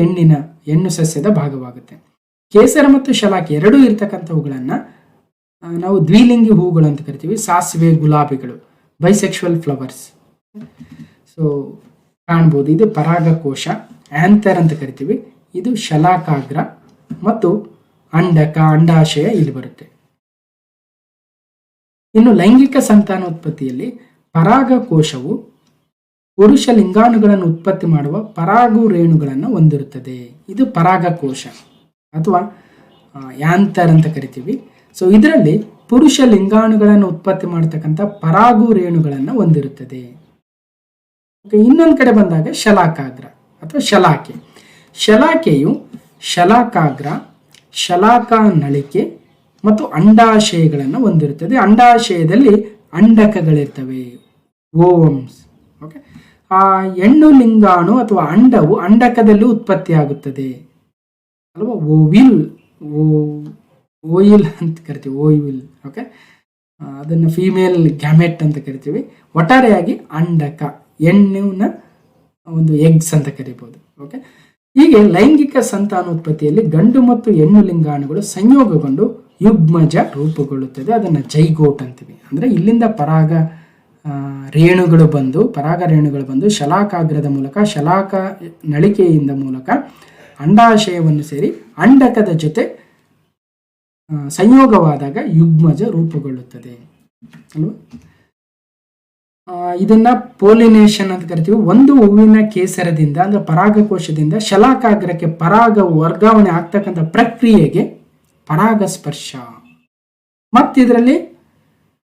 ಹೆಣ್ಣು ಸಸ್ಯದ ಭಾಗವಾಗುತ್ತೆ. ಕೇಸರ ಮತ್ತು ಶಲಾಕೆ ಎರಡೂ ಇರ್ತಕ್ಕಂಥ ಹೂಗಳನ್ನು ನಾವು ದ್ವಿಲಿಂಗಿ ಹೂಗಳು ಅಂತ ಕರಿತೀವಿ. ಸಾಸಿವೆ, ಗುಲಾಬಿಗಳು, ಬೈಸೆಕ್ಷುವಲ್ ಫ್ಲವರ್ಸ್. ಸೊ ಕಾಣ್ಬೋದು, ಇದು ಪರಾಗಕೋಶ, ಆಂಥರ್ ಅಂತ ಕರಿತೀವಿ. ಇದು ಶಲಾಕಾಗ್ರ ಮತ್ತು ಅಂಡಾಶಯ ಇಲ್ಲಿ ಬರುತ್ತೆ. ಇನ್ನು ಲೈಂಗಿಕ ಸಂತಾನೋತ್ಪತ್ತಿಯಲ್ಲಿ ಪರಾಗಕೋಶವು ಪುರುಷ ಲಿಂಗಾಣುಗಳನ್ನು ಉತ್ಪತ್ತಿ ಮಾಡುವ ಪರಾಗು ರೇಣುಗಳನ್ನು ಹೊಂದಿರುತ್ತದೆ. ಇದು ಪರಾಗಕೋಶ ಅಥವಾ ಆಂಥರ್ ಅಂತ ಕರಿತೀವಿ. ಸೊ ಇದರಲ್ಲಿ ಪುರುಷ ಲಿಂಗಾಣುಗಳನ್ನು ಉತ್ಪತ್ತಿ ಮಾಡತಕ್ಕಂಥ ಪರಾಗು ರೇಣುಗಳನ್ನು ಹೊಂದಿರುತ್ತದೆ. ಇನ್ನೊಂದು ಕಡೆ ಬಂದಾಗ ಶಲಾಕಾಗ್ರ ಅಥವಾ ಶಲಾಕೆ. ಶಲಾಕೆಯು ಶಲಾಕಾಗ್ರ, ಶಲಾಕಾ ನಳಿಕೆ ಮತ್ತು ಅಂಡಾಶಯಗಳನ್ನು ಹೊಂದಿರುತ್ತದೆ. ಅಂಡಾಶಯದಲ್ಲಿ ಅಂಡಕಗಳಿರ್ತವೆ, ಓವಮ್ಸ್. ಓಕೆ, ಆ ಹೆಣ್ಣು ಲಿಂಗಾಣು ಅಥವಾ ಅಂಡವು ಅಂಡಕದಲ್ಲಿ ಉತ್ಪತ್ತಿಯಾಗುತ್ತದೆ ಅಲ್ವಾ. ಓಯಿಲ್ ಅಂತ ಕರಿತೀವಿ, ಓಯಿಲ್. ಓಕೆ, ಅದನ್ನು ಫೀಮೇಲ್ ಗ್ಯಾಮೆಟ್ ಅಂತ ಕರಿತೀವಿ. ಒಟ್ಟಾರೆಯಾಗಿ ಅಂಡಕ, ಹೆಣ್ಣಿನ ಒಂದು ಎಗ್ಸ್ ಅಂತ ಕರಿಬೋದು. ಓಕೆ, ಹೀಗೆ ಲೈಂಗಿಕ ಸಂತಾನೋತ್ಪತ್ತಿಯಲ್ಲಿ ಗಂಡು ಮತ್ತು ಹೆಣ್ಣು ಲಿಂಗಾಣುಗಳು ಸಂಯೋಗಗೊಂಡು ಯುಗ್ಮಜ ರೂಪುಗೊಳ್ಳುತ್ತದೆ. ಅದನ್ನು ಜೈಗೋಟ್ ಅಂತೀವಿ. ಅಂದರೆ ಇಲ್ಲಿಂದ ಪರಾಗ ರೇಣುಗಳು ಬಂದು ಪರಾಗ ರೇಣುಗಳು ಬಂದು ಶಲಾಕಾಗ್ರದ ಮೂಲಕ ಶಲಾಕ ನಳಿಕೆಯಿಂದ ಮೂಲಕ ಅಂಡಾಶಯವನ್ನು ಸೇರಿ ಅಂಡಕದ ಜೊತೆ ಸಂಯೋಗವಾದಾಗ ಯುಗ್ಮಜ ರೂಪುಗೊಳ್ಳುತ್ತದೆ ಅಲ್ವಾ. ಇದನ್ನ ಪೋಲಿನೇಷನ್ ಅಂತ ಕರಿತೀವಿ. ಒಂದು ಹೂವಿನ ಕೇಸರದಿಂದ ಅಂದ್ರೆ ಪರಾಗಕೋಶದಿಂದ ಶಲಾಕಾಗ್ರಕ್ಕೆ ಪರಾಗ ವರ್ಗಾವಣೆ ಆಗ್ತಕ್ಕಂಥ ಪ್ರಕ್ರಿಯೆಗೆ ಪರಾಗಸ್ಪರ್ಶ. ಮತ್ತಿದರಲ್ಲಿ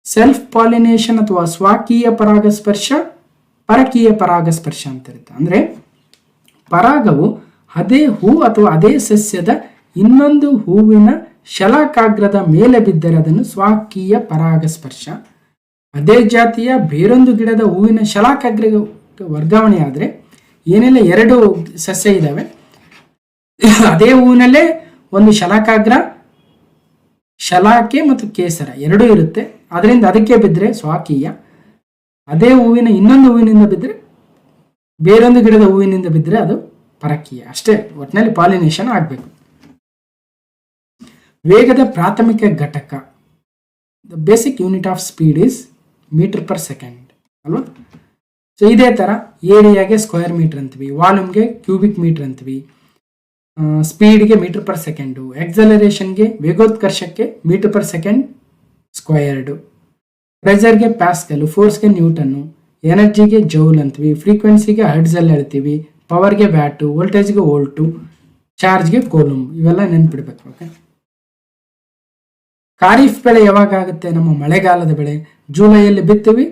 ಸೆಲ್ಫ್ ಪಾಲಿನೇಷನ್ ಅಥವಾ ಸ್ವಕೀಯ ಪರಾಗಸ್ಪರ್ಶ, ಪರಕೀಯ ಪರಾಗಸ್ಪರ್ಶ ಅಂತ ಇರುತ್ತೆ. ಅಂದ್ರೆ ಪರಾಗವು ಅದೇ ಹೂ ಅಥವಾ ಅದೇ ಸಸ್ಯದ ಇನ್ನೊಂದು ಹೂವಿನ ಶಲಾಕಾಗ್ರದ ಮೇಲೆ ಬಿದ್ದರೆ ಅದನ್ನು ಸ್ವಕೀಯ ಪರಾಗಸ್ಪರ್ಶ. ಅದೇ ಜಾತಿಯ ಬೇರೊಂದು ಗಿಡದ ಹೂವಿನ ಶಲಾಕಾಗ್ರ ವರ್ಗಾವಣೆ ಆದರೆ ಏನೆಲ್ಲ 2 ಸಸ್ಯ ಇದ್ದಾವೆ, ಅದೇ ಹೂವಿನಲ್ಲೇ ಒಂದು ಶಲಾಕಾಗ್ರ, ಶಲಾಕೆ ಮತ್ತು ಕೇಸರ 2 ಇರುತ್ತೆ. ಅದರಿಂದ ಅದಕ್ಕೆ ಬಿದ್ದರೆ ಸ್ವಕೀಯ. ಅದೇ ಹೂವಿನ ಇನ್ನೊಂದು ಹೂವಿನಿಂದ ಬಿದ್ದರೆ, ಬೇರೊಂದು ಗಿಡದ ಹೂವಿನಿಂದ ಬಿದ್ದರೆ ಅದು ಪರಕೀಯ. ಅಷ್ಟೇ, ಒಟ್ಟಿನಲ್ಲಿ ಪಾಲಿನೇಷನ್ ಆಗಬೇಕು. ವೇಗದ ಪ್ರಾಥಮಿಕ ಘಟಕ, the basic unit of speed is metre per second ಅಲ್ವಾ. ಸೊ ಇದೇ ಥರ ಏರಿಯಾಗೆ ಸ್ಕ್ವೇರ್ ಮೀಟರ್ ಅಂತೀವಿ, ವಾಲ್ಯೂಮ್ಗೆ ಕ್ಯೂಬಿಕ್ ಮೀಟರ್ ಅಂತೀವಿ, ಸ್ಪೀಡ್ಗೆ ಮೀಟರ್ ಪರ್ ಸೆಕೆಂಡು, ಎಕ್ಸಲರೇಷನ್ಗೆ ವೇಗೋತ್ಕರ್ಷಕ್ಕೆ ಮೀಟರ್ ಪರ್ ಸೆಕೆಂಡ್ ಸ್ಕ್ವಯರ್ಡು, ಪ್ರೆಷರ್ಗೆ ಪ್ಯಾಸ್ಕಲ್, ಫೋರ್ಸ್ಗೆ ನ್ಯೂಟನ್ನು, ಎನರ್ಜಿಗೆ ಜೌಲ್ ಅಂತೀವಿ, ಫ್ರೀಕ್ವೆನ್ಸಿಗೆ ಹರ್ಟ್ಜಲ್ಲಿ ಹೇಳ್ತೀವಿ, ಪವರ್ಗೆ ವ್ಯಾಟು, ವೋಲ್ಟೇಜ್ಗೆ ವೋಲ್ಟು, ಚಾರ್ಜ್ಗೆ ಕೂಲಂಬ್. ಇವೆಲ್ಲ ನೆನ್ಪಿಡ್ಬೇಕು. ಓಕೆ, ಖಾರಿಫ್ ಬೆಳೆ ಯಾವಾಗ ಆಗುತ್ತೆ? ನಮ್ಮ ಮಳೆಗಾಲದ ಬೆಳೆ ಜುಲೈಯಲ್ಲಿ ಬಿತ್ತೀವಿ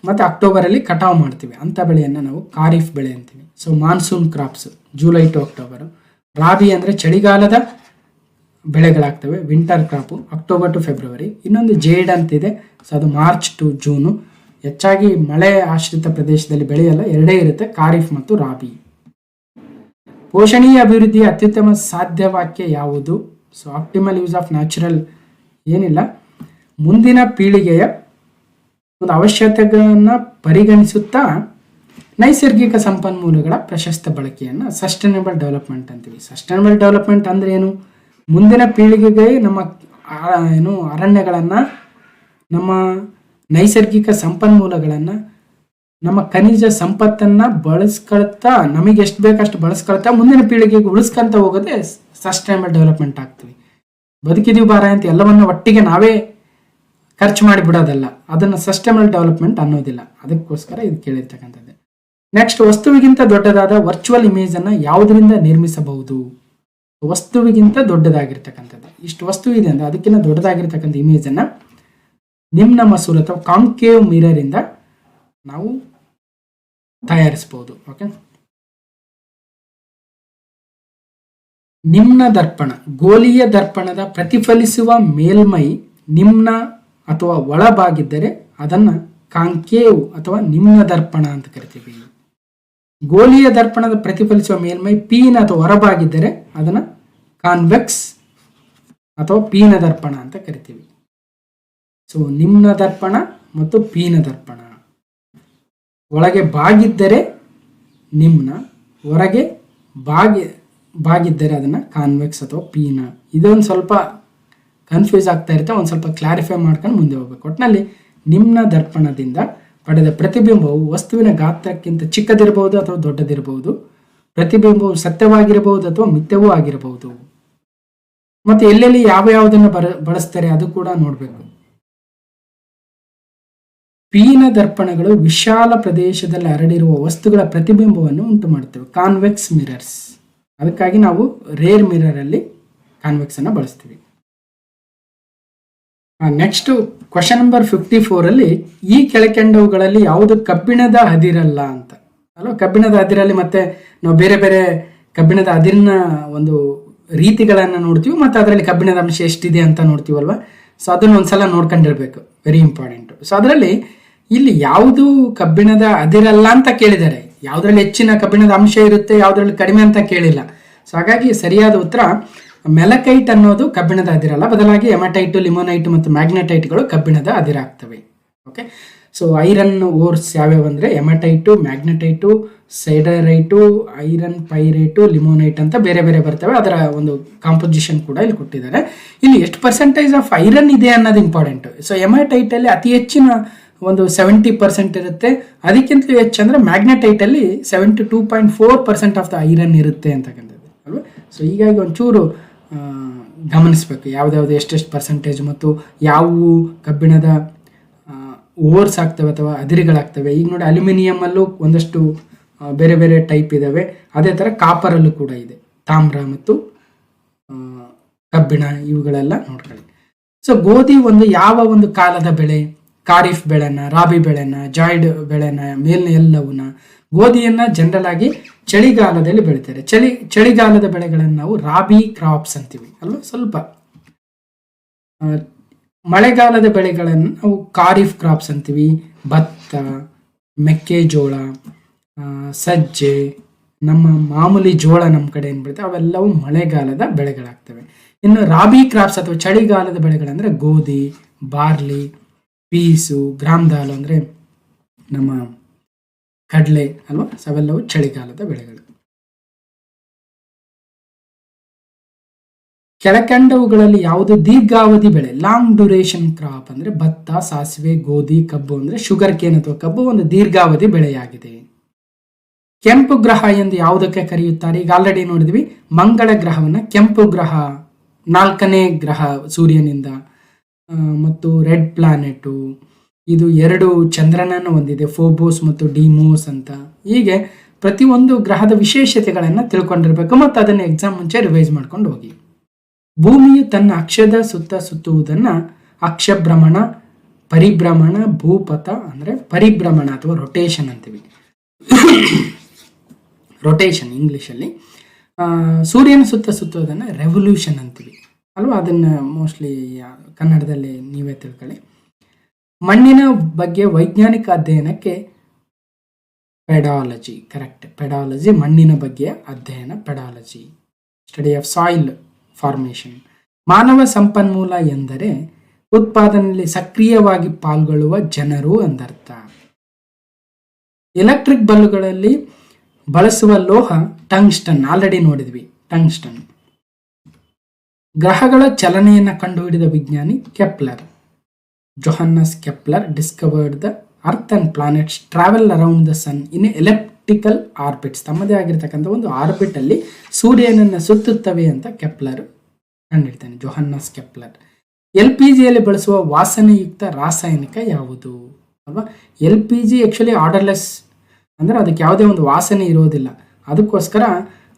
ಮತ್ತು ಅಕ್ಟೋಬರಲ್ಲಿ ಕಟಾವು ಮಾಡ್ತೀವಿ. ಅಂಥ ಬೆಳೆಯನ್ನು ನಾವು ಖಾರಿಫ್ ಬೆಳೆ ಅಂತೀವಿ. So monsoon crops July to October. Rabi ಅಂದರೆ ಚಳಿಗಾಲದ ಬೆಳೆಗಳಾಗ್ತವೆ, winter crop October to February. ಇನ್ನೊಂದು ಜೇಡ್ ಅಂತಿದೆ, ಸೊ ಅದು ಮಾರ್ಚ್ ಟು ಜೂನು. ಹೆಚ್ಚಾಗಿ ಮಳೆ ಆಶ್ರಿತ ಪ್ರದೇಶದಲ್ಲಿ ಬೆಳೆಯಲ್ಲ, 2 ಇರುತ್ತೆ, ಖಾರಿಫ್ ಮತ್ತು ರಾಬಿ. ಪೋಷಣೀಯ ಅಭಿವೃದ್ಧಿಯ ಅತ್ಯುತ್ತಮ ಸಾಧ್ಯವಾಕ್ಯ ಯಾವುದು? So optimal use of natural ಏನಿಲ್ಲ, ಮುಂದಿನ ಪೀಳಿಗೆಯ ಒಂದು ಅವಶ್ಯಕತೆಗಳನ್ನು ಪರಿಗಣಿಸುತ್ತಾ ನೈಸರ್ಗಿಕ ಸಂಪನ್ಮೂಲಗಳ ಪ್ರಶಸ್ತ ಬಳಕೆಯನ್ನು ಸಸ್ಟೈನಬಲ್ ಡೆವಲಪ್ಮೆಂಟ್ ಅಂತೀವಿ. ಸಸ್ಟೈನಬಲ್ ಡೆವಲಪ್ಮೆಂಟ್ ಅಂದರೆ ಏನು? ಮುಂದಿನ ಪೀಳಿಗೆಗೆ ನಮ್ಮ ಅರಣ್ಯಗಳನ್ನು, ನಮ್ಮ ನೈಸರ್ಗಿಕ ಸಂಪನ್ಮೂಲಗಳನ್ನು, ನಮ್ಮ ಖನಿಜ ಸಂಪತ್ತನ್ನು ಬಳಸ್ಕೊಳ್ತಾ, ನಮಗೆ ಎಷ್ಟು ಬೇಕಷ್ಟು ಬಳಸ್ಕೊಳ್ತಾ ಮುಂದಿನ ಪೀಳಿಗೆಗೆ ಉಳಿಸ್ಕೊಂತ ಹೋಗೋದೇ ಸಸ್ಟೈನಬಲ್ ಡೆವಲಪ್ಮೆಂಟ್ ಆಗ್ತೀವಿ. ಬದುಕಿದೀವಿ ಬಾರ ಅಂತ ಎಲ್ಲವನ್ನು ಒಟ್ಟಿಗೆ ನಾವೇ ಖರ್ಚು ಮಾಡಿಬಿಡೋದಲ್ಲ, ಅದನ್ನು ಸಸ್ಟೈನಬಲ್ ಡೆವಲಪ್ಮೆಂಟ್ ಅನ್ನೋದಿಲ್ಲ. ಅದಕ್ಕೋಸ್ಕರ ಇದು ಕೇಳಿರ್ತಕ್ಕಂಥದ್ದು. ನೆಕ್ಸ್ಟ್, ವಸ್ತುವಿಗಿಂತ ದೊಡ್ಡದಾದ ವರ್ಚುವಲ್ ಇಮೇಜ್ ಅನ್ನು ಯಾವುದರಿಂದ ನಿರ್ಮಿಸಬಹುದು? ವಸ್ತುವಿಗಿಂತ ದೊಡ್ಡದಾಗಿರ್ತಕ್ಕಂಥದ್ದು, ಇಷ್ಟು ವಸ್ತು ಇದೆ ಅಂದ್ರೆ ಅದಕ್ಕಿಂತ ದೊಡ್ಡದಾಗಿರ್ತಕ್ಕಂಥ ಇಮೇಜ್ ಅನ್ನ ನಿಮ್ನ ಮಸೂಲ್ ಅಥವಾ ಕಾಂಕೇವ್ ಮಿರರ್ ಇಂದ ನಾವು ತಯಾರಿಸಬಹುದು. ಓಕೆ, ನಿಮ್ನ ದರ್ಪಣ, ಗೋಲೀಯ ದರ್ಪಣದ ಪ್ರತಿಫಲಿಸುವ ಮೇಲ್ಮೈ ನಿಮ್ನ ಅಥವಾ ಒಳಭಾಗಿದ್ದರೆ ಅದನ್ನ ಕಾಂಕೇವ್ ಅಥವಾ ನಿಮ್ನ ದರ್ಪಣ ಅಂತ ಕರಿತೀವಿ. ಗೋಲೀಯ ದರ್ಪಣದ ಪ್ರತಿಫಲಿಸುವ ಮೇಲ್ಮೈ ಪೀನ ಅಥವಾ ಹೊರಭಾಗಿದ್ದರೆ ಅದನ್ನ ಕಾನ್ವೆಕ್ಸ್ ಅಥವಾ ಪೀನ ದರ್ಪಣ ಅಂತ ಕರಿತೀವಿ. ಸೊ ನಿಮ್ನ ದರ್ಪಣ ಮತ್ತು ಪೀನ ದರ್ಪಣ, ಒಳಗೆ ಬಾಗಿದ್ದರೆ ನಿಮ್ನ, ಹೊರಗೆ ಬಾಗಿದ್ದರೆ ಅದನ್ನ ಕಾನ್ವೆಕ್ಸ್ ಅಥವಾ ಪೀನ. ಇದೊಂದು ಸ್ವಲ್ಪ ಕನ್ಫ್ಯೂಸ್ ಆಗ್ತಾ ಇರುತ್ತೆ, ಒಂದು ಸ್ವಲ್ಪ ಕ್ಲಾರಿಫೈ ಮಾಡ್ಕೊಂಡು ಮುಂದೆ ಹೋಗ್ಬೇಕು. ಒಟ್ಟಿನಲ್ಲಿ ನಿಮ್ನ ದರ್ಪಣದಿಂದ ಪಡೆದ ಪ್ರತಿಬಿಂಬವು ವಸ್ತುವಿನ ಗಾತ್ರಕ್ಕಿಂತ ಚಿಕ್ಕದಿರಬಹುದು ಅಥವಾ ದೊಡ್ಡದಿರಬಹುದು. ಪ್ರತಿಬಿಂಬವು ಸತ್ಯವಾಗಿರಬಹುದು ಅಥವಾ ಮಿಥ್ಯವೂ ಆಗಿರಬಹುದು. ಮತ್ತೆ ಎಲ್ಲೆಲ್ಲಿ ಯಾವುದನ್ನು ಬಳಸ್ತಾರೆ ಅದು ಕೂಡ ನೋಡಬೇಕು. ಪೀನ ದರ್ಪಣಗಳು ವಿಶಾಲ ಪ್ರದೇಶದಲ್ಲಿ ಹರಡಿರುವ ವಸ್ತುಗಳ ಪ್ರತಿಬಿಂಬವನ್ನು ಉಂಟು ಮಾಡುತ್ತವೆ, ಕಾನ್ವೆಕ್ಸ್ ಮಿರರ್ಸ್. ಅದಕ್ಕಾಗಿ ನಾವು ರೇರ್ ಮಿರರ್ ಅಲ್ಲಿ ಕಾನ್ವೆಕ್ಸ್ ಅನ್ನು ಬಳಸ್ತೀವಿ. ನೆಕ್ಸ್ಟ್ ಕ್ವಶನ್ ನಂಬರ್ 54 ಅಲ್ಲಿ ಈ ಕೆಳಕಂಡವುಗಳಲ್ಲಿ ಯಾವುದು ಕಬ್ಬಿಣದ ಅದಿರಲ್ಲ ಅಂತ ಅಲ್ವಾ. ಕಬ್ಬಿಣದ ಅದಿರಲ್ಲಿ ಮತ್ತೆ ನಾವು ಬೇರೆ ಬೇರೆ ಕಬ್ಬಿಣದ ಅದಿರಿನ ಒಂದು ರೀತಿಗಳನ್ನು ನೋಡ್ತೀವಿ, ಮತ್ತೆ ಅದರಲ್ಲಿ ಕಬ್ಬಿಣದ ಅಂಶ ಎಷ್ಟಿದೆ ಅಂತ ನೋಡ್ತೀವಲ್ವಾ. ಸೊ ಅದನ್ನ ಒಂದ್ಸಲ ನೋಡ್ಕೊಂಡಿರ್ಬೇಕು, ವೆರಿ ಇಂಪಾರ್ಟೆಂಟ್. ಸೊ ಅದರಲ್ಲಿ ಇಲ್ಲಿ ಯಾವುದು ಕಬ್ಬಿಣದ ಅದಿರಲ್ಲ ಅಂತ ಕೇಳಿದ್ದಾರೆ, ಯಾವುದ್ರಲ್ಲಿ ಹೆಚ್ಚಿನ ಕಬ್ಬಿಣದ ಅಂಶ ಇರುತ್ತೆ, ಯಾವುದ್ರಲ್ಲಿ ಕಡಿಮೆ ಅಂತ ಕೇಳಿಲ್ಲ. ಸೊ ಹಾಗಾಗಿ ಸರಿಯಾದ ಉತ್ತರ ಮೆಲಕೈಟ್ ಅನ್ನೋದು ಕಬ್ಬಿಣದ ಅದಿರಲ್ಲ, ಬದಲಾಗಿ ಎಮಟೈಟು, ಲಿಮೋನೈಟ್ ಮತ್ತು ಮ್ಯಾಗ್ನೆಟೈಟ್ಗಳು ಕಬ್ಬಿಣದ ಅದಿರ ಆಗ್ತವೆ. ಓಕೆ, ಸೊ ಐರನ್ ಓರ್ಸ್ ಯಾವ್ಯಾವ ಅಂದರೆ ಎಮಟೈಟು, ಮ್ಯಾಗ್ನೆಟೈಟು, ಸೈಡರೈಟು, ಐರನ್ ಪೈರೇಟು, ಲಿಮೋನೈಟ್ ಅಂತ ಬೇರೆ ಬೇರೆ ಬರ್ತವೆ. ಅದರ ಒಂದು ಕಾಂಪೋಸಿಷನ್ ಕೂಡ ಇಲ್ಲಿ ಕೊಟ್ಟಿದ್ದಾರೆ. ಇಲ್ಲಿ ಎಷ್ಟು ಪರ್ಸೆಂಟೇಜ್ ಆಫ್ ಐರನ್ ಇದೆ ಅನ್ನೋದು ಇಂಪಾರ್ಟೆಂಟ್. ಸೊ ಎಮಟೈಟಲ್ಲಿ ಅತಿ ಹೆಚ್ಚಿನ ಒಂದು 70% ಇರುತ್ತೆ. ಅದಕ್ಕಿಂತಲೂ ಹೆಚ್ಚು ಅಂದರೆ ಮ್ಯಾಗ್ನೆಟೈಟಲ್ಲಿ 72.4% ಆಫ್ ದ ಐರನ್ ಇರುತ್ತೆ ಅಂತಕ್ಕಂಥದ್ದು ಅಲ್ವಾ. ಸೊ ಹೀಗಾಗಿ ಒಂಚೂರು ಗಮನಿಸಬೇಕು ಯಾವುದ್ಯಾವುದು ಎಷ್ಟೆಷ್ಟು ಪರ್ಸೆಂಟೇಜ್ ಮತ್ತು ಯಾವುವು ಕಬ್ಬಿಣದ ಓರ್ಸ್ ಆಗ್ತವೆ ಅಥವಾ ಅದಿರುಗಳಾಗ್ತವೆ. ಈಗ ನೋಡಿ ಅಲ್ಯೂಮಿನಿಯಮಲ್ಲೂ ಒಂದಷ್ಟು ಬೇರೆ ಬೇರೆ ಟೈಪ್ ಇದ್ದಾವೆ. ಅದೇ ಥರ ಕಾಪರಲ್ಲೂ ಕೂಡ ಇದೆ, ತಾಮ್ರ ಮತ್ತು ಕಬ್ಬಿಣ ಇವುಗಳೆಲ್ಲ ನೋಡ್ಕೊಳ್ಳಿ. ಸೊ ಗೋಧಿ ಯಾವ ಒಂದು ಕಾಲದ ಬೆಳೆ? ಖಾರಿಫ್ ಬೆಳೆನ, ರಾಬಿ ಬೆಳೆನ, ಜಾಯ್ಡ್ ಬೆಳೆನ, ಮೇಲಿನ ಎಲ್ಲವನ್ನ. ಗೋಧಿಯನ್ನ ಜನರಲ್ ಆಗಿ ಚಳಿಗಾಲದಲ್ಲಿ ಬೆಳಿತಾರೆ. ಚಳಿಗಾಲದ ಬೆಳೆಗಳನ್ನು ನಾವು ರಾಬಿ ಕ್ರಾಪ್ಸ್ ಅಂತೀವಿ ಅಲ್ವಾ. ಸ್ವಲ್ಪ ಮಳೆಗಾಲದ ಬೆಳೆಗಳನ್ನು ನಾವು ಖಾರಿಫ್ ಕ್ರಾಪ್ಸ್ ಅಂತೀವಿ. ಭತ್ತ, ಮೆಕ್ಕೆಜೋಳ, ಸಜ್ಜೆ, ನಮ್ಮ ಮಾಮೂಲಿ ಜೋಳ ನಮ್ಮ ಕಡೆ ಏನು ಬೆಳಿತಾರೆ ಅವೆಲ್ಲವೂ ಮಳೆಗಾಲದ ಬೆಳೆಗಳಾಗ್ತವೆ. ಇನ್ನು ರಾಬಿ ಕ್ರಾಪ್ಸ್ ಅಥವಾ ಚಳಿಗಾಲದ ಬೆಳೆಗಳಂದ್ರೆ ಗೋಧಿ, ಬಾರ್ಲಿ, ಪೀಸು, ಗ್ರಾಮ್ದಾಲು ಅಂದರೆ ನಮ್ಮ ಕಡಲೆ ಅಲ್ವಾ. ಅವೆಲ್ಲವೂ ಚಳಿಗಾಲದ ಬೆಳೆಗಳು. ಕೆಳಕಂಡವುಗಳಲ್ಲಿ ಯಾವುದು ದೀರ್ಘಾವಧಿ ಬೆಳೆ? ಲಾಂಗ್ ಡ್ಯೂರೇಷನ್ ಕ್ರಾಪ್ ಅಂದ್ರೆ ಭತ್ತ, ಸಾಸಿವೆ, ಗೋಧಿ, ಕಬ್ಬು ಅಂದ್ರೆ ಶುಗರ್ ಕೇನ್ ಅಥವಾ ಕಬ್ಬು ಒಂದು ದೀರ್ಘಾವಧಿ ಬೆಳೆಯಾಗಿದೆ. ಕೆಂಪು ಗ್ರಹ ಎಂದು ಯಾವುದಕ್ಕೆ ಕರೆಯುತ್ತಾರೆ? ಈಗ ಆಲ್ರೆಡಿ ನೋಡಿದ್ವಿ, ಮಂಗಳ ಗ್ರಹವನ್ನ ಕೆಂಪು ಗ್ರಹ, 4ನೇ ಗ್ರಹ ಸೂರ್ಯನಿಂದ, ಮತ್ತು ರೆಡ್ ಪ್ಲಾನೆಟು, ಇದು 2 ಚಂದ್ರನನ್ನು ಹೊಂದಿದೆ, ಫೋಬೋಸ್ ಮತ್ತು ಡಿಮೋಸ್ ಅಂತ. ಹೀಗೆ ಪ್ರತಿಯೊಂದು ಗ್ರಹದ ವಿಶೇಷತೆಗಳನ್ನು ತಿಳ್ಕೊಂಡಿರ್ಬೇಕು ಮತ್ತು ಅದನ್ನು ಎಕ್ಸಾಮ್ ಮುಂಚೆ ರಿವೈಸ್ ಮಾಡ್ಕೊಂಡು ಹೋಗಿ. ಭೂಮಿಯು ತನ್ನ ಅಕ್ಷದ ಸುತ್ತ ಸುತ್ತುವುದನ್ನು ಅಕ್ಷಭ್ರಮಣ, ಪರಿಭ್ರಮಣ, ಭೂಪಥ ಅಂದರೆ ಪರಿಭ್ರಮಣ ಅಥವಾ ರೊಟೇಷನ್ ಅಂತೀವಿ. ರೊಟೇಷನ್ ಇಂಗ್ಲೀಷಲ್ಲಿ. ಸೂರ್ಯನ ಸುತ್ತ ಸುತ್ತುವುದನ್ನು ರೆವಲ್ಯೂಷನ್ ಅಂತೀವಿ ಅಲ್ವಾ. ಅದನ್ನು ಮೋಸ್ಟ್ಲಿ ಕನ್ನಡದಲ್ಲಿ ನೀವೇ ತಿಳ್ಕೊಳ್ಳಿ. ಮಣ್ಣಿನ ಬಗ್ಗೆ ವೈಜ್ಞಾನಿಕ ಅಧ್ಯಯನಕ್ಕೆ ಪೆಡಾಲಜಿ. ಕರೆಕ್ಟ್, ಪೆಡಾಲಜಿ ಮಣ್ಣಿನ ಬಗ್ಗೆ ಅಧ್ಯಯನ, pedology, study of soil formation. ಮಾನವ ಸಂಪನ್ಮೂಲ ಎಂದರೆ ಉತ್ಪಾದನೆಯಲ್ಲಿ ಸಕ್ರಿಯವಾಗಿ ಪಾಲ್ಗೊಳ್ಳುವ ಜನರು ಎಂದರ್ಥ. ಎಲೆಕ್ಟ್ರಿಕ್ ಬಲ್ಬ್ಗಳಲ್ಲಿ ಬಳಸುವ ಲೋಹ ಟಂಗ್ಸ್ಟನ್, ಆಲ್ರೆಡಿ ನೋಡಿದ್ವಿ ಟಂಗ್ಸ್ಟನ್. ಗ್ರಹಗಳ ಚಲನೆಯನ್ನು ಕಂಡುಹಿಡಿದ ವಿಜ್ಞಾನಿ Kepler. Johannes Kepler discovered the earth and planets travel around the sun in elliptical orbits. ತಮ್ಮದೇ ಆಗಿರ್ತಕ್ಕಂಥ ಒಂದು ಆರ್ಬಿಟ್ ಅಲ್ಲಿ ಸೂರ್ಯನನ್ನು ಸುತ್ತುತ್ತವೆ ಅಂತ ಕೆಪ್ಲರ್ ಕಂಡುಹಿಡ್ತಾನೆ, ಜೊಹನ್ನಸ್ ಕೆಪ್ಲರ್. LPGಯಲ್ಲಿ ಬಳಸುವ ವಾಸನೆಯುಕ್ತ ರಾಸಾಯನಿಕ ಯಾವುದು ಅಲ್ವಾ. LPG ಆಕ್ಚುಲಿ ಆರ್ಡರ್ಲೆಸ್ ಅಂದ್ರೆ ಅದಕ್ಕೆ ಯಾವುದೇ ಒಂದು ವಾಸನೆ ಇರೋದಿಲ್ಲ. ಅದಕ್ಕೋಸ್ಕರ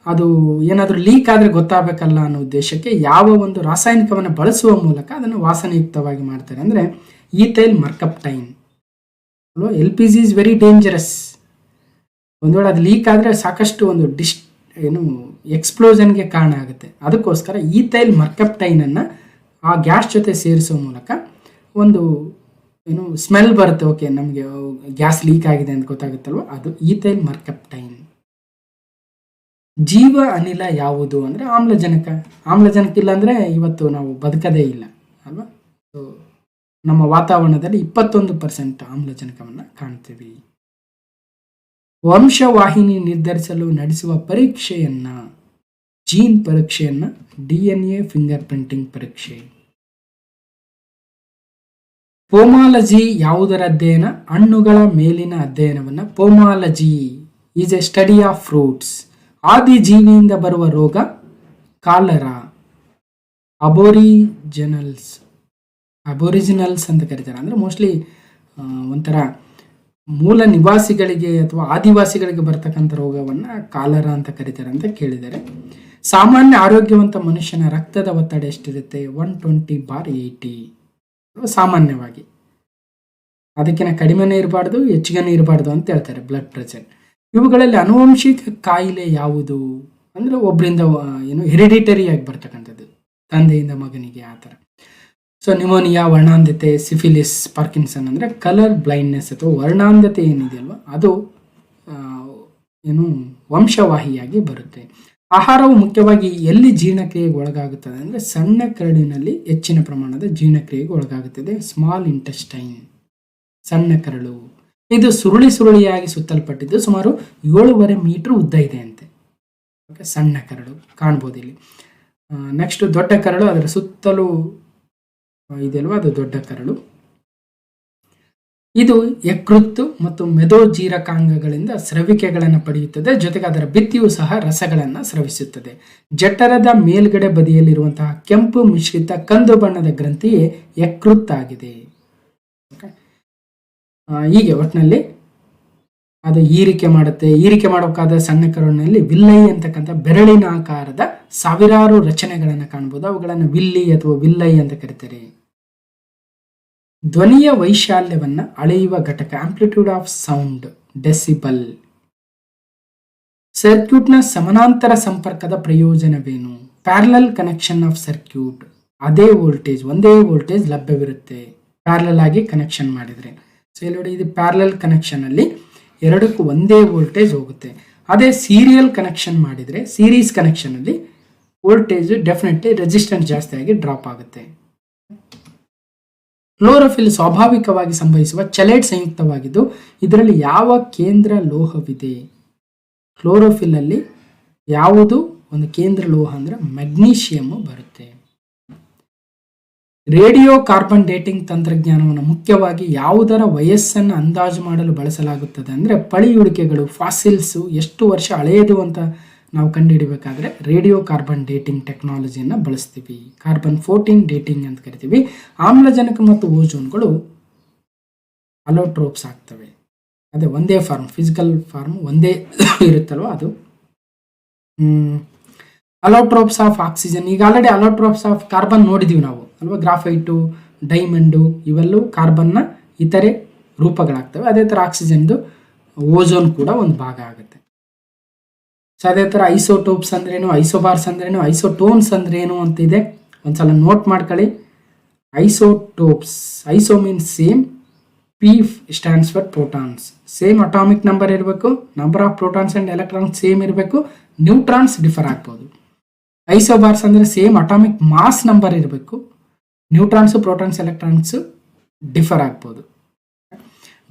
ಅದು ಏನಾದರೂ ಲೀಕ್ ಆದರೆ ಗೊತ್ತಾಗಬೇಕಲ್ಲ ಅನ್ನೋ ಉದ್ದೇಶಕ್ಕೆ ಯಾವ ಒಂದು ರಾಸಾಯನಿಕವನ್ನು ಬಳಸುವ ಮೂಲಕ ಅದನ್ನು ವಾಸನೆಯುಕ್ತವಾಗಿ ಮಾಡ್ತಾರೆ ಅಂದರೆ ಈಥೈಲ್ ಮರ್ಕಪ್ಟೈನ್ ಅಲ್ವಾ. LPG is very dangerous. ಒಂದು ವೇಳೆ ಅದು ಲೀಕ್ ಆದರೆ ಸಾಕಷ್ಟು ಒಂದು ಎಕ್ಸ್ಪ್ಲೋಷನ್ಗೆ ಕಾರಣ ಆಗುತ್ತೆ. ಅದಕ್ಕೋಸ್ಕರ ಈಥೈಲ್ ಮರ್ಕಪ್ಟೈನನ್ನು ಆ ಗ್ಯಾಸ್ ಜೊತೆ ಸೇರಿಸೋ ಮೂಲಕ ಒಂದು ಸ್ಮೆಲ್ ಬರುತ್ತೆ. ಓಕೆ, ನಮಗೆ ಗ್ಯಾಸ್ ಲೀಕ್ ಆಗಿದೆ ಅಂತ ಗೊತ್ತಾಗುತ್ತಲ್ವ, ಅದು ಈಥೈಲ್ ಮರ್ಕಪ್ಟೈನ್. ಜೀವ ಅನಿಲ ಯಾವುದು ಅಂದರೆ ಆಮ್ಲಜನಕ. ಆಮ್ಲಜನಕ ಇಲ್ಲ ಅಂದರೆ ಇವತ್ತು ನಾವು ಬದುಕದೇ ಇಲ್ಲ ಅಲ್ವಾ. ಸೊ ನಮ್ಮ ವಾತಾವರಣದಲ್ಲಿ 21% ಆಮ್ಲಜನಕವನ್ನು ಕಾಣ್ತೀವಿ. ವಂಶವಾಹಿನಿ ನಿರ್ಧರಿಸಲು ನಡೆಸುವ ಪರೀಕ್ಷೆಯನ್ನ, ಜೀನ್ ಪರೀಕ್ಷೆಯನ್ನ DNA ಫಿಂಗರ್ ಪ್ರಿಂಟಿಂಗ್ ಪರೀಕ್ಷೆ. ಪೋಮಾಲಜಿ ಯಾವುದರ ಅಧ್ಯಯನ? ಹಣ್ಣುಗಳ ಮೇಲಿನ ಅಧ್ಯಯನವನ್ನ pomology is a study of fruits. ಆದಿ ಜೀವಿಯಿಂದ ಬರುವ ರೋಗ ಕಾಲರಾ. ಅಬೋರಿಜಿನಲ್ಸ್ ಅಂತ ಕರೀತಾರೆ. ಅಂದ್ರೆ ಮೋಸ್ಟ್ಲಿ ಒಂಥರ ಮೂಲ ನಿವಾಸಿಗಳಿಗೆ ಅಥವಾ ಆದಿವಾಸಿಗಳಿಗೆ ಬರ್ತಕ್ಕಂಥ ರೋಗವನ್ನ ಕಾಲರಾ ಅಂತ ಕರೀತಾರೆ ಅಂತ ಕೇಳಿದ್ದಾರೆ. ಸಾಮಾನ್ಯ ಆರೋಗ್ಯವಂತ ಮನುಷ್ಯನ ರಕ್ತದ ಒತ್ತಡ ಎಷ್ಟಿರುತ್ತೆ? 120/80 ಸಾಮಾನ್ಯವಾಗಿ. ಅದಕ್ಕಿಂತ ಕಡಿಮೆನೇ ಇರಬಾರ್ದು, ಹೆಚ್ಚಿಗೆನೇ ಇರಬಾರ್ದು ಅಂತ ಹೇಳ್ತಾರೆ ಬ್ಲಡ್ ಪ್ರೆಷರ್. ಇವುಗಳಲ್ಲಿ ಆನುವಂಶಿಕ ಕಾಯಿಲೆ ಯಾವುದು ಅಂದ್ರೆ ಒಬ್ಬರಿಂದ ಹೆರಿಡಿಟರಿ ಆಗಿ ಬರ್ತಕ್ಕಂಥದ್ದು, ತಂದೆಯಿಂದ ಮಗನಿಗೆ ಆ ಥರ. ಸೊ ನ್ಯೂಮೋನಿಯಾ, ವರ್ಣಾಂಧತೆ, ಸಿಫಿಲಿಸ್, ಪಾರ್ಕಿನ್ಸನ್ ಅಂದರೆ ಕಲರ್ ಬ್ಲೈಂಡ್ನೆಸ್ ಅಥವಾ ವರ್ಣಾಂಧತೆ ಏನಿದೆಯಲ್ವ ಅದು ವಂಶವಾಹಿಯಾಗಿ ಬರುತ್ತೆ. ಆಹಾರವು ಮುಖ್ಯವಾಗಿ ಎಲ್ಲಿ ಜೀರ್ಣಕ್ರಿಯೆಗೆ ಒಳಗಾಗುತ್ತದೆ ಅಂದರೆ ಸಣ್ಣ ಕರಳಿನಲ್ಲಿ ಹೆಚ್ಚಿನ ಪ್ರಮಾಣದ ಜೀರ್ಣಕ್ರಿಯೆಗೆ ಒಳಗಾಗುತ್ತದೆ. ಸ್ಮಾಲ್ ಇಂಟೆಸ್ಟೈನ್, ಸಣ್ಣ ಕರಳು. ಇದು ಸುರುಳಿಯಾಗಿ ಸುತ್ತಲ್ಪಟ್ಟಿದ್ದು ಸುಮಾರು 7.5 ಮೀಟರ್ ಉದ್ದ ಇದೆ ಅಂತೆ. ಓಕೆ, ಸಣ್ಣ ಕರಳು ಕಾಣ್ಬೋದು ಇಲ್ಲಿ. ನೆಕ್ಸ್ಟ್ ದೊಡ್ಡ ಕರಳು, ಅದರ ಸುತ್ತಲೂ ಇದೆಯಲ್ವ ಅದು ದೊಡ್ಡ ಕರಳು. ಇದು ಯಕೃತ್ತು ಮತ್ತು ಮೆದೋಜೀರಕಾಂಗಗಳಿಂದ ಸ್ರವಿಕೆಗಳನ್ನು ಪಡೆಯುತ್ತದೆ. ಜೊತೆಗೆ ಅದರ ಭಿತ್ತಿಯು ಸಹ ರಸಗಳನ್ನು ಸ್ರವಿಸುತ್ತದೆ. ಜಠರದ ಮೇಲ್ಗಡೆ ಬದಿಯಲ್ಲಿರುವಂತಹ ಕೆಂಪು ಮಿಶ್ರಿತ ಕಂದು ಬಣ್ಣದ ಗ್ರಂಥಿಯೇ ಯಕೃತ್ ಆಗಿದೆ. ಹೀಗೆ ಒಟ್ಟಿನಲ್ಲಿ ಅದು ಹೀರಿಕೆ ಮಾಡುತ್ತೆ. ಹೀರಿಕೆ ಮಾಡಬೇಕಾದ ಸಣ್ಣ ಕರುಳಿನಲ್ಲಿ ವಿಲ್ಲೈ ಅಂತಕ್ಕಂಥ ಬೆರಳಿನ ಆಕಾರದ ಸಾವಿರಾರು ರಚನೆಗಳನ್ನು ಕಾಣಬಹುದು. ಅವುಗಳನ್ನು ವಿಲ್ಲಿ ಅಥವಾ ವಿಲ್ಲೈ ಅಂತ ಕರೀತಾರೆ. ಧ್ವನಿಯ ವೈಶಾಲ್ಯವನ್ನ ಅಳೆಯುವ ಘಟಕ ಆಂಪ್ಲಿಟ್ಯೂಡ್ ಆಫ್ ಸೌಂಡ್ ಡೆಸಿಬಲ್. ಸರ್ಕ್ಯೂಟ್ನ ಸಮಾನಾಂತರ ಸಂಪರ್ಕದ ಪ್ರಯೋಜನವೇನು? Parallel connection of circuit. ಒಂದೇ ವೋಲ್ಟೇಜ್ ಲಭ್ಯವಿರುತ್ತೆ ಪ್ಯಾರಲಲ್ ಆಗಿ ಕನೆಕ್ಷನ್ ಮಾಡಿದ್ರೆ. ಸೊ ಇಲ್ಲಿ ನೋಡಿ, ಇದು ಪ್ಯಾರಲಲ್ ಕನೆಕ್ಷನ್ ಅಲ್ಲಿ ಎರಡಕ್ಕೂ ಒಂದೇ ವೋಲ್ಟೇಜ್ ಹೋಗುತ್ತೆ. ಅದೇ ಸೀರಿಯಲ್ ಕನೆಕ್ಷನ್ ಮಾಡಿದ್ರೆ, ಸೀರೀಸ್ ಕನೆಕ್ಷನ್ ಅಲ್ಲಿ ವೋಲ್ಟೇಜ್ ಡೆಫಿನೆಟ್ಲಿ ರೆಸಿಸ್ಟೆನ್ಸ್ ಜಾಸ್ತಿ ಆಗಿ ಡ್ರಾಪ್ ಆಗುತ್ತೆ. ಕ್ಲೋರೋಫಿಲ್ ಸ್ವಾಭಾವಿಕವಾಗಿ ಸಂಭವಿಸುವ ಚೆಲೈಡ್ ಸಂಯುಕ್ತವಾಗಿದ್ದು ಇದರಲ್ಲಿ ಯಾವ ಕೇಂದ್ರ ಲೋಹವಿದೆ? ಕ್ಲೋರೋಫಿಲ್ ಅಲ್ಲಿ ಯಾವುದು ಒಂದು ಕೇಂದ್ರ ಲೋಹ ಅಂದ್ರೆ ಮೆಗ್ನೀಷಿಯಂ ಬರುತ್ತೆ. ರೇಡಿಯೋ ಕಾರ್ಬನ್ ಡೇಟಿಂಗ್ ತಂತ್ರಜ್ಞಾನವನ್ನು ಮುಖ್ಯವಾಗಿ ಯಾವುದರ ವಯಸ್ಸನ್ನು ಅಂದಾಜು ಮಾಡಲು ಬಳಸಲಾಗುತ್ತದೆ ಅಂದ್ರೆ ಪಳಿಯುಳಿಕೆಗಳು, ಫಾಸಿಲ್ಸ್ ಎಷ್ಟು ವರ್ಷ ಹಳೆಯದು ಅಂತ ನಾವು ಕಂಡುಹಿಡಬೇಕಾದ್ರೆ ರೇಡಿಯೋ ಕಾರ್ಬನ್ ಡೇಟಿಂಗ್ ಟೆಕ್ನಾಲಜಿಯನ್ನು ಬಳಸ್ತೀವಿ. ಕಾರ್ಬನ್ 14 ಡೇಟಿಂಗ್ ಅಂತ ಕರಿತೀವಿ. ಆಮ್ಲಜನಕ ಮತ್ತು ಓಜೋನ್ಗಳು ಅಲೋಟ್ರೋಪ್ಸ್ ಆಗ್ತವೆ. ಅದೇ ಒಂದೇ ಫಾರ್ಮ್, ಫಿಸಿಕಲ್ ಫಾರ್ಮ್ ಒಂದೇ ಇರುತ್ತಲ್ವ ಅದು. ಅಲೋಟ್ರೋಪ್ಸ್ ಆಫ್ ಆಕ್ಸಿಜನ್, ಈಗ ಆಲ್ರೆಡಿ ಅಲೋಟ್ರೋಪ್ಸ್ ಆಫ್ ಕಾರ್ಬನ್ ನೋಡಿದೀವಿ ನಾವು ಅಲ್ವಾ. ಗ್ರಾಫೈಟು, ಡೈಮಂಡು ಇವೆಲ್ಲವೂ ಕಾರ್ಬನ್ನ ಇತರೆ ರೂಪಗಳಾಗ್ತವೆ. ಅದೇ ಥರ ಆಕ್ಸಿಜನ್ದು ಓಜೋನ್ ಕೂಡ ಒಂದು ಭಾಗ ಆಗುತ್ತೆ. ಸೊ ಅದೇ ಥರ ಐಸೋಟೋಪ್ಸ್ ಅಂದ್ರೇನು, ಐಸೋಬಾರ್ಸ್ ಅಂದ್ರೇನು, ಐಸೋಟೋನ್ಸ್ ಅಂದ್ರೇನು ಅಂತಿದೆ, ಒಂದ್ಸಲ ನೋಟ್ ಮಾಡ್ಕೊಳ್ಳಿ. Isotopes, iso means same, P stands for protons, same atomic number ಇರಬೇಕು, number of protons and electrons same ಇರಬೇಕು, ನ್ಯೂಟ್ರಾನ್ಸ್ ಡಿಫರ್ ಆಗ್ಬೋದು. ಐಸೋಬಾರ್ಸ್ ಅಂದರೆ ಸೇಮ್ ಅಟಾಮಿಕ್ ಮಾಸ್ ನಂಬರ್ ಇರಬೇಕು, ನ್ಯೂಟ್ರಾನ್ಸು ಪ್ರೋಟಾನ್ಸ್ ಎಲೆಕ್ಟ್ರಾನ್ಸ್ ಡಿಫರ್ ಆಗ್ಬೋದು,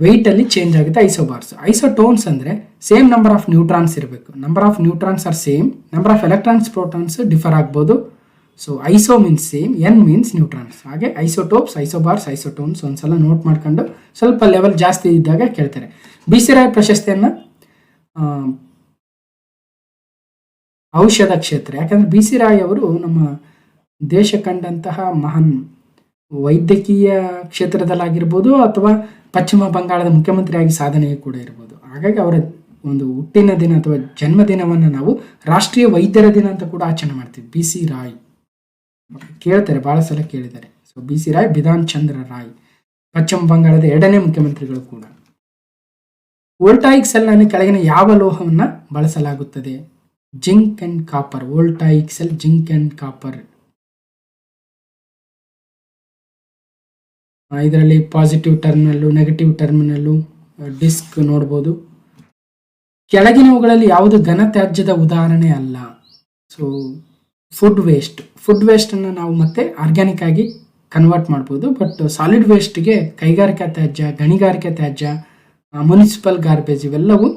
ವೆಯ್ಟ್ ಅಲ್ಲಿ ಚೇಂಜ್ ಆಗುತ್ತೆ ಐಸೋಬಾರ್ಸ್. ಐಸೋಟೋನ್ಸ್ ಅಂದರೆ ಸೇಮ್ ನಂಬರ್ ಆಫ್ ನ್ಯೂಟ್ರಾನ್ಸ್ ಇರಬೇಕು, number of neutrons are same, number of electrons protons differ ಆಗ್ಬೋದು. So iso means same, N means neutrons. ಹಾಗೆ ಐಸೋಟೋಪ್ಸ್, ಐಸೋಬಾರ್ಸ್, ಐಸೋಟೋನ್ಸ್ ಒಂದ್ಸಲ ನೋಟ್ ಮಾಡ್ಕೊಂಡು ಸ್ವಲ್ಪ ಲೆವೆಲ್ ಜಾಸ್ತಿ ಇದ್ದಾಗ ಕೇಳ್ತಾರೆ. ಬಿ.ಸಿ. ರಾಯ್ ಪ್ರಶಸ್ತಿಯನ್ನು ಔಷಧ ಕ್ಷೇತ್ರ, ಯಾಕಂದ್ರೆ ಬಿ.ಸಿ. ರಾಯ್ ಅವರು ನಮ್ಮ ದೇಶ ಕಂಡಂತಹ ಮಹಾನ್ ವೈದ್ಯಕೀಯ ಕ್ಷೇತ್ರದಲ್ಲಾಗಿರ್ಬೋದು ಅಥವಾ ಪಶ್ಚಿಮ ಬಂಗಾಳದ ಮುಖ್ಯಮಂತ್ರಿಯಾಗಿ ಸಾಧನೆ ಕೂಡ ಇರ್ಬೋದು. ಹಾಗಾಗಿ ಅವರ ಒಂದು ಹುಟ್ಟಿನ ದಿನ ಅಥವಾ ಜನ್ಮದಿನವನ್ನು ನಾವು ರಾಷ್ಟ್ರೀಯ ವೈದ್ಯರ ದಿನ ಅಂತ ಕೂಡ ಆಚರಣೆ ಮಾಡ್ತೀವಿ. ಬಿ.ಸಿ. ರಾಯ್ ಕೇಳ್ತಾರೆ, ಬಹಳ ಸಲ ಕೇಳಿದ್ದಾರೆ. ಸೊ ಬಿ.ಸಿ. ರಾಯ್, ಬಿಧಾನ್ ಚಂದ್ರ ರಾಯ್, ಪಶ್ಚಿಮ ಬಂಗಾಳದ 2ನೇ ಮುಖ್ಯಮಂತ್ರಿಗಳು ಕೂಡ. ವೋಲ್ಟಾಯಿಕ್ ಸೆಲ್ ಅನ್ನು ಕೆಳಗಿನ ಯಾವ ಲೋಹವನ್ನು ಬಳಸಲಾಗುತ್ತದೆ? Zinc and copper. Voltaic cell zinc and copper. ಇದರಲ್ಲಿ positive terminal, negative terminal, disc ನೋಡ್ಬೋದು. ಕೆಳಗಿನವುಗಳಲ್ಲಿ ಯಾವುದು ಘನ ತ್ಯಾಜ್ಯದ ಉದಾಹರಣೆ ಅಲ್ಲ? ಸೊ ಫುಡ್ ವೇಸ್ಟನ್ನು ನಾವು ಮತ್ತೆ ಆರ್ಗ್ಯಾನಿಕ್ ಆಗಿ ಕನ್ವರ್ಟ್ ಮಾಡ್ಬೋದು. ಬಟ್ ಸಾಲಿಡ್ ವೇಸ್ಟ್ಗೆ ಕೈಗಾರಿಕಾ ತ್ಯಾಜ್ಯ, ಗಣಿಗಾರಿಕೆ ತ್ಯಾಜ್ಯ, ಮುನ್ಸಿಪಲ್ ಗಾರ್ಬೇಜ್ ಇವೆಲ್ಲವೂ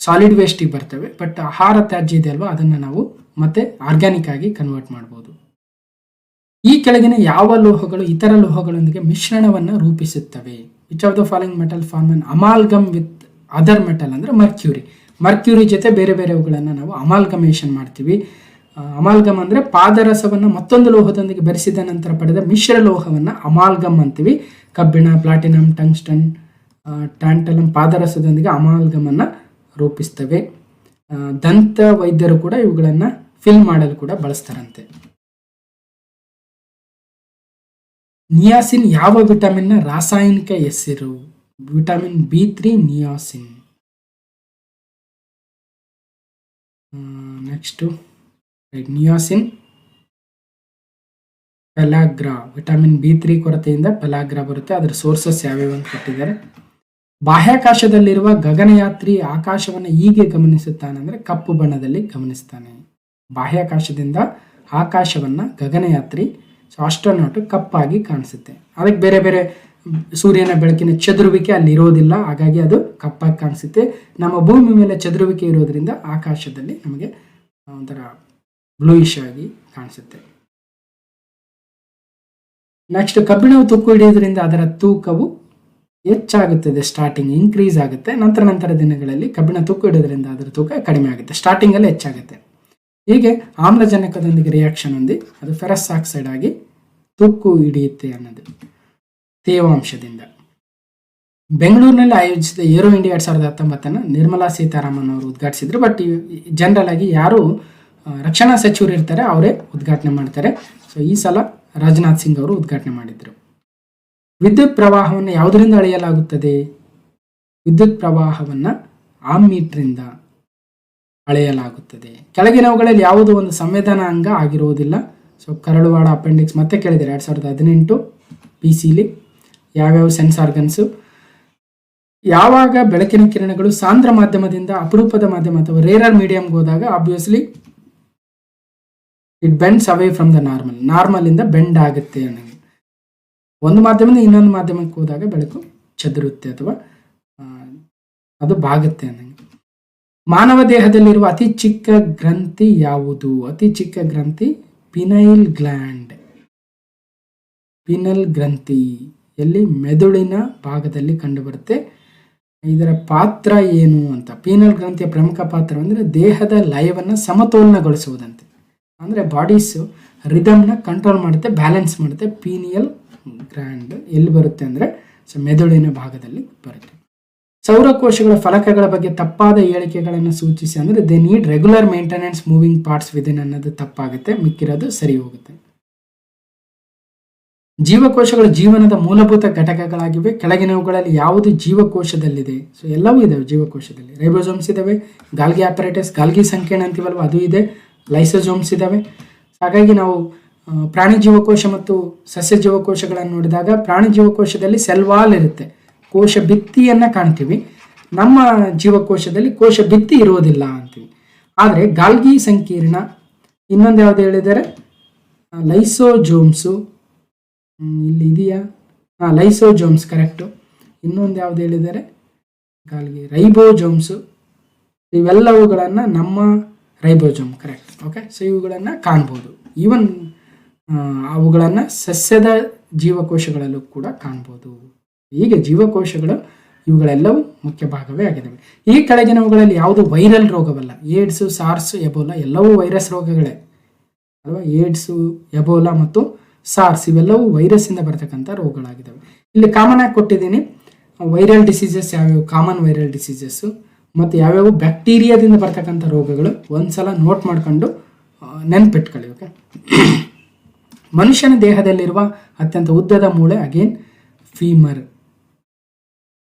ಸಾಲಿಡ್ ವೇಸ್ಟಿಗೆ ಬರ್ತವೆ. ಬಟ್ ಆಹಾರ ತ್ಯಾಜ್ಯ ಇದೆ ಅಲ್ವಾ, ಅದನ್ನು ನಾವು ಮತ್ತೆ ಆರ್ಗ್ಯಾನಿಕ್ ಆಗಿ ಕನ್ವರ್ಟ್ ಮಾಡ್ಬೋದು. ಈ ಕೆಳಗಿನ ಯಾವ ಲೋಹಗಳು ಇತರ ಲೋಹಗಳೊಂದಿಗೆ ಮಿಶ್ರಣವನ್ನು ರೂಪಿಸುತ್ತವೆ? Which of the following metal form an amalgam with other metal ಅಂದರೆ ಮರ್ಕ್ಯೂರಿ ಜೊತೆ ಬೇರೆ ಬೇರೆವುಗಳನ್ನು ನಾವು ಅಮಾಲ್ಗಮೇಷನ್ ಮಾಡ್ತೀವಿ. ಅಮಾಲ್ಗಮ್ ಅಂದರೆ ಪಾದರಸವನ್ನು ಮತ್ತೊಂದು ಲೋಹದೊಂದಿಗೆ ಬೆರೆಸಿದ ನಂತರ ಪಡೆದ ಮಿಶ್ರ ಲೋಹವನ್ನು ಅಮಾಲ್ಗಮ್ ಅಂತೀವಿ. ಕಬ್ಬಿಣ, ಪ್ಲಾಟಿನಮ್, ಟಂಗ್ಸ್ಟನ್, ಟ್ಯಾಂಟಲಮ್ ಪಾದರಸದೊಂದಿಗೆ ಅಮಾಲ್ಗಮನ್ನು ರೂಪಿಸ್ತವೆ. ದಂತ ವೈದ್ಯರು ಕೂಡ ಇವುಗಳನ್ನು ಫಿಲ್ ಮಾಡಲು ಕೂಡ ಬಳಸ್ತಾರಂತೆ. ನಿಯಾಸಿನ್ ಯಾವ ವಿಟಮಿನ್ನ ರಾಸಾಯನಿಕ ಹೆಸರು? Vitamin B3 niacin. Next niacin, pellagra. Vitamin B3 ಕೊರತೆಯಿಂದ ಪೆಲಾಗ್ರಾ ಬರುತ್ತೆ. ಅದರ ಸೋರ್ಸಸ್ ಯಾವ್ಯಾವ ಅಂತ ಕೊಟ್ಟಿದ್ದಾರೆ. ಬಾಹ್ಯಾಕಾಶದಲ್ಲಿರುವ ಗಗನಯಾತ್ರಿ ಆಕಾಶವನ್ನು ಹೀಗೆ ಗಮನಿಸುತ್ತಾನೆ ಅಂದರೆ ಕಪ್ಪು ಬಣ್ಣದಲ್ಲಿ ಗಮನಿಸ್ತಾನೆ. ಬಾಹ್ಯಾಕಾಶದಿಂದ ಆಕಾಶವನ್ನ ಗಗನಯಾತ್ರಿ ಆಸ್ಟ್ರೋನಾಟ್ ಕಪ್ಪಾಗಿ ಕಾಣಿಸುತ್ತೆ. ಅದಕ್ಕೆ ಬೇರೆ ಬೇರೆ ಸೂರ್ಯನ ಬೆಳಕಿನ ಚದುರುವಿಕೆ ಅಲ್ಲಿ ಇರೋದಿಲ್ಲ, ಹಾಗಾಗಿ ಅದು ಕಪ್ಪಾಗಿ ಕಾಣಿಸುತ್ತೆ. ನಮ್ಮ ಭೂಮಿ ಮೇಲೆ ಚದುರುವಿಕೆ ಇರೋದ್ರಿಂದ ಆಕಾಶದಲ್ಲಿ ನಮಗೆ ಒಂಥರ ಬ್ಲೂಯಿಶ್ ಆಗಿ ಕಾಣಿಸುತ್ತೆ. ನೆಕ್ಸ್ಟ್, ಕಬ್ಬಿಣವು ತುಕ್ಕು ಹಿಡಿಯೋದ್ರಿಂದ ಅದರ ತೂಕವು ಹೆಚ್ಚಾಗುತ್ತದೆ, ಸ್ಟಾರ್ಟಿಂಗ್ ಇನ್ಕ್ರೀಸ್ ಆಗುತ್ತೆ, ನಂತರ ದಿನಗಳಲ್ಲಿ ಕಬ್ಬಿಣ ತೂಕ ಇಡೋದ್ರಿಂದ ಅದರ ತೂಕ ಕಡಿಮೆ ಆಗುತ್ತೆ, ಸ್ಟಾರ್ಟಿಂಗಲ್ಲಿ ಹೆಚ್ಚಾಗುತ್ತೆ. ಹೀಗೆ ಆಮ್ಲಜನಕದೊಂದಿಗೆ ರಿಯಾಕ್ಷನ್ ಹೊಂದಿ ಅದು ಫೆರಸ್ ಆಕ್ಸೈಡ್ ಆಗಿ ತುಕ್ಕು ಹಿಡಿಯುತ್ತೆ ಅನ್ನೋದು ತೇವಾಂಶದಿಂದ. ಬೆಂಗಳೂರಿನಲ್ಲಿ ಆಯೋಜಿಸಿದ ಏರೋ ಇಂಡಿಯಾ 2019 ನಿರ್ಮಲಾ ಸೀತಾರಾಮನ್ ಅವರು ಉದ್ಘಾಟಿಸಿದ್ರು. ಬಟ್ ಜನರಲ್ ಆಗಿ ಯಾರು ರಕ್ಷಣಾ ಸಚಿವರು ಇರ್ತಾರೆ ಅವರೇ ಉದ್ಘಾಟನೆ ಮಾಡ್ತಾರೆ. ಸೊ ಈ ಸಲ ರಾಜನಾಥ್ ಸಿಂಗ್ ಅವರು ಉದ್ಘಾಟನೆ ಮಾಡಿದ್ರು. ವಿದ್ಯುತ್ ಪ್ರವಾಹವನ್ನು ಯಾವುದರಿಂದ ಅಳೆಯಲಾಗುತ್ತದೆ? ವಿದ್ಯುತ್ ಪ್ರವಾಹವನ್ನು ಆಮ್ಮೀಟರ್ನಿಂದ ಅಳೆಯಲಾಗುತ್ತದೆ. ಕೆಳಗಿನವುಗಳಲ್ಲಿ ಯಾವುದೋ ಒಂದು ಸಂವೇದನಾ ಅಂಗ ಆಗಿರುವುದಿಲ್ಲ. ಸೊ ಕರಳುವಾಡ ಅಪೆಂಡಿಕ್ಸ್ ಮತ್ತೆ ಕೇಳಿದರೆ 2018 PCಲಿ ಯಾವ್ಯಾವ ಸೆನ್ಸ್ ಆರ್ಗನ್ಸು. ಯಾವಾಗ ಬೆಳಕಿನ ಕಿರಣಗಳು ಸಾಂದ್ರ ಮಾಧ್ಯಮದಿಂದ ಅಪರೂಪದ ಮಾಧ್ಯಮ ಅಥವಾ ರೇರರ್ ಮೀಡಿಯಂಗೆ ಹೋದಾಗ obviously it bends away from the normal ಇಂದ ಬೆಂಡ್ ಆಗುತ್ತೆ ಅನ್ನೋದು. ಒಂದು ಮಾಧ್ಯಮದಿಂದ ಇನ್ನೊಂದು ಮಾಧ್ಯಮಕ್ಕೆ ಹೋದಾಗ ಬೆಳಕು ಚದುರುತ್ತೆ ಅಥವಾ ಅದು ಬಾಗುತ್ತೆ ಅನ್ನಂಗೆ. ಮಾನವ ದೇಹದಲ್ಲಿರುವ ಅತಿ ಚಿಕ್ಕ ಗ್ರಂಥಿ ಯಾವುದು? ಅತಿ ಚಿಕ್ಕ ಗ್ರಂಥಿ ಪಿನೈಲ್ ಗ್ಲ್ಯಾಂಡ್. ಪಿನಲ್ ಗ್ರಂಥಿ ಎಲ್ಲಿ? ಮೆದುಳಿನ ಭಾಗದಲ್ಲಿ ಕಂಡುಬರುತ್ತೆ. ಇದರ ಪಾತ್ರ ಏನು ಅಂತ, ಪೀನಲ್ ಗ್ರಂಥಿಯ ಪ್ರಮುಖ ಪಾತ್ರ ಅಂದರೆ ದೇಹದ ಲಯವನ್ನು ಸಮತೋಲನಗೊಳಿಸುವುದಂತೆ. ಅಂದರೆ ಬಾಡೀಸು ರಿದಮ್ನ ಕಂಟ್ರೋಲ್ ಮಾಡುತ್ತೆ, ಬ್ಯಾಲೆನ್ಸ್ ಮಾಡುತ್ತೆ. ಪೀನಿಯಲ್ ಗ್ಲ್ಯಾಂಡ್ ಎಲ್ಲಿ ಬರುತ್ತೆ ಅಂದರೆ ಮೆದುಳಿನ ಭಾಗದಲ್ಲಿ ಬರುತ್ತೆ. ಸೌರಕೋಶಗಳ ಫಲಕಗಳ ಬಗ್ಗೆ ತಪ್ಪಾದ ಹೇಳಿಕೆಗಳನ್ನು ಸೂಚಿಸಿ ಅಂದರೆ they need regular maintenance moving parts within ಅನ್ನೋದು ತಪ್ಪಾಗುತ್ತೆ, ಮಿಕ್ಕಿರೋದು ಸರಿ ಹೋಗುತ್ತೆ. ಜೀವಕೋಶಗಳು ಜೀವನದ ಮೂಲಭೂತ ಘಟಕಗಳಾಗಿವೆ. ಕೆಳಗಿನವುಗಳಲ್ಲಿ ಯಾವುದು ಜೀವಕೋಶದಲ್ಲಿದೆ? ಸೊ ಎಲ್ಲವೂ ಇದಾವೆ ಜೀವಕೋಶದಲ್ಲಿ. ರೈಬೋಸೋಮ್ಸ್ ಇದಾವೆ, ಗಾಲ್ಗಿ ಆಪರೇಟಸ್, ಗಾಲ್ಗಿ ಸಂಕೀರ್ಣ ಅಂತೀವಲ್ವ ಅದು ಇದೆ, ಲೈಸೋಸೋಮ್ಸ್ ಇದಾವೆ. ಹಾಗಾಗಿ ನಾವು ಪ್ರಾಣಿ ಜೀವಕೋಶ ಮತ್ತು ಸಸ್ಯ ಜೀವಕೋಶಗಳನ್ನು ನೋಡಿದಾಗ ಪ್ರಾಣಿ ಜೀವಕೋಶದಲ್ಲಿ ಸೆಲ್ ವಾಲ್ ಇರುತ್ತೆ, ಕೋಶ ಭಿತ್ತಿಯನ್ನು ಕಾಣ್ತೀವಿ. ನಮ್ಮ ಜೀವಕೋಶದಲ್ಲಿ ಕೋಶ ಭಿತ್ತಿ ಇರುವುದಿಲ್ಲ ಅಂತೀವಿ. ಆದರೆ ಗಾಲ್ಗಿ ಸಂಕೀರ್ಣ, ಇನ್ನೊಂದು ಯಾವುದು ಹೇಳಿದ್ದಾರೆ ಲೈಸೋಜೋಮ್ಸು, ಇಲ್ಲಿ ಇದೆಯಾ? ಲೈಸೋಜೋಮ್ಸ್ ಕರೆಕ್ಟು. ಇನ್ನೊಂದು ಯಾವ್ದು ಹೇಳಿದ್ದಾರೆ ಗಾಲ್ಗಿ ರೈಬೋಜೋಮ್ಸು. ಇವೆಲ್ಲವುಗಳನ್ನು ನಮ್ಮ ರೈಬೋಜೋಮ್ ಕರೆಕ್ಟ್. ಓಕೆ, ಸೊ ಇವುಗಳನ್ನು ಕಾಣ್ಬೋದು. ಈವನ್ ಅವುಗಳನ್ನು ಸಸ್ಯದ ಜೀವಕೋಶಗಳಲ್ಲೂ ಕೂಡ ಕಾಣ್ಬೋದು. ಹೀಗೆ ಜೀವಕೋಶಗಳು ಇವುಗಳೆಲ್ಲವೂ ಮುಖ್ಯ ಭಾಗವೇ ಆಗಿದ್ದಾವೆ. ಈ ಕೆಳಗಿನವುಗಳಲ್ಲಿ ಯಾವುದು ವೈರಲ್ ರೋಗವಲ್ಲ? ಏಡ್ಸು, ಸಾರ್ಸ್, ಎಬೋಲಾ ಎಲ್ಲವೂ ವೈರಸ್ ರೋಗಗಳೇ ಅಲ್ವಾ? ಏಡ್ಸು, ಎಬೋಲಾ ಮತ್ತು ಸಾರ್ಸ್ ಇವೆಲ್ಲವೂ ವೈರಸ್ಸಿಂದ ಬರ್ತಕ್ಕಂಥ ರೋಗಗಳಾಗಿದ್ದಾವೆ. ಇಲ್ಲಿ ಕಾಮನ್ ಆಗಿ ಕೊಟ್ಟಿದ್ದೀನಿ ವೈರಲ್ ಡಿಸೀಸಸ್ ಯಾವ್ಯಾವು, ಕಾಮನ್ ವೈರಲ್ ಡಿಸೀಸಸ್ಸು ಮತ್ತು ಯಾವ್ಯಾವ ಬ್ಯಾಕ್ಟೀರಿಯಾದಿಂದ ಬರ್ತಕ್ಕಂಥ ರೋಗಗಳು ಒಂದ್ಸಲ ನೋಟ್ ಮಾಡ್ಕೊಂಡು ನೆನ್ಪಿಟ್ಕೊಳ್ಳಿ. ಓಕೆ, ಮನುಷ್ಯನ ದೇಹದಲ್ಲಿರುವ ಅತ್ಯಂತ ಉದ್ದದ ಮೂಳೆ ಅಗೇನ್ ಫೀಮರ್.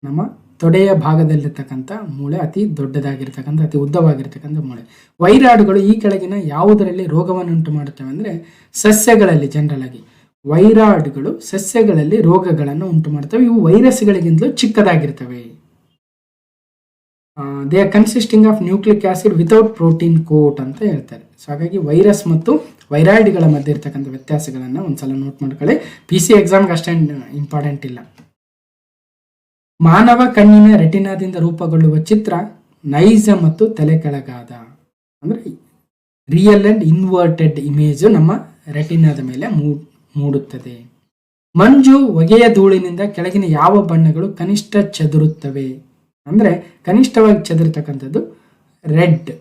ನಮ್ಮ ತೊಡೆಯ ಭಾಗದಲ್ಲಿರ್ತಕ್ಕಂಥ ಮೂಳೆ ಅತಿ ದೊಡ್ಡದಾಗಿರ್ತಕ್ಕಂಥ ಅತಿ ಉದ್ದವಾಗಿರ್ತಕ್ಕಂಥ ಮೂಳೆ. ವೈರಾಣುಗಳು ಈ ಕೆಳಗಿನ ಯಾವುದರಲ್ಲಿ ರೋಗವನ್ನು ಉಂಟು ಮಾಡುತ್ತವೆ ಅಂದರೆ ಸಸ್ಯಗಳಲ್ಲಿ. ಜನರಲ್ ಆಗಿ ವೈರಾಣುಗಳು ಸಸ್ಯಗಳಲ್ಲಿ ರೋಗಗಳನ್ನು ಉಂಟು ಮಾಡ್ತವೆ. ಇವು ವೈರಸ್ಗಳಿಗಿಂತಲೂ ಚಿಕ್ಕದಾಗಿರ್ತವೆ. They are consisting of nucleic acid without protein coat ಅಂತ ಹೇಳ್ತಾರೆ. ಸೊ ಹಾಗಾಗಿ ವೈರಸ್ ಮತ್ತು ವೈರಾಯ್ಡ್ಗಳ ಮಧ್ಯೆ ಇರ್ತಕ್ಕಂಥ ವ್ಯತ್ಯಾಸಗಳನ್ನು ಒಂದ್ಸಲ ನೋಟ್ ಮಾಡ್ಕೊಳ್ಳಿ. PC ಎಕ್ಸಾಮ್ಗೆ ಅಷ್ಟೇನು ಇಂಪಾರ್ಟೆಂಟ್ ಇಲ್ಲ. ಮಾನವ ಕಣ್ಣಿನ ರೆಟಿನಾದಿಂದ ರೂಪುಗೊಳ್ಳುವ ಚಿತ್ರ ನೈಜ ಮತ್ತು ತಲೆ ಕೆಳಗಾದ ಅಂದರೆ ರಿಯಲ್ ಅಂಡ್ ಇನ್ವರ್ಟೆಡ್ ಇಮೇಜು ನಮ್ಮ ರೆಟಿನಾದ ಮೇಲೆ ಮೂಡುತ್ತದೆ. ಮಂಜು ಹೊಗೆಯ ಧೂಳಿನಿಂದ ಕೆಳಗಿನ ಯಾವ ಬಣ್ಣಗಳು ಕನಿಷ್ಠ ಚದುರುತ್ತವೆ ಅಂದರೆ ಕನಿಷ್ಠವಾಗಿ ಚದುರ್ತಕ್ಕಂಥದ್ದು ರೆಡ್.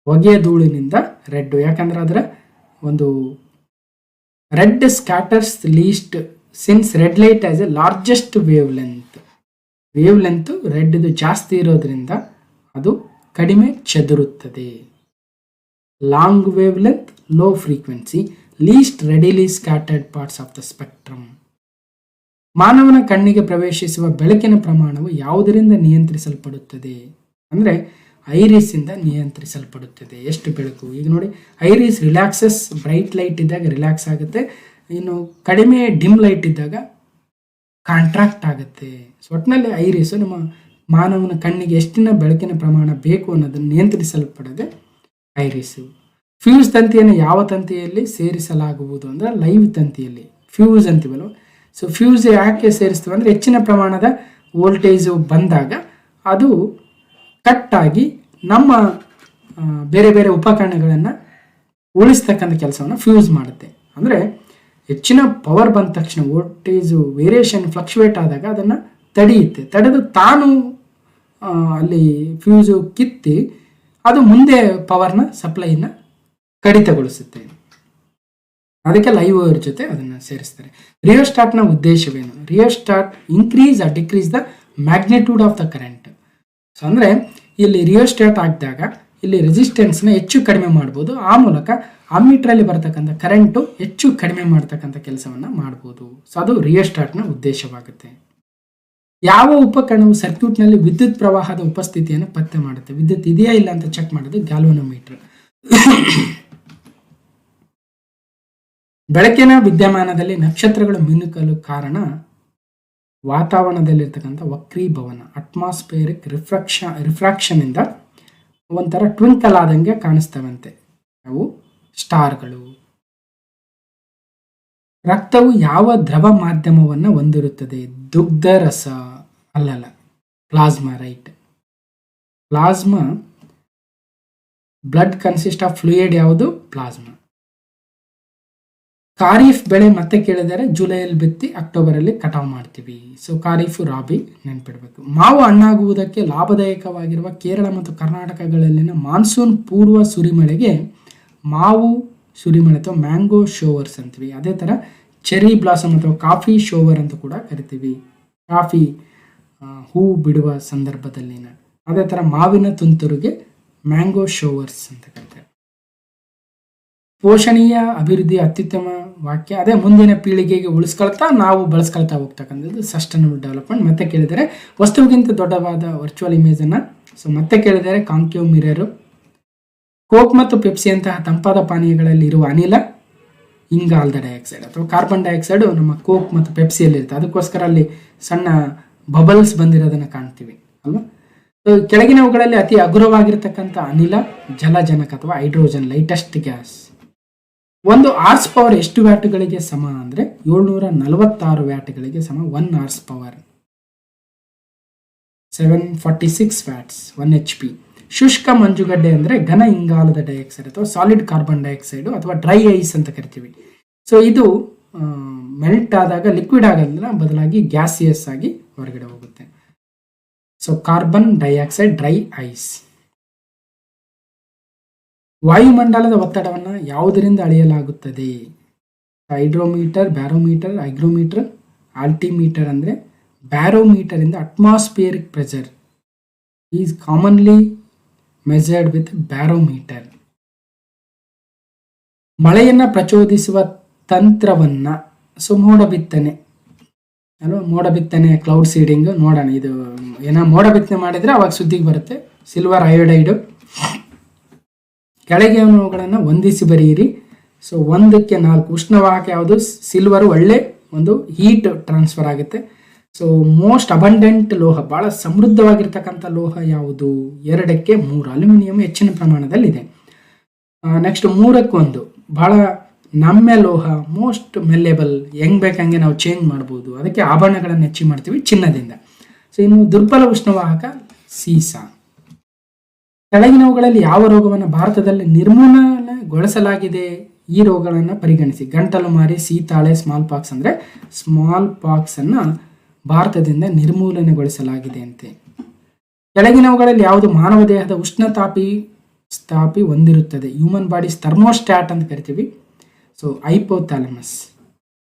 ಹೊಗೆಯ ಧೂಳಿನಿಂದ ರೆಡ್, ಯಾಕಂದ್ರೆ ಅದರ ಒಂದು red scatters least since red light as a largest wave length. Wave length ರೆಡ್ದು ಜಾಸ್ತಿ ಇರೋದ್ರಿಂದ ಅದು ಕಡಿಮೆ ಚದುರುತ್ತದೆ. Long wave length, low frequency, least readily scattered parts of the spectrum. ಮಾನವನ ಕಣ್ಣಿಗೆ ಪ್ರವೇಶಿಸುವ ಬೆಳಕಿನ ಪ್ರಮಾಣವು ಯಾವುದರಿಂದ ನಿಯಂತ್ರಿಸಲ್ಪಡುತ್ತದೆ ಅಂದರೆ ಐರಿಸ್ ಇಂದ ನಿಯಂತ್ರಿಸಲ್ಪಡುತ್ತದೆ. ಎಷ್ಟು ಬೆಳಕು? ಈಗ ನೋಡಿ, ಐರಿಸ್ ರಿಲ್ಯಾಕ್ಸಸ್, ಬ್ರೈಟ್ ಲೈಟ್ ಇದ್ದಾಗ ರಿಲ್ಯಾಕ್ಸ್ ಆಗುತ್ತೆ, ಇನ್ನು ಕಡಿಮೆ ಡಿಮ್ ಲೈಟ್ ಇದ್ದಾಗ ಕಾಂಟ್ರಾಕ್ಟ್ ಆಗುತ್ತೆ. ಸೊ ಒಟ್ಟಿನಲ್ಲಿ ಐರಿಸು ನಮ್ಮ ಮಾನವನ ಕಣ್ಣಿಗೆ ಎಷ್ಟಿನ ಬೆಳಕಿನ ಪ್ರಮಾಣ ಬೇಕು ಅನ್ನೋದನ್ನು ನಿಯಂತ್ರಿಸಲ್ಪಡದೆ ಐರಿಸು. ಫ್ಯೂಸ್ ತಂತಿಯನ್ನು ಯಾವ ತಂತಿಯಲ್ಲಿ ಸೇರಿಸಲಾಗುವುದು ಅಂದರೆ ಲೈವ್ ತಂತಿಯಲ್ಲಿ ಫ್ಯೂಸ್ ಅಂತೀವಲ್ವ. ಸೊ ಫ್ಯೂಸ್ ಯಾಕೆ ಸೇರಿಸ್ತೀವಿ ಅಂದರೆ ಹೆಚ್ಚಿನ ಪ್ರಮಾಣದ ವೋಲ್ಟೇಜು ಬಂದಾಗ ಅದು ಕಟ್ಟಾಗಿ ನಮ್ಮ ಬೇರೆ ಬೇರೆ ಉಪಕರಣಗಳನ್ನು ಉಳಿಸ್ತಕ್ಕಂಥ ಕೆಲಸವನ್ನು ಫ್ಯೂಸ್ ಮಾಡುತ್ತೆ. ಅಂದರೆ ಹೆಚ್ಚಿನ ಪವರ್ ಬಂದ ತಕ್ಷಣ ವೋಲ್ಟೇಜು ವೇರಿಯೇಷನ್ ಫ್ಲಕ್ಚುವೇಟ್ ಆದಾಗ ಅದನ್ನು ತಡೆಯುತ್ತೆ. ತಡೆದು ತಾನು ಅಲ್ಲಿ ಫ್ಯೂಸು ಕಿತ್ತಿ ಅದು ಮುಂದೆ ಪವರ್ನ ಸಪ್ಲೈನ ಕಡಿತಗೊಳಿಸುತ್ತೆ. ಅದಕ್ಕೆ ಲೈವ್ ವೈರ್ ಜೊತೆ ಅದನ್ನು ಸೇರಿಸ್ತಾರೆ. ರಿಯೋಸ್ಟಾಟ್ನ ಉದ್ದೇಶವೇನು? Rheostat increase R decrease the magnitude of the current. So ಅಂದರೆ ಇಲ್ಲಿ ರಿಯೋಸ್ಟಾಟ್ ಹಾಕಿದಾಗ ಇಲ್ಲಿ ರೆಸಿಸ್ಟೆನ್ಸ್ನ ಹೆಚ್ಚು ಕಡಿಮೆ ಮಾಡ್ಬೋದು. ಆ ಮೂಲಕ ಅಮ್ಮೀಟ್ರಲ್ಲಿ ಬರ್ತಕ್ಕಂಥ ಕರೆಂಟು ಹೆಚ್ಚು ಕಡಿಮೆ ಮಾಡ್ತಕ್ಕಂಥ ಕೆಲಸವನ್ನು ಮಾಡ್ಬೋದು. ಸೊ ಅದು ರಿಯೋಸ್ಟಾಟ್ನ ಉದ್ದೇಶವಾಗುತ್ತೆ. ಯಾವ ಉಪಕರಣವು ಸರ್ಕ್ಯೂಟ್ನಲ್ಲಿ ವಿದ್ಯುತ್ ಪ್ರವಾಹದ ಉಪಸ್ಥಿತಿಯನ್ನು ಪತ್ತೆ ಮಾಡುತ್ತೆ? ವಿದ್ಯುತ್ ಇದೆಯಾ ಇಲ್ಲ ಅಂತ ಚೆಕ್ ಮಾಡೋದು ಗ್ಯಾಲ್ವನೋಮೀಟರ್. ಬೆಳಕಿನ ವಿದ್ಯಮಾನದಲ್ಲಿ ನಕ್ಷತ್ರಗಳು ಮಿನುಕಲು ಕಾರಣ ವಾತಾವರಣದಲ್ಲಿರ್ತಕ್ಕಂಥ ವಕ್ರೀಭವನ, ಅಟ್ಮಾಸ್ಫಿಯರಿಕ್ ರಿಫ್ರಾಕ್ಷನ್ ಇಂದ ಒಂಥರ ಟ್ವಿಂಕಲ್ ಆದಂಗೆ ಕಾಣಿಸ್ತವಂತೆ ಅವು ಸ್ಟಾರ್ಗಳು. ರಕ್ತವು ಯಾವ ದ್ರವ ಮಾಧ್ಯಮವನ್ನು ಹೊಂದಿರುತ್ತದೆ? ದುಗ್ಧ ರಸ ಅಲ್ಲಲ್ಲ, plasma. Right, plasma. Blood consist of fluid ಯಾವುದು? ಪ್ಲಾಸ್ಮಾ. ಖಾರೀಫ್ ಬೆಳೆ ಮತ್ತೆ ಕೇಳಿದರೆ ಜುಲೈಯಲ್ಲಿ ಬಿತ್ತಿ ಅಕ್ಟೋಬರಲ್ಲಿ ಕಟಾವು ಮಾಡ್ತೀವಿ. ಸೊ ಖಾರೀಫ್, ರಾಬಿ ನೆನ್ಪಿಡ್ಬೇಕು. ಮಾವು ಹಣ್ಣಾಗುವುದಕ್ಕೆ ಲಾಭದಾಯಕವಾಗಿರುವ ಕೇರಳ ಮತ್ತು ಕರ್ನಾಟಕಗಳಲ್ಲಿನ ಮಾನ್ಸೂನ್ ಪೂರ್ವ ಸುರಿಮಳೆಗೆ ಮಾವು ಸುರಿಮಳೆ ಅಥವಾ ಮ್ಯಾಂಗೋ ಶೋವರ್ಸ್ ಅಂತೀವಿ. ಅದೇ ಥರ ಚೆರಿ ಬ್ಲಾಸಮ್ ಅಥವಾ ಕಾಫಿ ಶೋವರ್ ಅಂತ ಕೂಡ ಕರಿತೀವಿ. ಕಾಫಿ ಹೂ ಬಿಡುವ ಸಂದರ್ಭದಲ್ಲಿನ. ಅದೇ ಥರ ಮಾವಿನ ತುಂತುರುಗೆ ಮ್ಯಾಂಗೋ ಶೋವರ್ಸ್ ಅಂತ ಕರಿತಾರೆ. ಪೋಷಣೀಯ ಅಭಿವೃದ್ಧಿ ಅತ್ಯುತ್ತಮ ವಾಕ್ಯ. ಅದೇ ಮುಂದಿನ ಪೀಳಿಗೆಗೆ ಉಳಿಸ್ಕೊಳ್ತಾ ನಾವು ಬಳಸ್ಕೊಳ್ತಾ ಹೋಗ್ತಕ್ಕಂಥದ್ದು ಸಸ್ಟೈನಬಲ್ ಡೆವಲಪ್ಮೆಂಟ್. ಮತ್ತೆ ಕೇಳಿದರೆ ವಸ್ತುವಿಗಿಂತ ದೊಡ್ಡವಾದ ವರ್ಚುವಲ್ ಇಮೇಜನ್ನು. ಸೊ ಮತ್ತೆ ಕೇಳಿದರೆ ಕಾಂಕೇವ್ ಮಿರರು. ಕೋಕ್ ಮತ್ತು ಪೆಪ್ಸಿ ಅಂತಹ ತಂಪಾದ ಪಾನೀಯಗಳಲ್ಲಿ ಇರುವ ಅನಿಲ ಇಂಗಾಲದ ಡೈಆಕ್ಸೈಡ್ ಅಥವಾ ಕಾರ್ಬನ್ ಡೈಆಕ್ಸೈಡ್ ನಮ್ಮ ಕೋಕ್ ಮತ್ತು ಪೆಪ್ಸಿಯಲ್ಲಿ ಇರುತ್ತೆ. ಅದಕ್ಕೋಸ್ಕರ ಅಲ್ಲಿ ಸಣ್ಣ ಬಬಲ್ಸ್ ಬಂದಿರೋದನ್ನು ಕಾಣ್ತೀವಿ ಅಲ್ವಾ. ಕೆಳಗಿನವುಗಳಲ್ಲಿ ಅತಿ ಹಗುರವಾಗಿರ್ತಕ್ಕಂಥ ಅನಿಲ ಜಲಜನಕ ಅಥವಾ ಹೈಡ್ರೋಜನ್, ಲೈಟೆಸ್ಟ್ ಗ್ಯಾಸ್. ಒಂದು ಹಾರ್ಸ್ ಪವರ್ ಎಷ್ಟು ವ್ಯಾಟ್ಗಳಿಗೆ ಸಮ ಅಂದರೆ 746 ವ್ಯಾಟ್ಗಳಿಗೆ ಸಮ. 1 ಹಾರ್ಸ್ ಪವರ್ 746 ವ್ಯಾಟ್ಸ್, 1 HP. ಶುಷ್ಕ ಮಂಜುಗಡ್ಡೆ ಅಂದರೆ ಘನ ಇಂಗಾಲದ ಡೈಆಕ್ಸೈಡ್ ಅಥವಾ ಸಾಲಿಡ್ ಕಾರ್ಬನ್ ಡೈಆಕ್ಸೈಡ್ ಅಥವಾ ಡ್ರೈ ಐಸ್ ಅಂತ ಕರಿತೀವಿ. ಸೊ ಇದು ಮೆಲ್ಟ್ ಆದಾಗ ಲಿಕ್ವಿಡ್ ಆಗೋದಿಲ್ಲ, ಬದಲಾಗಿ ಗ್ಯಾಸಿಯಸ್ ಆಗಿ ಹೊರಗಡೆ ಹೋಗುತ್ತೆ. So carbon dioxide, dry ice. ವಾಯುಮಂಡಲದ ಒತ್ತಡವನ್ನು ಯಾವುದರಿಂದ ಅಳೆಯಲಾಗುತ್ತದೆ? Hydrometer, barometer, hygrometer, altimeter. ಅಂದರೆ ಬ್ಯಾರೋಮೀಟರ್ ಇಂದ atmospheric pressure is commonly measured with barometer. ಮಳೆಯನ್ನು ಪ್ರಚೋದಿಸುವ ತಂತ್ರವನ್ನ. ಸೊ ಮೋಡ ಬಿತ್ತನೆ ಅಲ್ವಾ, ಮೋಡ ಬಿತ್ತನೆ, ಕ್ಲೌಡ್ ಸೀಡಿಂಗ್. ನೋಡೋಣ, ಇದು ಏನೋ ಮೋಡ ಬಿತ್ತನೆ ಮಾಡಿದ್ರೆ ಅವಾಗ ಸುದ್ದಿಗೆ ಬರುತ್ತೆ. ಸಿಲ್ವರ್ ಅಯೋಡೈಡು. ಕೆಳಗಿನವುಗಳನ್ನು ಹೊಂದಿಸಿ ಬರೆಯಿರಿ. ಸೊ 1ಕ್ಕೆ 4. ಉಷ್ಣವಾಹಕ ಯಾವುದು? ಸಿಲ್ವರು. ಒಳ್ಳೆ ಒಂದು ಹೀಟ್ ಟ್ರಾನ್ಸ್ಫರ್ ಆಗುತ್ತೆ. ಸೊ ಮೋಸ್ಟ್ ಅಬಂಡೆಂಟ್ ಲೋಹ, ಭಾಳ ಸಮೃದ್ಧವಾಗಿರ್ತಕ್ಕಂಥ ಲೋಹ ಯಾವುದು? 2ಕ್ಕೆ 3. ಅಲ್ಯೂಮಿನಿಯಂ ಹೆಚ್ಚಿನ ಪ್ರಮಾಣದಲ್ಲಿದೆ. ನೆಕ್ಸ್ಟ್ 3ಕ್ಕೆ 1. ಭಾಳ ನಮ್ಯ ಲೋಹ, ಮೋಸ್ಟ್ ಮೆಲ್ಲೆಬಲ್, ಹೆಂಗ್ ಬೇಕಂಗೆ ನಾವು ಚೇಂಜ್ ಮಾಡ್ಬೋದು. ಅದಕ್ಕೆ ಆಭರಣಗಳನ್ನು ಹೆಚ್ಚು ಮಾಡ್ತೀವಿ ಚಿನ್ನದಿಂದ. ಸೊ ಇನ್ನು ದುರ್ಬಲ ಉಷ್ಣವಾಹಕ ಸೀಸಾ. ಕೆಳಗಿನವುಗಳಲ್ಲಿ ಯಾವ ರೋಗವನ್ನು ಭಾರತದಲ್ಲಿ ನಿರ್ಮೂಲನೆಗೊಳಿಸಲಾಗಿದೆ? ಈ ರೋಗಗಳನ್ನು ಪರಿಗಣಿಸಿ. ಗಂಟಲು ಮಾರಿ, ಸೀತಾಳೆ, ಸ್ಮಾಲ್ ಪಾಕ್ಸ್. ಅಂದರೆ ಸ್ಮಾಲ್ ಪಾಕ್ಸ್ ಅನ್ನ ಭಾರತದಿಂದ ನಿರ್ಮೂಲನೆಗೊಳಿಸಲಾಗಿದೆ ಅಂತೆ. ಕೆಳಗಿನವುಗಳಲ್ಲಿ ಯಾವುದು ಮಾನವ ದೇಹದ ಸ್ಥಾಪಿ ಹೊಂದಿರುತ್ತದೆ? ಹ್ಯೂಮನ್ ಬಾಡೀಸ್ ಥರ್ಮೋಸ್ಟ್ಯಾಟ್ ಅಂತ ಕರಿತೀವಿ. ಸೊ ಹೈಪೋಥ್ಯಾಲಮಸ್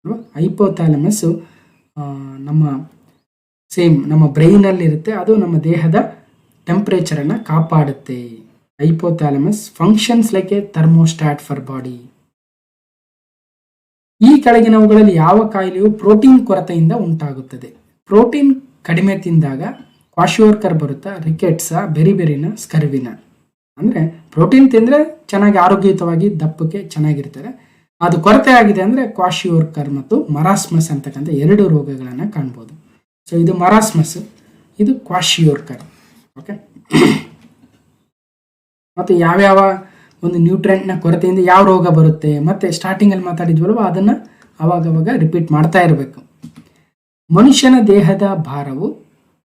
ಅಲ್ವಾ. ಹೈಪೋಥ್ಯಾಲಮಸ್ಸು ನಮ್ಮ ಬ್ರೈನಲ್ಲಿ ಇರುತ್ತೆ. ಅದು ನಮ್ಮ ದೇಹದ ಟೆಂಪ್ರೇಚರನ್ನು ಕಾಪಾಡುತ್ತೆ. Hypothalamus functions like a thermostat for body. ಈ ಕೆಳಗಿನವುಗಳಲ್ಲಿ ಯಾವ ಕಾಯಿಲೆಯು ಪ್ರೋಟೀನ್ ಕೊರತೆಯಿಂದ ಉಂಟಾಗುತ್ತದೆ? ಪ್ರೋಟೀನ್ ಕಡಿಮೆ ತಿಂದಾಗ ಕ್ವಾಶಿಯೋರ್ಕರ್ ಬರುತ್ತಾ, ರಿಕೆಟ್ಸ, ಬೆರಿಬೆರಿನ, ಸ್ಕರ್ವಿನ. ಅಂದರೆ ಪ್ರೋಟೀನ್ ತಿಂದರೆ ಚೆನ್ನಾಗಿ ಆರೋಗ್ಯಯುತವಾಗಿ ದಪ್ಪಕ್ಕೆ ಚೆನ್ನಾಗಿರ್ತಾರೆ. ಅದು ಕೊರತೆ ಆಗಿದೆ ಅಂದರೆ ಕ್ವಾಶಿಯೋರ್ಕರ್ ಮತ್ತು ಮರಾಸ್ಮಸ್ ಅಂತಕ್ಕಂಥ 2 ರೋಗಗಳನ್ನು ಕಾಣ್ಬೋದು. ಸೊ ಇದು ಮರಾಸ್ಮಸ್, ಇದು ಕ್ವಾಶಿಯೋರ್ಕರ್. ಓಕೆ. ಮತ್ತು ಯಾವ್ಯಾವ ಒಂದು ನ್ಯೂಟ್ರೆಂಟ್ನ ಕೊರತೆಯಿಂದ ಯಾವ ರೋಗ ಬರುತ್ತೆ ಮತ್ತೆ ಸ್ಟಾರ್ಟಿಂಗಲ್ಲಿ ಮಾತಾಡಿದ್ವಲ್ವ, ಅದನ್ನು ಅವಾಗವಾಗ ರಿಪೀಟ್ ಮಾಡ್ತಾ ಇರಬೇಕು. ಮನುಷ್ಯನ ದೇಹದ ಭಾರವು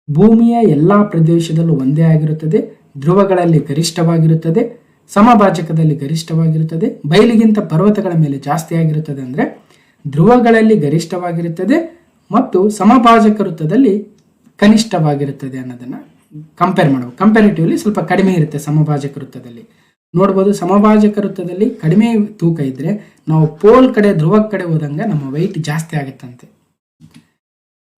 ಭೂಮಿಯ ಎಲ್ಲ ಪ್ರದೇಶದಲ್ಲೂ ಒಂದೇ ಆಗಿರುತ್ತದೆ. ಧ್ರುವಗಳಲ್ಲಿ ಗರಿಷ್ಠವಾಗಿರುತ್ತದೆ, ಸಮಭಾಜಕದಲ್ಲಿ ಗರಿಷ್ಠವಾಗಿರುತ್ತದೆ. ಬಯಲಿಗಿಂತ ಪರ್ವತಗಳ ಮೇಲೆ ಜಾಸ್ತಿ ಆಗಿರುತ್ತದೆ. ಅಂದರೆ ಧ್ರುವಗಳಲ್ಲಿ ಗರಿಷ್ಠವಾಗಿರುತ್ತದೆ ಮತ್ತು ಸಮಭಾಜಕ ವೃತ್ತದಲ್ಲಿ ಕನಿಷ್ಠವಾಗಿರುತ್ತದೆ ಅನ್ನೋದನ್ನು ಕಂಪೇರ್ ಮಾಡಬೇಕು. ಕಂಪ್ಯಾರಿಟಿವ್ಲಿ ಸ್ವಲ್ಪ ಕಡಿಮೆ ಇರುತ್ತೆ ಸಮಭಾಜಕ ವೃತ್ತದಲ್ಲಿ. ನೋಡ್ಬೋದು, ಸಮಭಾಜಕ ವೃತ್ತದಲ್ಲಿ ಕಡಿಮೆ ತೂಕ ಇದ್ದರೆ ನಾವು ಪೋಲ್ ಕಡೆ, ಧ್ರುವ ಕಡೆ ಹೋದಂಗೆ ನಮ್ಮ ವೆಯ್ಟ್ ಜಾಸ್ತಿ ಆಗುತ್ತಂತೆ.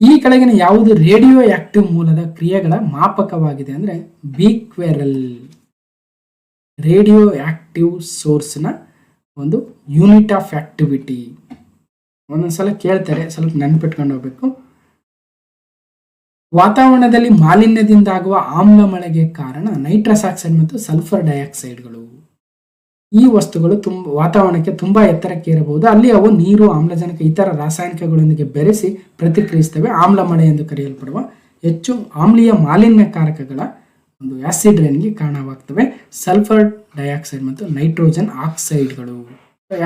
ಈ ಕೆಳಗಿನ ಯಾವುದು ರೇಡಿಯೋ ಆಕ್ಟಿವ್ ಮೂಲದ ಕ್ರಿಯೆಗಳ ಮಾಪಕವಾಗಿದೆ ಅಂದರೆ ಬೀಕ್ವೆರಲ್. ರೇಡಿಯೋ ಆಕ್ಟಿವ್ ಸೋರ್ಸ್ನ ಒಂದು ಯೂನಿಟ್ ಆಫ್ ಆಕ್ಟಿವಿಟಿ. ಒಂದೊಂದ್ಸಲ ಕೇಳ್ತಾರೆ, ಸ್ವಲ್ಪ ನೆನಪಿಟ್ಕೊಂಡು ಹೋಗ್ಬೇಕು. ವಾತಾವರಣದಲ್ಲಿ ಮಾಲಿನ್ಯದಿಂದಾಗುವ ಆಮ್ಲ ಮಳೆಗೆ ಕಾರಣ ನೈಟ್ರಸ್ ಆಕ್ಸೈಡ್ ಮತ್ತು ಸಲ್ಫರ್ ಡೈಆಕ್ಸೈಡ್ಗಳು. ಈ ವಸ್ತುಗಳು ವಾತಾವರಣಕ್ಕೆ ತುಂಬಾ ಎತ್ತರಕ್ಕೆ ಇರಬಹುದು. ಅಲ್ಲಿ ಅವು ನೀರು, ಆಮ್ಲಜನಕ, ಇತರ ರಾಸಾಯನಿಕಗಳೊಂದಿಗೆ ಬೆರೆಸಿ ಪ್ರತಿಕ್ರಿಯಿಸುತ್ತವೆ. ಆಮ್ಲ ಮಳೆ ಎಂದು ಕರೆಯಲ್ಪಡುವ ಹೆಚ್ಚು ಆಮ್ಲೀಯ ಮಾಲಿನ್ಯಕಾರಕಗಳ ಒಂದು ಆಸಿಡ್ ರೈನ್ಗೆ ಕಾರಣವಾಗ್ತವೆ. ಸಲ್ಫರ್ ಡೈಆಕ್ಸೈಡ್ ಮತ್ತು ನೈಟ್ರೋಜನ್ ಆಕ್ಸೈಡ್ಗಳು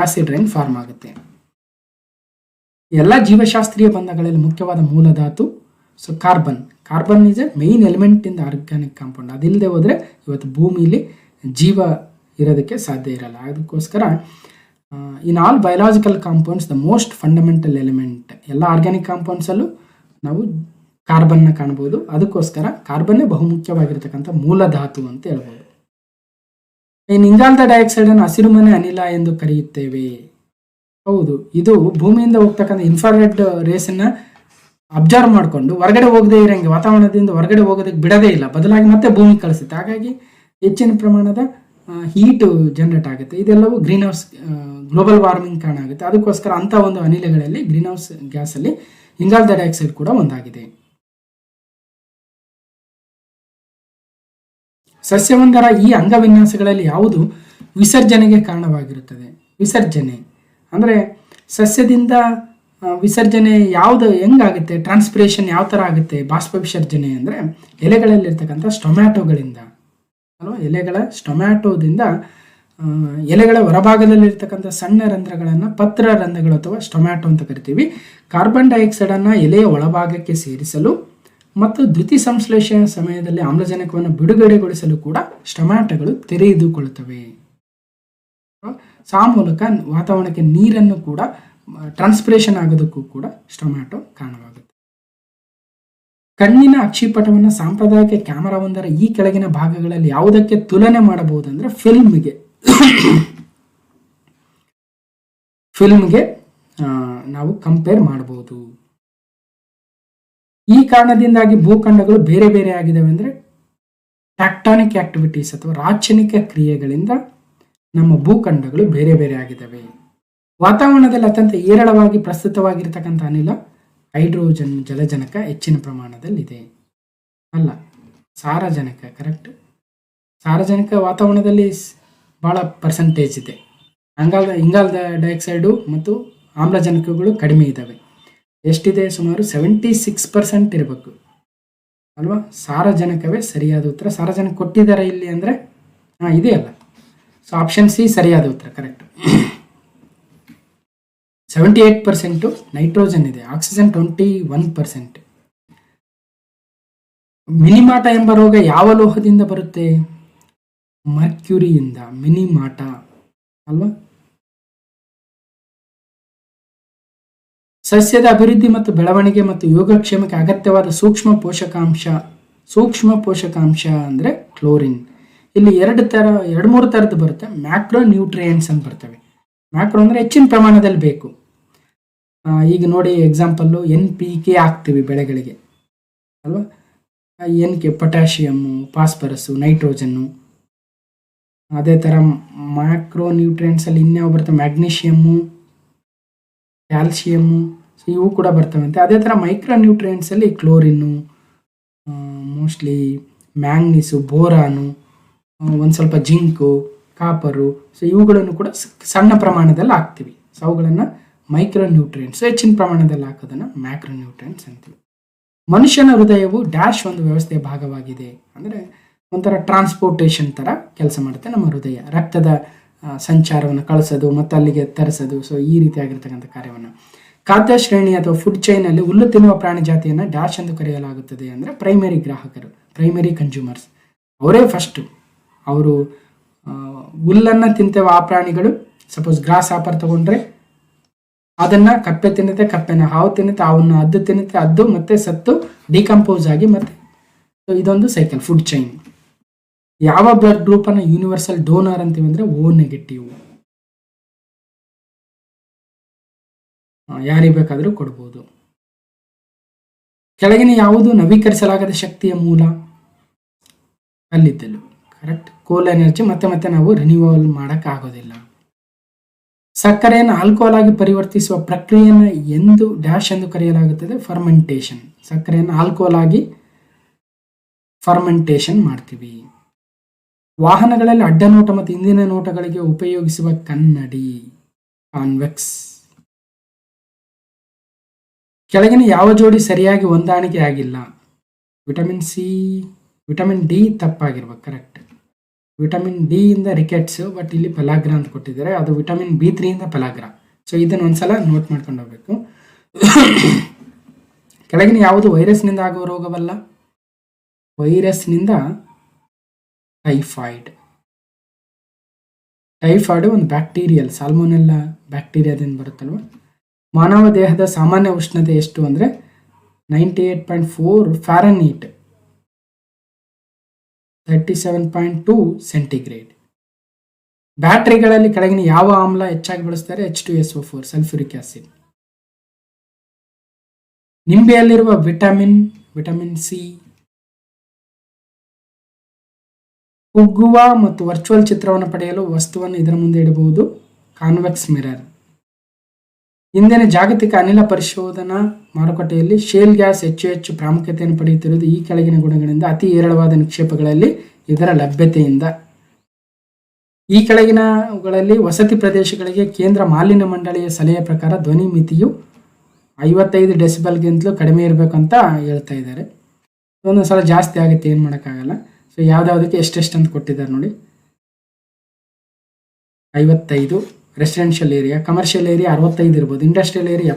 ಆಸಿಡ್ ರೈನ್ ಫಾರ್ಮ್ ಆಗುತ್ತೆ. ಎಲ್ಲ ಜೀವಶಾಸ್ತ್ರೀಯ ಬಂಧಗಳಲ್ಲಿ ಮುಖ್ಯವಾದ ಮೂಲಧಾತು carbon. Carbon is a main element in the organic compound. ಅದಿಲ್ಲದೆ ಹೋದರೆ ಇವತ್ತು ಭೂಮಿಲಿ ಜೀವ ಇರೋದಕ್ಕೆ ಸಾಧ್ಯ ಇರಲ್ಲ. ಅದಕ್ಕೋಸ್ಕರ in all biological compounds the most fundamental element. ಎಲ್ಲ ಆರ್ಗ್ಯಾನಿಕ್ ಕಾಂಪೌಂಡ್ಸಲ್ಲೂ ನಾವು ಕಾರ್ಬನ್ನ ಕಾಣ್ಬೋದು. ಅದಕ್ಕೋಸ್ಕರ ಕಾರ್ಬನ್ನೇ ಬಹುಮುಖ್ಯವಾಗಿರ್ತಕ್ಕಂಥ ಮೂಲಧಾತು ಅಂತ ಹೇಳ್ಬೋದು. ಇನ್ನು ಇಂಗಾಲದ ಡೈಆಕ್ಸೈಡ್ ಅನ್ನು ಹಸಿರುಮನೆ ಅನಿಲ ಎಂದು ಕರೆಯುತ್ತೇವೆ. ಹೌದು, ಇದು ಭೂಮಿಯಿಂದ ಹೋಗ್ತಕ್ಕಂಥ ಇನ್ಫ್ರಾರೆಡ್ ರೇಸನ್ನ ಅಬ್ಸರ್ವ್ ಮಾಡಿಕೊಂಡು ಹೊರಗಡೆ ಹೋಗದೆ ಇರೋಂಗೆ, ವಾತಾವರಣದಿಂದ ಹೊರಗಡೆ ಹೋಗೋದಕ್ಕೆ ಬಿಡೋದೇ ಇಲ್ಲ, ಬದಲಾಗಿ ಮತ್ತೆ ಭೂಮಿ ಕಳಿಸುತ್ತೆ. ಹಾಗಾಗಿ ಹೆಚ್ಚಿನ ಪ್ರಮಾಣದ ಹೀಟ್ ಜನರೇಟ್ ಆಗುತ್ತೆ. ಇದೆಲ್ಲವೂ ಗ್ರೀನ್ ಹೌಸ್ ಗ್ಲೋಬಲ್ ವಾರ್ಮಿಂಗ್ ಕಾರಣ ಆಗುತ್ತೆ. ಅದಕ್ಕೋಸ್ಕರ ಅಂಥ ಒಂದು ಅನಿಲಗಳಲ್ಲಿ ಗ್ರೀನ್ ಹೌಸ್ ಗ್ಯಾಸಲ್ಲಿ ಇಂಗಾಲದ ಡೈಆಕ್ಸೈಡ್ ಕೂಡ ಒಂದಾಗಿದೆ. ಸಸ್ಯವೊಂದರ ಈ ಅಂಗವಿನ್ಯಾಸಗಳಲ್ಲಿ ಯಾವುದು ವಿಸರ್ಜನೆಗೆ ಕಾರಣವಾಗಿರುತ್ತದೆ? ವಿಸರ್ಜನೆ ಅಂದರೆ ಸಸ್ಯದಿಂದ ವಿಸರ್ಜನೆ ಯಾವುದು ಹೆಂಗಾಗುತ್ತೆ? ಟ್ರಾನ್ಸ್ಪಿರೇಷನ್ ಯಾವ ಥರ ಆಗುತ್ತೆ? ಬಾಷ್ಪ ವಿಸರ್ಜನೆ ಅಂದರೆ ಎಲೆಗಳಲ್ಲಿರ್ತಕ್ಕಂಥ ಸ್ಟೊಮ್ಯಾಟೋಗಳಿಂದ ಅಲ್ವಾ, ಎಲೆಗಳ ಸ್ಟೊಮ್ಯಾಟೋದಿಂದ ಎಲೆಗಳ ಹೊರಭಾಗದಲ್ಲಿರ್ತಕ್ಕಂಥ ಸಣ್ಣ ರಂಧ್ರಗಳನ್ನು ಪತ್ರ ರಂಧ್ರಗಳು ಅಥವಾ ಸ್ಟೊಮ್ಯಾಟೋ ಅಂತ ಕರಿತೀವಿ. ಕಾರ್ಬನ್ ಡೈಆಕ್ಸೈಡನ್ನು ಎಲೆಯ ಒಳಭಾಗಕ್ಕೆ ಸೇರಿಸಲು ಮತ್ತು ದ್ಯುತಿ ಸಂಶ್ಲೇಷಣೆ ಸಮಯದಲ್ಲಿ ಆಮ್ಲಜನಕವನ್ನು ಬಿಡುಗಡೆಗೊಳಿಸಲು ಕೂಡ ಸ್ಟೊಮ್ಯಾಟೋಗಳು ತೆರೆದುಕೊಳ್ಳುತ್ತವೆ. ಆ ಮೂಲಕ ವಾತಾವರಣಕ್ಕೆ ನೀರನ್ನು ಕೂಡ ಟ್ರಾನ್ಸ್ಪಿರೇಷನ್ ಆಗೋದಕ್ಕೂ ಕೂಡ ಸ್ಟೊಮ್ಯಾಟೋ ಕಾರಣವಾಗುತ್ತೆ. ಕಣ್ಣಿನ ಅಕ್ಷಿಪಟವನ್ನು ಸಾಂಪ್ರದಾಯಿಕ ಕ್ಯಾಮರಾವೊಂದರ ಈ ಕೆಳಗಿನ ಭಾಗಗಳಲ್ಲಿ ಯಾವುದಕ್ಕೆ ತುಲನೆ ಮಾಡಬಹುದು ಅಂದರೆ ಫಿಲ್ಮ್ಗೆ ನಾವು ಕಂಪೇರ್ ಮಾಡಬಹುದು. ಈ ಕಾರಣದಿಂದಾಗಿ ಭೂಖಂಡಗಳು ಬೇರೆ ಬೇರೆ ಆಗಿದ್ದಾವೆ ಅಂದರೆ ಟ್ಯಾಕ್ಟಾನಿಕ್ ಆಕ್ಟಿವಿಟೀಸ್ ಅಥವಾ ರಾಚನಿಕ ಕ್ರಿಯೆಗಳಿಂದ ನಮ್ಮ ಭೂಖಂಡಗಳು ಬೇರೆ ಬೇರೆ ಆಗಿದ್ದಾವೆ. ವಾತಾವರಣದಲ್ಲಿ ಅತ್ಯಂತ ಏರಳವಾಗಿ ಪ್ರಸ್ತುತವಾಗಿರ್ತಕ್ಕಂಥ ಅನಿಲ ಹೈಡ್ರೋಜನ್, ಜಲಜನಕ ಹೆಚ್ಚಿನ ಪ್ರಮಾಣದಲ್ಲಿದೆ. ಅಲ್ಲ, ಸಾರಜನಕ. ಕರೆಕ್ಟ್. ಸಾರಜನಕ ವಾತಾವರಣದಲ್ಲಿ ಭಾಳ ಪರ್ಸೆಂಟೇಜ್ ಇದೆ. ಇಂಗಾಲದ ಡೈಆಕ್ಸೈಡು ಮತ್ತು ಆಮ್ಲಜನಕಗಳು ಕಡಿಮೆ ಇದ್ದಾವೆ. ಎಷ್ಟಿದೆ? ಸುಮಾರು 76% ಇರಬೇಕು ಅಲ್ವಾ. ಸಾರಜನಕವೇ ಸರಿಯಾದ ಉತ್ತರ. ಸಾರಜನಕ ಕೊಟ್ಟಿದ್ದಾರೆ ಇಲ್ಲಿ ಅಂದರೆ ಇದೆಯಲ್ಲ. ಸೊ ಆಪ್ಷನ್ ಸಿ ಸರಿಯಾದ ಉತ್ತರ. ಕರೆಕ್ಟ್. 78% ನೈಟ್ರೋಜನ್ ಇದೆ. ಆಕ್ಸಿಜನ್ 21%. ಮಿನಿಮಾಟ ಎಂಬ ರೋಗ ಯಾವ ಲೋಹದಿಂದ ಬರುತ್ತೆ? ಮರ್ಕ್ಯುರಿಯಿಂದ. ಮಿನಿಮಾಟ ಅಲ್ವಾ. ಸಸ್ಯದ ಅಭಿವೃದ್ಧಿ ಮತ್ತು ಬೆಳವಣಿಗೆ ಮತ್ತು ಯೋಗಕ್ಷೇಮಕ್ಕೆ ಅಗತ್ಯವಾದ ಸೂಕ್ಷ್ಮ ಪೋಷಕಾಂಶ ಅಂದರೆ ಕ್ಲೋರಿನ್. ಇಲ್ಲಿ 2-3 ಥರದ್ದು ಬರುತ್ತೆ. ಮ್ಯಾಕ್ರೋ ನ್ಯೂಟ್ರಿಯೆಂಟ್ಸ್ ಅಂತ ಬರ್ತವೆ. ಮ್ಯಾಕ್ರೋ ಅಂದರೆ ಹೆಚ್ಚಿನ ಪ್ರಮಾಣದಲ್ಲಿ ಬೇಕು. ಈಗ ನೋಡಿ ಎಕ್ಸಾಂಪಲ್ಲು NPK ಹಾಕ್ತೀವಿ ಬೆಳೆಗಳಿಗೆ ಅಲ್ವಾ. NK potassium, phosphorus, nitrogen. ಅದೇ ಥರ ಮ್ಯಾಕ್ರೋ ನ್ಯೂಟ್ರಿಯೆಂಟ್ಸಲ್ಲಿ ಇನ್ಯಾವ ಬರ್ತವೆ? ಮ್ಯಾಗ್ನೀಷಿಯಮ್ಮು, ಕ್ಯಾಲ್ಶಿಯಮ್ಮು, ಸೊ ಇವು ಕೂಡ ಬರ್ತವಂತೆ. ಅದೇ ಥರ ಮೈಕ್ರೋ ನ್ಯೂಟ್ರಿಯೆಂಟ್ಸಲ್ಲಿ ಕ್ಲೋರಿನ್ನು, ಮೋಸ್ಟ್ಲಿ ಮ್ಯಾಂಗ್ನೀಸು, ಬೋರಾನು, ಒಂದು ಸ್ವಲ್ಪ ಜಿಂಕು, ಕಾಪರು, ಸೊ ಇವುಗಳನ್ನು ಕೂಡ ಸಣ್ಣ ಪ್ರಮಾಣದಲ್ಲಿ ಹಾಕ್ತೀವಿ. ಸೊ ಅವುಗಳನ್ನು ಮೈಕ್ರೋ ನ್ಯೂಟ್ರಿಯೆಂಟ್ಸ್. ಹೆಚ್ಚಿನ ಪ್ರಮಾಣದಲ್ಲಿ ಹಾಕೋದನ್ನು ಮ್ಯಾಕ್ರೋ ನ್ಯೂಟ್ರಿಯೆಂಟ್ಸ್ ಅಂತೀವಿ. ಮನುಷ್ಯನ ಹೃದಯವು ಡ್ಯಾಶ್ ಒಂದು ವ್ಯವಸ್ಥೆಯ ಭಾಗವಾಗಿದೆ ಅಂದರೆ ಒಂಥರ ಟ್ರಾನ್ಸ್ಪೋರ್ಟೇಷನ್ ಥರ ಕೆಲಸ ಮಾಡುತ್ತೆ ನಮ್ಮ ಹೃದಯ. ರಕ್ತದ ಸಂಚಾರವನ್ನು ಕಳಿಸೋದು ಮತ್ತು ಅಲ್ಲಿಗೆ ತರಿಸೋದು. ಸೊ ಈ ರೀತಿಯಾಗಿರ್ತಕ್ಕಂಥ ಕಾರ್ಯವನ್ನು ಖಾದ್ಯ ಶ್ರೇಣಿ ಅಥವಾ ಫುಡ್ ಚೈನಲ್ಲಿ ಹುಲ್ಲು ತಿನ್ನುವ ಪ್ರಾಣಿ ಜಾತಿಯನ್ನು ಡ್ಯಾಶ್ ಎಂದು ಕರೆಯಲಾಗುತ್ತದೆ ಅಂದರೆ ಪ್ರೈಮರಿ ಗ್ರಾಹಕರು, ಪ್ರೈಮರಿ ಕನ್ಸ್ಯೂಮರ್ಸ್. ಅವರೇ ಫಸ್ಟು. ಅವರು ಹುಲ್ಲನ್ನು ತಿಂತೇವೆ ಆ ಪ್ರಾಣಿಗಳು. ಸಪೋಸ್ ಗ್ರಾಸ್ ಆಪರ್ ತಗೊಂಡ್ರೆ ಅದನ್ನ ಕಪ್ಪೆ ತಿನ್ನುತ್ತೆ, ಕಪ್ಪೆನ ಹಾವು ತಿನ್ನುತ್ತೆ, ಹಾವನ್ನ ಹದ್ದು ತಿನ್ನುತ್ತೆ, ಹದ್ದು ಮತ್ತೆ ಸತ್ತು ಡಿಕಂಪೋಸ್ ಆಗಿ ಮತ್ತೆ ಇದೊಂದು ಸೈಕಲ್ ಫುಡ್ ಚೈನ್. ಯಾವ ಬ್ಲಡ್ ಗ್ರೂಪ್ ಅನ್ನ ಯೂನಿವರ್ಸಲ್ ಡೋನರ್ ಅಂತೀವಿ ಅಂದ್ರೆ ಓ ನೆಗೆಟಿವ್. ಯಾರಿಗೆ ಬೇಕಾದರೂ ಕೊಡ್ಬೋದು. ಕೆಳಗಿನ ಯಾವುದು ನವೀಕರಿಸಲಾಗದ ಶಕ್ತಿಯ ಮೂಲ? ಕಲ್ಲಿದ್ದಲು. ಕರೆಕ್ಟ್. ಕೋಲ್ ಎನರ್ಜಿ ಮತ್ತೆ ಮತ್ತೆ ನಾವು ರಿನ್ಯೂವಲ್ ಮಾಡಕ್ ಆಗೋದಿಲ್ಲ. ಸಕ್ಕರೆಯನ್ನು ಆಲ್ಕೋಹಾಲ್ ಆಗಿ ಪರಿವರ್ತಿಸುವ ಪ್ರಕ್ರಿಯೆಯನ್ನು ಎಂದು ಡ್ಯಾಶ್ ಎಂದು ಕರೆಯಲಾಗುತ್ತದೆ? ಫರ್ಮೆಂಟೇಷನ್. ಸಕ್ಕರೆಯನ್ನು ಆಲ್ಕೋಹಾಲ್ ಆಗಿ ಫರ್ಮೆಂಟೇಷನ್ ಮಾಡ್ತೀವಿ. ವಾಹನಗಳಲ್ಲಿ ಅಡ್ಡ ನೋಟ ಮತ್ತು ಹಿಂದಿನ ನೋಟಗಳಿಗೆ ಉಪಯೋಗಿಸುವ ಕನ್ನಡಿ ಕಾನ್ವೆಕ್ಸ್. ಕೆಳಗಿನ ಯಾವ ಜೋಡಿ ಸರಿಯಾಗಿ ಹೊಂದಾಣಿಕೆ ಆಗಿಲ್ಲ? ವಿಟಮಿನ್ ಸಿ, ವಿಟಮಿನ್ ಡಿ ತಪ್ಪಾಗಿರ್ಬೇಕು. ಕರೆಕ್ಟ್. ವಿಟಮಿನ್ ಡಿ ಇಂದ ರಿಕೆಟ್ಸ್, ಬಟ್ ಇಲ್ಲಿ ಪೆಲಾಗ್ರಾ ಅಂತ ಕೊಟ್ಟಿದ್ದಾರೆ. ಅದು ವಿಟಮಿನ್ B3 ಇಂದ ಪೆಲಾಗ್ರಾ. ಸೊ ಇದನ್ನು ಒಂದ್ಸಲ ನೋಟ್ ಮಾಡ್ಕೊಂಡು ಹೋಗ್ಬೇಕು. ಕೆಳಗಿನ ಯಾವುದು ವೈರಸ್ನಿಂದ ಆಗುವ ರೋಗವಲ್ಲ? ವೈರಸ್ನಿಂದ ಟೈಫಾಯ್ಡ್. ಟೈಫಾಯ್ಡ್ ಒಂದು ಬ್ಯಾಕ್ಟೀರಿಯಲ್, ಸಾಲ್ಮೊನೆಲ್ಲಾ ಬ್ಯಾಕ್ಟೀರಿಯಾದಿಂದ ಬರುತ್ತಲ್ವ. ಮಾನವ ದೇಹದ ಸಾಮಾನ್ಯ ಉಷ್ಣತೆ ಎಷ್ಟು ಅಂದರೆ 98.4 ಫ್ಯಾರನ್ಹೀಟ್, 37.2 ಸೆಂಟಿಗ್ರೇಡ್. ಬ್ಯಾಟರಿಗಳಲ್ಲಿ ಕೆಳಗಿನ ಯಾವ ಆಮ್ಲ ಹೆಚ್ಚಾಗಿ ಬಳಸ್ತಾರೆ? H2SO4, sulphuric acid. ನಿಂಬೆಯಲ್ಲಿರುವ ವಿಟಮಿನ್ ಸಿ. ಕುಗ್ಗುವ ಮತ್ತು ವರ್ಚುವಲ್ ಚಿತ್ರವನ್ನು ಪಡೆಯಲು ವಸ್ತುವನ್ನು ಇದರ ಮುಂದೆ ಇಡಬಹುದು? Convex mirror. ಇಂದಿನ ಜಾಗತಿಕ ಅನಿಲ ಪರಿಶೋಧನಾ ಮಾರುಕಟ್ಟೆಯಲ್ಲಿ ಶೇಲ್ ಗ್ಯಾಸ್ ಹೆಚ್ಚು ಪ್ರಾಮುಖ್ಯತೆಯನ್ನು ಪಡೆಯುತ್ತಿರುವುದು ಈ ಕೆಳಗಿನ ಗುಣಗಳಿಂದ. ಅತಿ ಹೇರಳವಾದ ನಿಕ್ಷೇಪಗಳಲ್ಲಿ ಇದರ ಲಭ್ಯತೆಯಿಂದ. ಈ ಕೆಳಗಿನಗಳಲ್ಲಿ ವಸತಿ ಪ್ರದೇಶಗಳಿಗೆ ಕೇಂದ್ರ ಮಾಲಿನ್ಯ ಮಂಡಳಿಯ ಸಲಹೆಯ ಪ್ರಕಾರ ಧ್ವನಿ ಮಿತಿಯು 55 ಡೆಸಿಬಲ್ಗಿಂತಲೂ ಕಡಿಮೆ ಇರಬೇಕು ಅಂತ ಹೇಳ್ತಾ ಇದ್ದಾರೆ. ಒಂದೊಂದು ಸಲ ಜಾಸ್ತಿ ಆಗುತ್ತೆ, ಏನು ಮಾಡೋಕ್ಕಾಗಲ್ಲ. ಸೊ ಯಾವುದಕ್ಕೆ ಎಷ್ಟೆಷ್ಟು ಅಂತ ಕೊಟ್ಟಿದ್ದಾರೆ ನೋಡಿ. 55 ರೆಸಿಡೆನ್ಷಿಯಲ್ ಏರಿಯಾ, ಕಮರ್ಷಿಯಲ್ ಏರಿಯಾ 65 ಇರ್ಬೋದು, ಇಂಡಸ್ಟ್ರಿಯಲ್ ಏರಿಯಾ